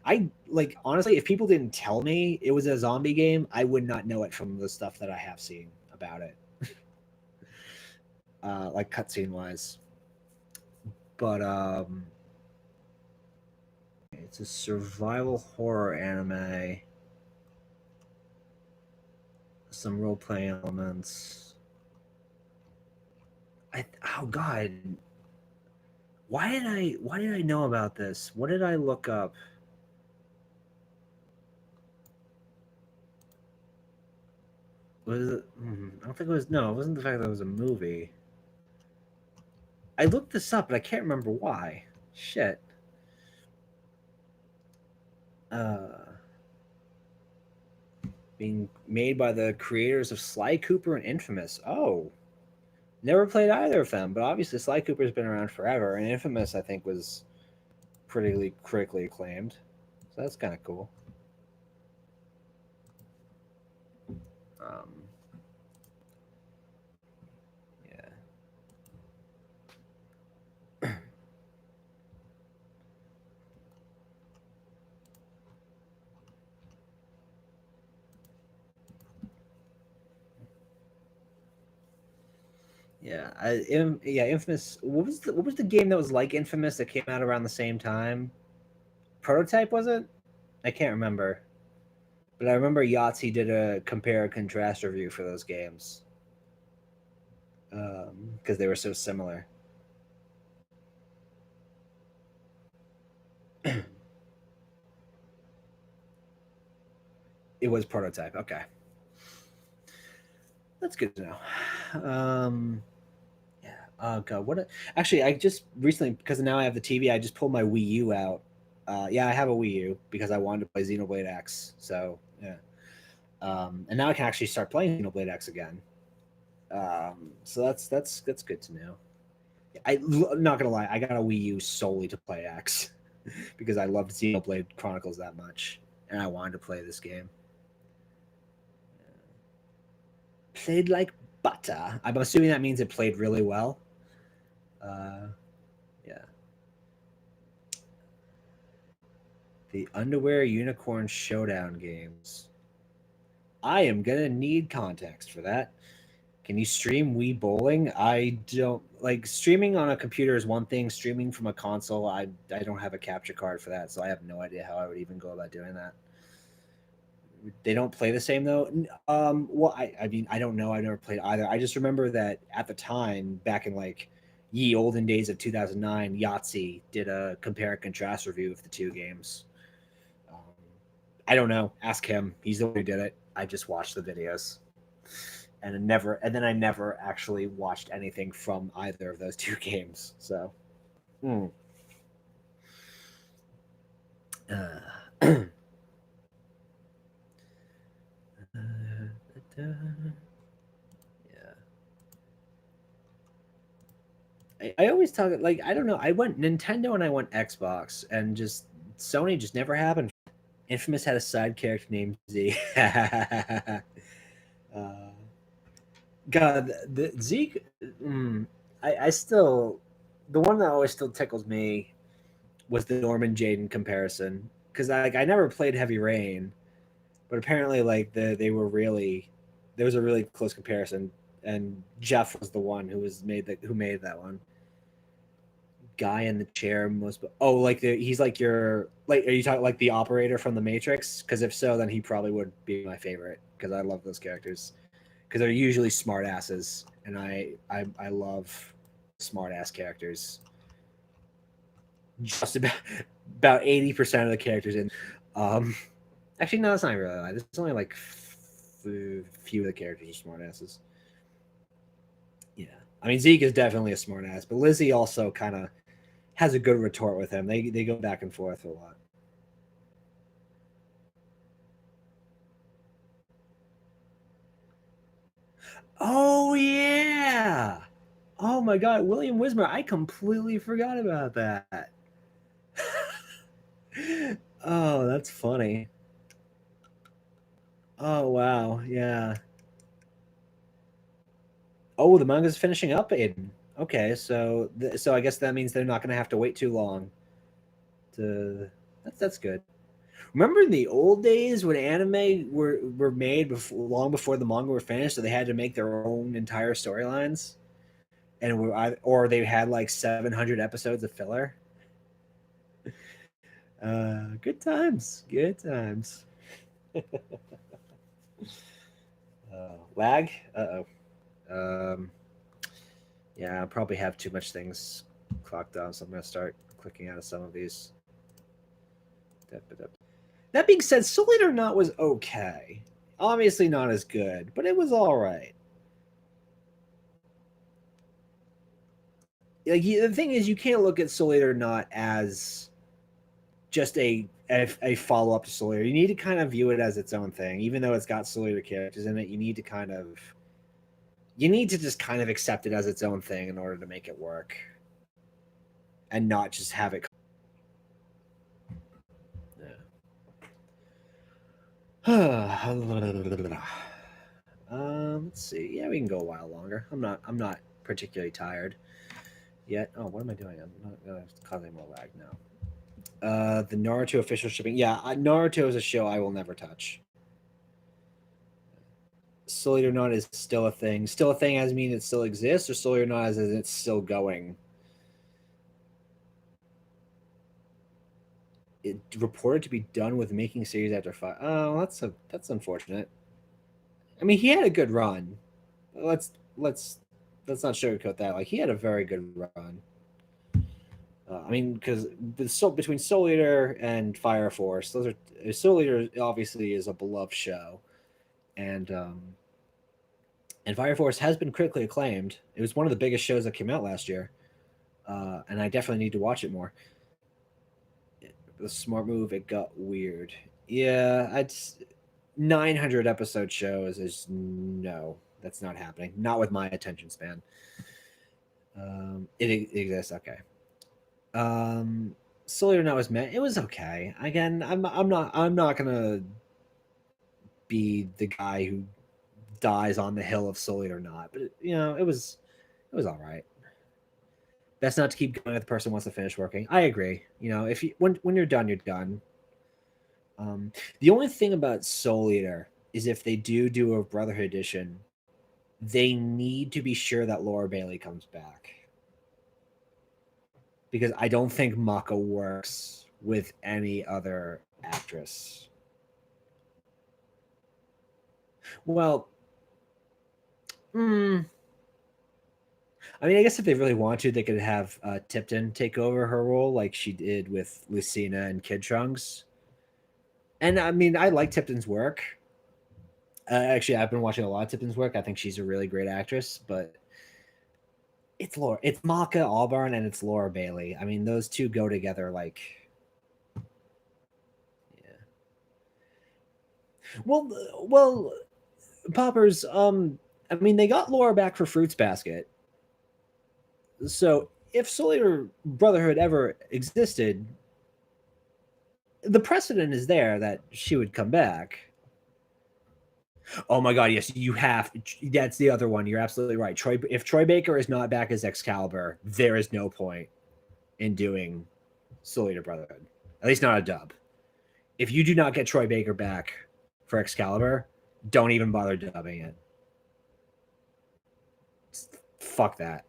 I like, honestly, if people didn't tell me it was a zombie game, I would not know it from the stuff that I have seen about it, like cutscene wise. But it's a survival horror anime. Some role playing elements. Oh god, why did I know about this? What did I look up? Was it? I don't think it was. No, it wasn't the fact that it was a movie. I looked this up, but I can't remember why. Shit. Being made by the creators of Sly Cooper and Infamous. Oh, never played either of them, but obviously Sly Cooper's been around forever, and Infamous, I think, was pretty critically acclaimed. So that's kind of cool. Yeah. Yeah, Infamous. What was the game that was like Infamous that came out around the same time? Prototype, was it? I can't remember. But I remember Yahtzee did a compare and contrast review for those games because they were so similar. It was Prototype. Okay, that's good to know. Yeah. Oh god, actually, I just recently, because now I have the TV, I just pulled my Wii U out. Yeah, I have a Wii U because I wanted to play Xenoblade X. So yeah. And now I can actually start playing Xenoblade X again. So that's good to know. I'm not gonna lie, I got a Wii U solely to play X because I loved Xenoblade Chronicles that much, and I wanted to play this game. Played like butter. I'm assuming that means it played really well. Yeah. The Underwear Unicorn Showdown games. I am gonna need context for that. Can you stream Wii Bowling? I don't like streaming on a computer is one thing. Streaming from a console, I don't have a capture card for that, so I have no idea how I would even go about doing that. They don't play the same though. Well, I mean, I don't know. I've never played either. I just remember that at the time, back in like ye olden days of 2009, Yahtzee did a compare and contrast review of the two games. I don't know. Ask him. He's the one who did it. I just watched the videos, and then I never actually watched anything from either of those two games. So, yeah. I always talk like, I don't know. I went Nintendo and I went Xbox, and just Sony just never happened. Infamous had a side character named Z. God, the Zeke. I still, the one that always still tickles me was the Norman Jaden comparison. because I never played Heavy Rain, but apparently like they were really, there was a really close comparison, and Jeff was the one who made that one. Guy in the chair most, oh, like he's like your, like, are you talking like the operator from the Matrix? Because if so, then he probably would be my favorite, because I love those characters, because they're usually smart asses, and I love smart ass characters. Just about 80% of the characters in, um actually no, that's not really lie. There's only like few of the characters are smart asses. Yeah, I mean Zeke is definitely a smart ass, but Lizzie also kind of has a good retort with him. They go back and forth a lot. Oh yeah. Oh my god, William Wismer. I completely forgot about that. Oh, that's funny. Oh wow, yeah. Oh, the manga's finishing up, Aiden. Okay, so so I guess that means they're not going to have to wait too long. To that's good. Remember in the old days when anime were made before, long before the manga were finished, so they had to make their own entire storylines, and or they had like 700 episodes of filler. Good times, good times. Lag. Uh oh. Yeah, I probably have too much things clocked on, so I'm gonna start clicking out of some of these. That being said, Soul Eater Not was okay. Obviously not as good, but it was all right. Like the thing is, you can't look at Soul Eater Not as just a follow up to Soul Eater. You need to kind of view it as its own thing, even though it's got Soul Eater characters in it. You need to just kind of accept it as its own thing in order to make it work, and not just have it. Let's see. Yeah, we can go a while longer. I'm not particularly tired yet. Oh, what am I doing? I'm not gonna cause any more lag now. The Naruto official shipping. Yeah, Naruto is a show I will never touch. Soul Eater Not is still a thing. Still a thing as mean it still exists, or Soul Eater Not as it's still going? It reported to be done with making series after 5. Oh, that's unfortunate. I mean, he had a good run. Let's let's not sugarcoat that. Like he had a very good run. I mean, because between Soul Eater and Fire Force, those are Soul Eater obviously is a beloved show, and Fire Force has been critically acclaimed. It was one of the biggest shows that came out last year, and I definitely need to watch it more. The smart move, it got weird. Yeah, I'd 900 episode shows is no, that's not happening. Not with my attention span. It exists. Okay. Soul Eater Now was meant. It was okay. Again, I'm not gonna be the guy who dies on the hill of Soul Eater Not, but it was all right. Best not to keep going if the person wants to finish working. I agree. If you when you're done, you're done. The only thing about Soul Eater is if they do a Brotherhood edition, they need to be sure that Laura Bailey comes back, because I don't think Mako works with any other actress. Well, I mean, I guess if they really want to, they could have Tipton take over her role, like she did with Lucina and Kid Trunks. And I mean, I like Tipton's work. Actually, I've been watching a lot of Tipton's work. I think she's a really great actress, but it's Maka Auburn and it's Laura Bailey. I mean, those two go together like, yeah. Well, Poppers. I mean, they got Laura back for Fruits Basket. So if Soul Eater Brotherhood ever existed, the precedent is there that she would come back. Oh my god, yes, you have. That's the other one. You're absolutely right. If Troy Baker is not back as Excalibur, there is no point in doing Soul Eater Brotherhood. At least not a dub. if you do not get Troy Baker back for Excalibur, don't even bother dubbing it. Fuck that.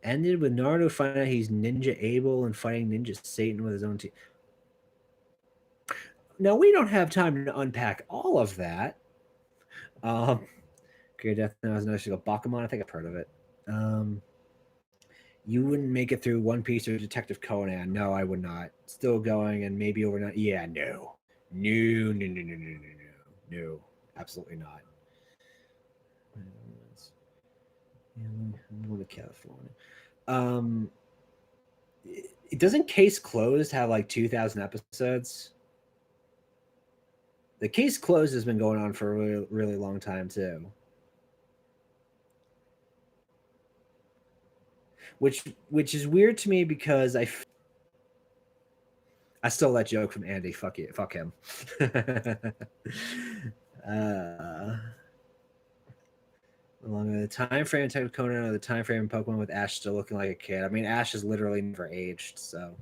Ended with Naruto finding out he's Ninja Abel and fighting Ninja Satan with his own team. Now, we don't have time to unpack all of that. Great Death Now is another single Bakuman. I think I've heard of it. You wouldn't make it through One Piece or Detective Conan. No, I would not. Still going and maybe overnight. Yeah, no. No. Absolutely not. I'm going to California. It doesn't Case Closed have like 2,000 episodes? The Case Closed has been going on for a really, really long time too. Which is weird to me because I stole that joke from Andy. Fuck you. Fuck him. Along with the time frame Detective Conan or the time frame in Pokemon with Ash still looking like a kid. I mean, Ash has literally never aged, so.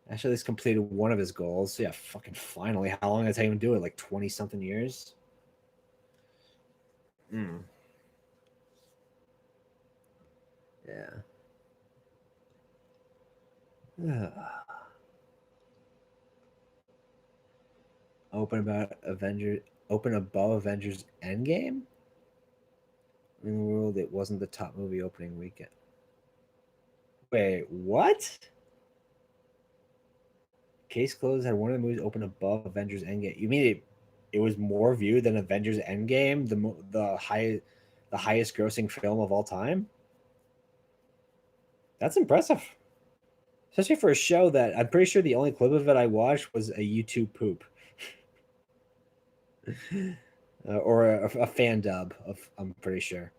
Ash at least completed one of his goals. Yeah, fucking finally. How long did it take him to do it? Like 20-something years? Hmm. Yeah. Open above Avengers Endgame? In the world, it wasn't the top movie opening weekend. Wait, what? Case Closed had one of the movies open above Avengers Endgame. You mean it was more viewed than Avengers Endgame, the highest grossing film of all time? That's impressive. Especially for a show that I'm pretty sure the only clip of it I watched was a YouTube poop. Or a fan dub of, I'm pretty sure.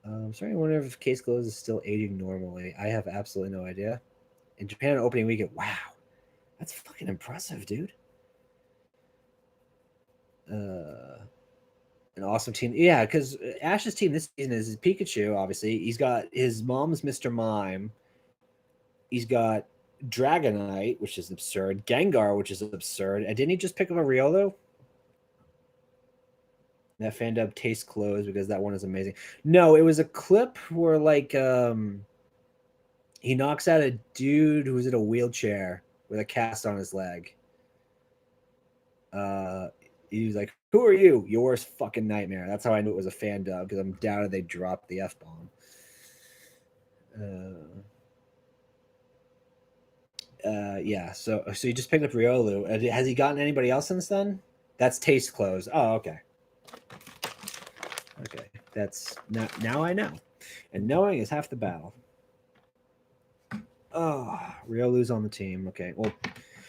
I'm sorry, I wonder if Case Closed is still aging normally. I have absolutely no idea. In Japan opening weekend, wow. That's fucking impressive, dude. An awesome team. Yeah, because Ash's team this season is Pikachu, obviously. He's got his mom's Mr. Mime. He's got Dragonite, which is absurd. Gengar, which is absurd. And didn't he just pick up a Riolu? That fan dub Tastes Closed because that one is amazing. No, it was a clip where like he knocks out a dude who was in a wheelchair with a cast on his leg. He was like, "Who are you? Your worst fucking nightmare." That's how I knew it was a fan dub because I'm doubted they dropped the F bomb. Yeah. So he just picked up Riolu. Has he gotten anybody else since then? That's Taste Closed. Oh, okay. Okay, that's now I know, and knowing is half the battle. Oh, Riolu's on the team. Okay, well,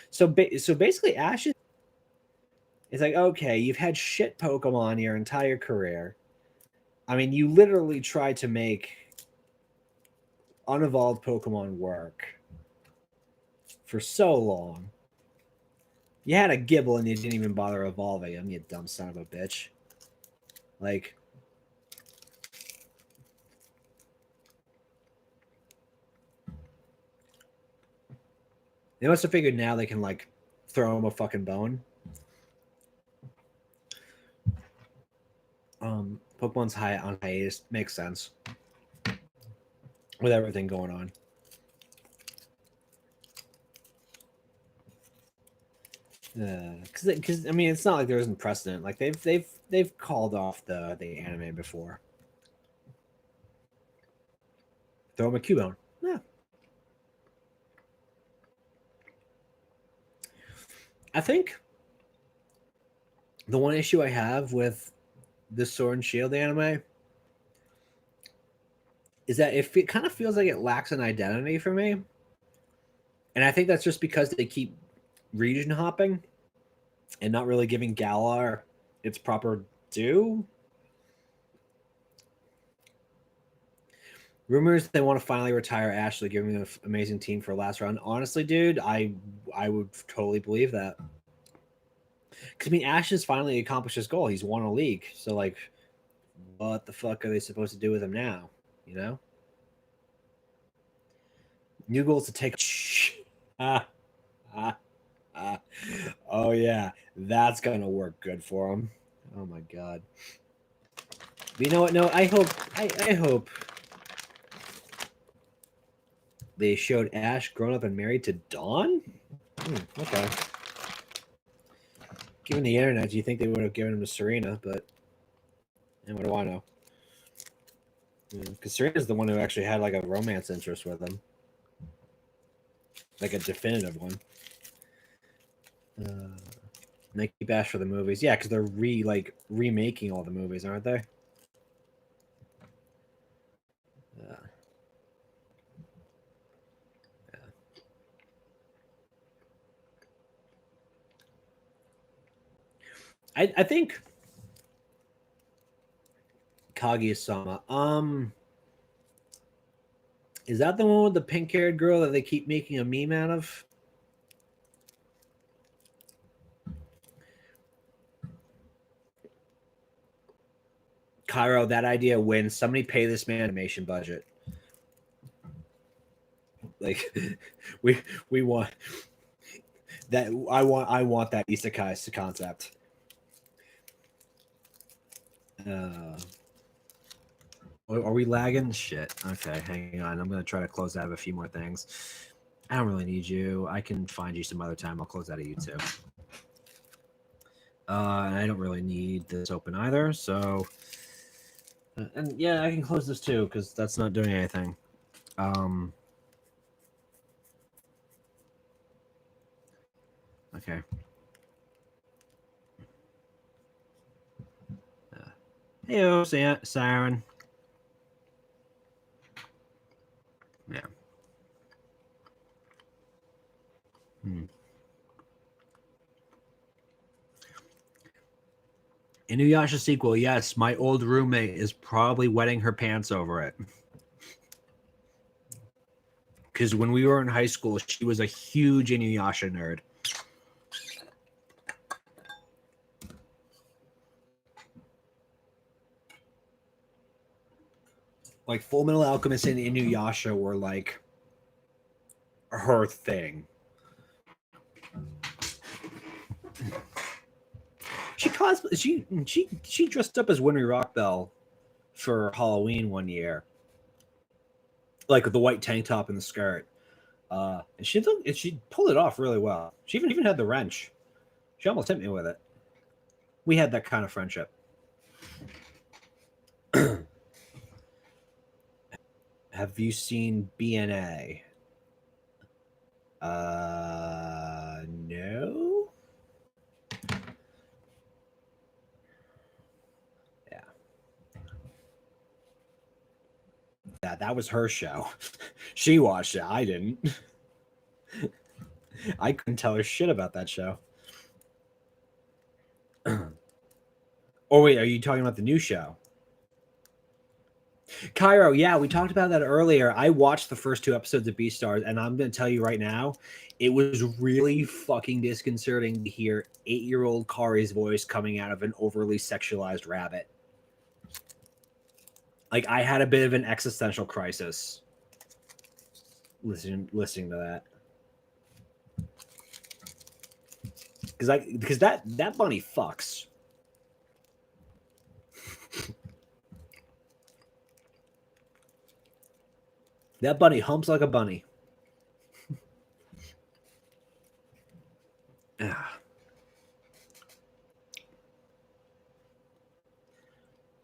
so basically, Ash is like, okay, you've had shit Pokemon your entire career. I mean, you literally tried to make unevolved Pokemon work for so long. You had a Gibble and you didn't even bother evolving him, you dumb son of a bitch. Like, they must have figured now they can, like, throw him a fucking bone. Pokemon's on hiatus. Makes sense. With everything going on. Because I mean, it's not like there isn't precedent. Like they've called off the anime before. Throw him a Cubone. Yeah. I think the one issue I have with the Sword and Shield anime is that it kind of feels like it lacks an identity for me. And I think that's just because they keep region hopping and not really giving Galar its proper due. Rumors they want to finally retire Ashley, giving an amazing team for last round. Honestly, dude, I would totally believe that. Because I mean, Ash has finally accomplished his goal. He's won a league. So like, what the fuck are they supposed to do with him now? You know? New goal is to take. Ah, ah, ah. Oh yeah, that's gonna work good for him. Oh my god. But you know what? No, I hope they showed Ash grown up and married to Dawn. Okay. Given the internet, do you think they would have given him to Serena? But and what do I know? Because Serena's the one who actually had like a romance interest with him, like a definitive one. Nike Bash for the movies, yeah, because they're remaking all the movies, aren't they? Yeah. I think Kaguya-sama. Is that the one with the pink-haired girl that they keep making a meme out of? Cairo, that idea wins. Somebody pay this man animation budget. Like, we want that. I want that isekai concept. Are we lagging? Shit. Okay, hang on. I'm gonna try to close out of a few more things. I don't really need you. I can find you some other time. I'll close out of you too. And I don't really need this open either. So, and yeah, I can close this too because that's not doing anything. Okay. Hey, Siren. Yeah. Inuyasha sequel, yes. My old roommate is probably wetting her pants over it. Because when we were in high school, she was a huge Inuyasha nerd. Like Full Metal Alchemist and Inuyasha were like her thing. She dressed up as Winry Rockbell for Halloween one year, like with the white tank top and the skirt. And she pulled it off really well. She even had the wrench. She almost hit me with it. We had that kind of friendship. Have you seen BNA? No. Yeah, that was her show. She watched it. I didn't. I couldn't tell her shit about that show. Oh wait, are you talking about the new show? Cairo, yeah, we talked about that earlier. I watched the first 2 episodes of Beastars, and I'm going to tell you right now, it was really fucking disconcerting to hear 8-year-old Kari's voice coming out of an overly sexualized rabbit. Like, I had a bit of an existential crisis listening to that. Because that bunny fucks. That bunny humps like a bunny.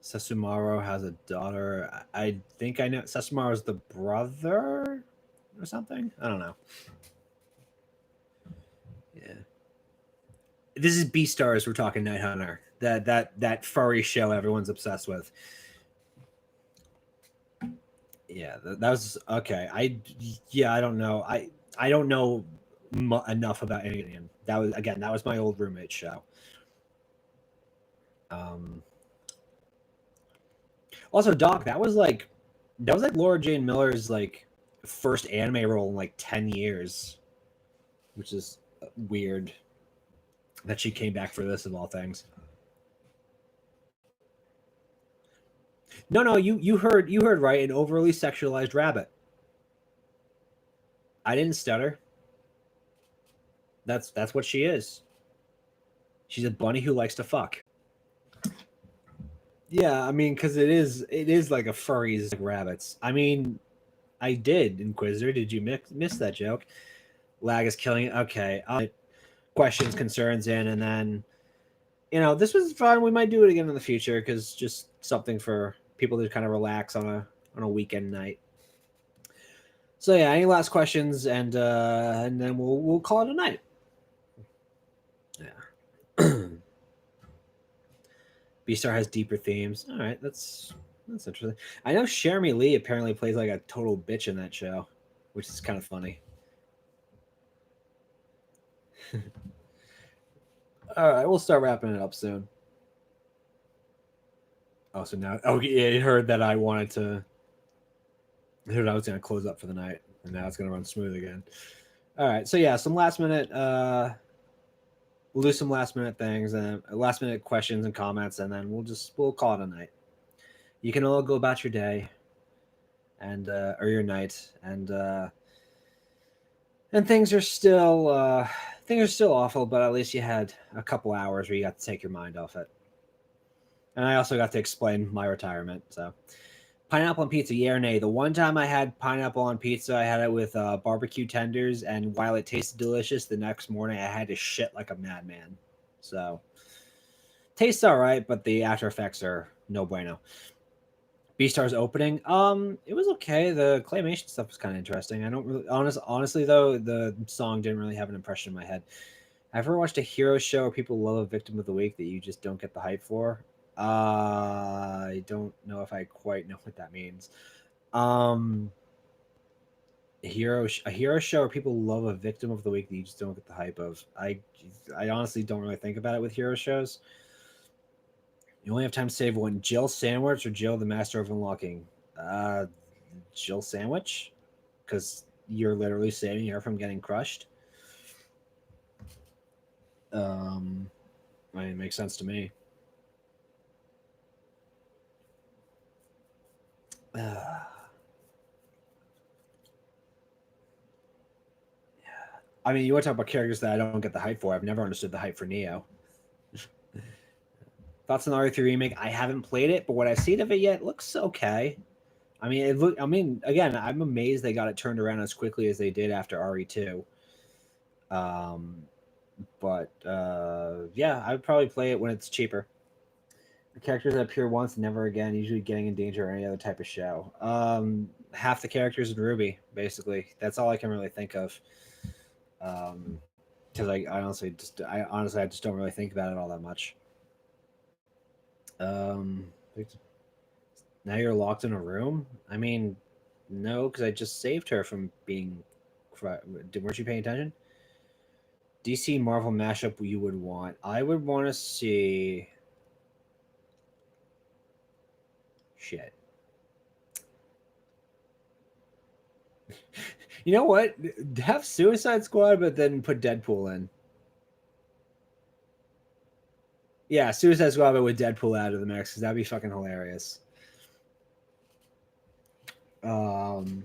Sessumaro has a daughter. I think I know. Sessumaro is the brother or something. I don't know. Yeah. This is Beastars. We're talking Night Hunter. That furry show everyone's obsessed with. Yeah, that was okay. I don't know. I don't know enough about Alien. That was my old roommate show. Also, Doc, that was like Laura Jane Miller's like first anime role in like 10 years, which is weird that she came back for this of all things. No, you heard right, an overly sexualized rabbit. I didn't stutter. That's what she is. She's a bunny who likes to fuck. Yeah, I mean, because it is like a furries like rabbits. I mean, I did, Inquisitor. Did you miss that joke? Lag is killing it. Okay. Questions, concerns in, and then this was fun. We might do it again in the future because just something for people to kind of relax on a weekend night. So yeah, any last questions, and then we'll call it a night. Yeah. B-Star has deeper themes. All right, that's interesting. I know Jeremy Lee apparently plays like a total bitch in that show, which is kind of funny. All right, we'll start wrapping it up soon. Oh, so now, yeah, it heard that I wanted to. It heard I was going to close up for the night, and now it's going to run smooth again. All right, so yeah, some last minute. We'll do some last minute things and last minute questions and comments, and then we'll call it a night. You can all go about your day, and or your night, and things are still awful, but at least you had a couple hours where you got to take your mind off it. And I also got to explain my retirement. So, pineapple on pizza, yeah or nay? The one time I had pineapple on pizza, I had it with barbecue tenders, and while it tasted delicious, the next morning I had to shit like a madman. So, tastes all right, but the after effects are no bueno. Beastar's opening, it was okay. The claymation stuff was kind of interesting. I don't really, honestly though, the song didn't really have an impression in my head. I've ever watched a hero show where people love a victim of the week that you just don't get the hype for. I don't know if I quite know what that means. Um, a hero show where people love a victim of the week that you just don't get the hype of. I honestly don't really think about it with hero shows. You only have time to save one. Jill Sandwich or Jill the Master of Unlocking? Uh, Jill Sandwich, because you're literally saving her from getting crushed. I mean, it makes sense to me. I mean, you want to talk about characters that I don't get the hype for. I've never understood the hype for Neo. Thoughts on the RE3 remake? I haven't played it, but what I've seen of it yet looks okay. I mean, again, I'm amazed they got it turned around as quickly as they did after RE2. Um, but yeah, I would probably play it when it's cheaper. The characters that appear once and never again, usually getting in danger or any other type of show. Half the characters in Ruby, basically. That's all I can really think of. Because I just don't really think about it all that much. Um, now you're locked in a room. I mean, no, because I just saved her from being. Weren't you paying attention? DC Marvel mashup you would want. I would want to see. Shit. You know what? Have Suicide Squad, but then put Deadpool in. Yeah, Suicide Squad, but with Deadpool out of the mix, because that'd be fucking hilarious. You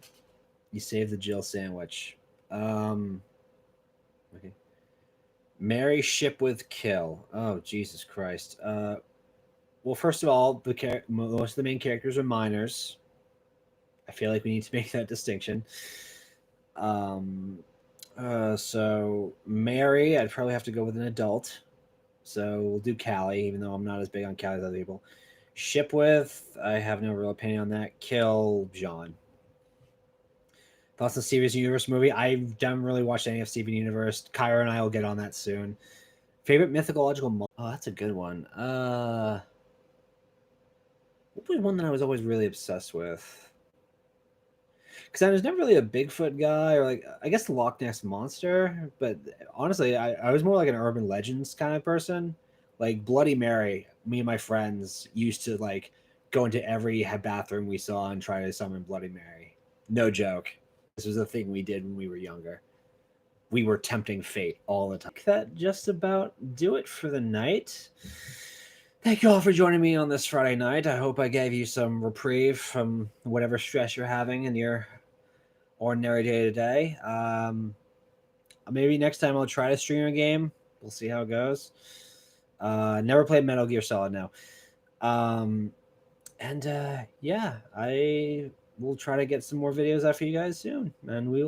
save the Jill sandwich. Okay. Marry, ship with, kill. Oh, Jesus Christ. Well, first of all, most of the main characters are minors. I feel like we need to make that distinction. So Mary, I'd probably have to go with an adult. So we'll do Callie, even though I'm not as big on Callie as other people. Ship with, I have no real opinion on that. Kill John. Thoughts on Steven Universe movie? I haven't really watched any of Steven Universe. Kyra and I will get on that soon. Favorite mythological Oh, that's a good one. What was one that I was always really obsessed with? Because I was never really a Bigfoot guy, or like I guess the Loch Ness monster. But honestly, I was more like an urban legends kind of person. Like Bloody Mary, me and my friends used to like go into every bathroom we saw and try to summon Bloody Mary. No joke. This was a thing we did when we were younger. We were tempting fate all the time. That just about do it for the night. Thank you all for joining me on this Friday night. I hope I gave you some reprieve from whatever stress you're having in your ordinary day to day. Maybe next time I'll try to stream a game. We'll see how it goes. Never played Metal Gear Solid now. Yeah, I will try to get some more videos out for you guys soon, and we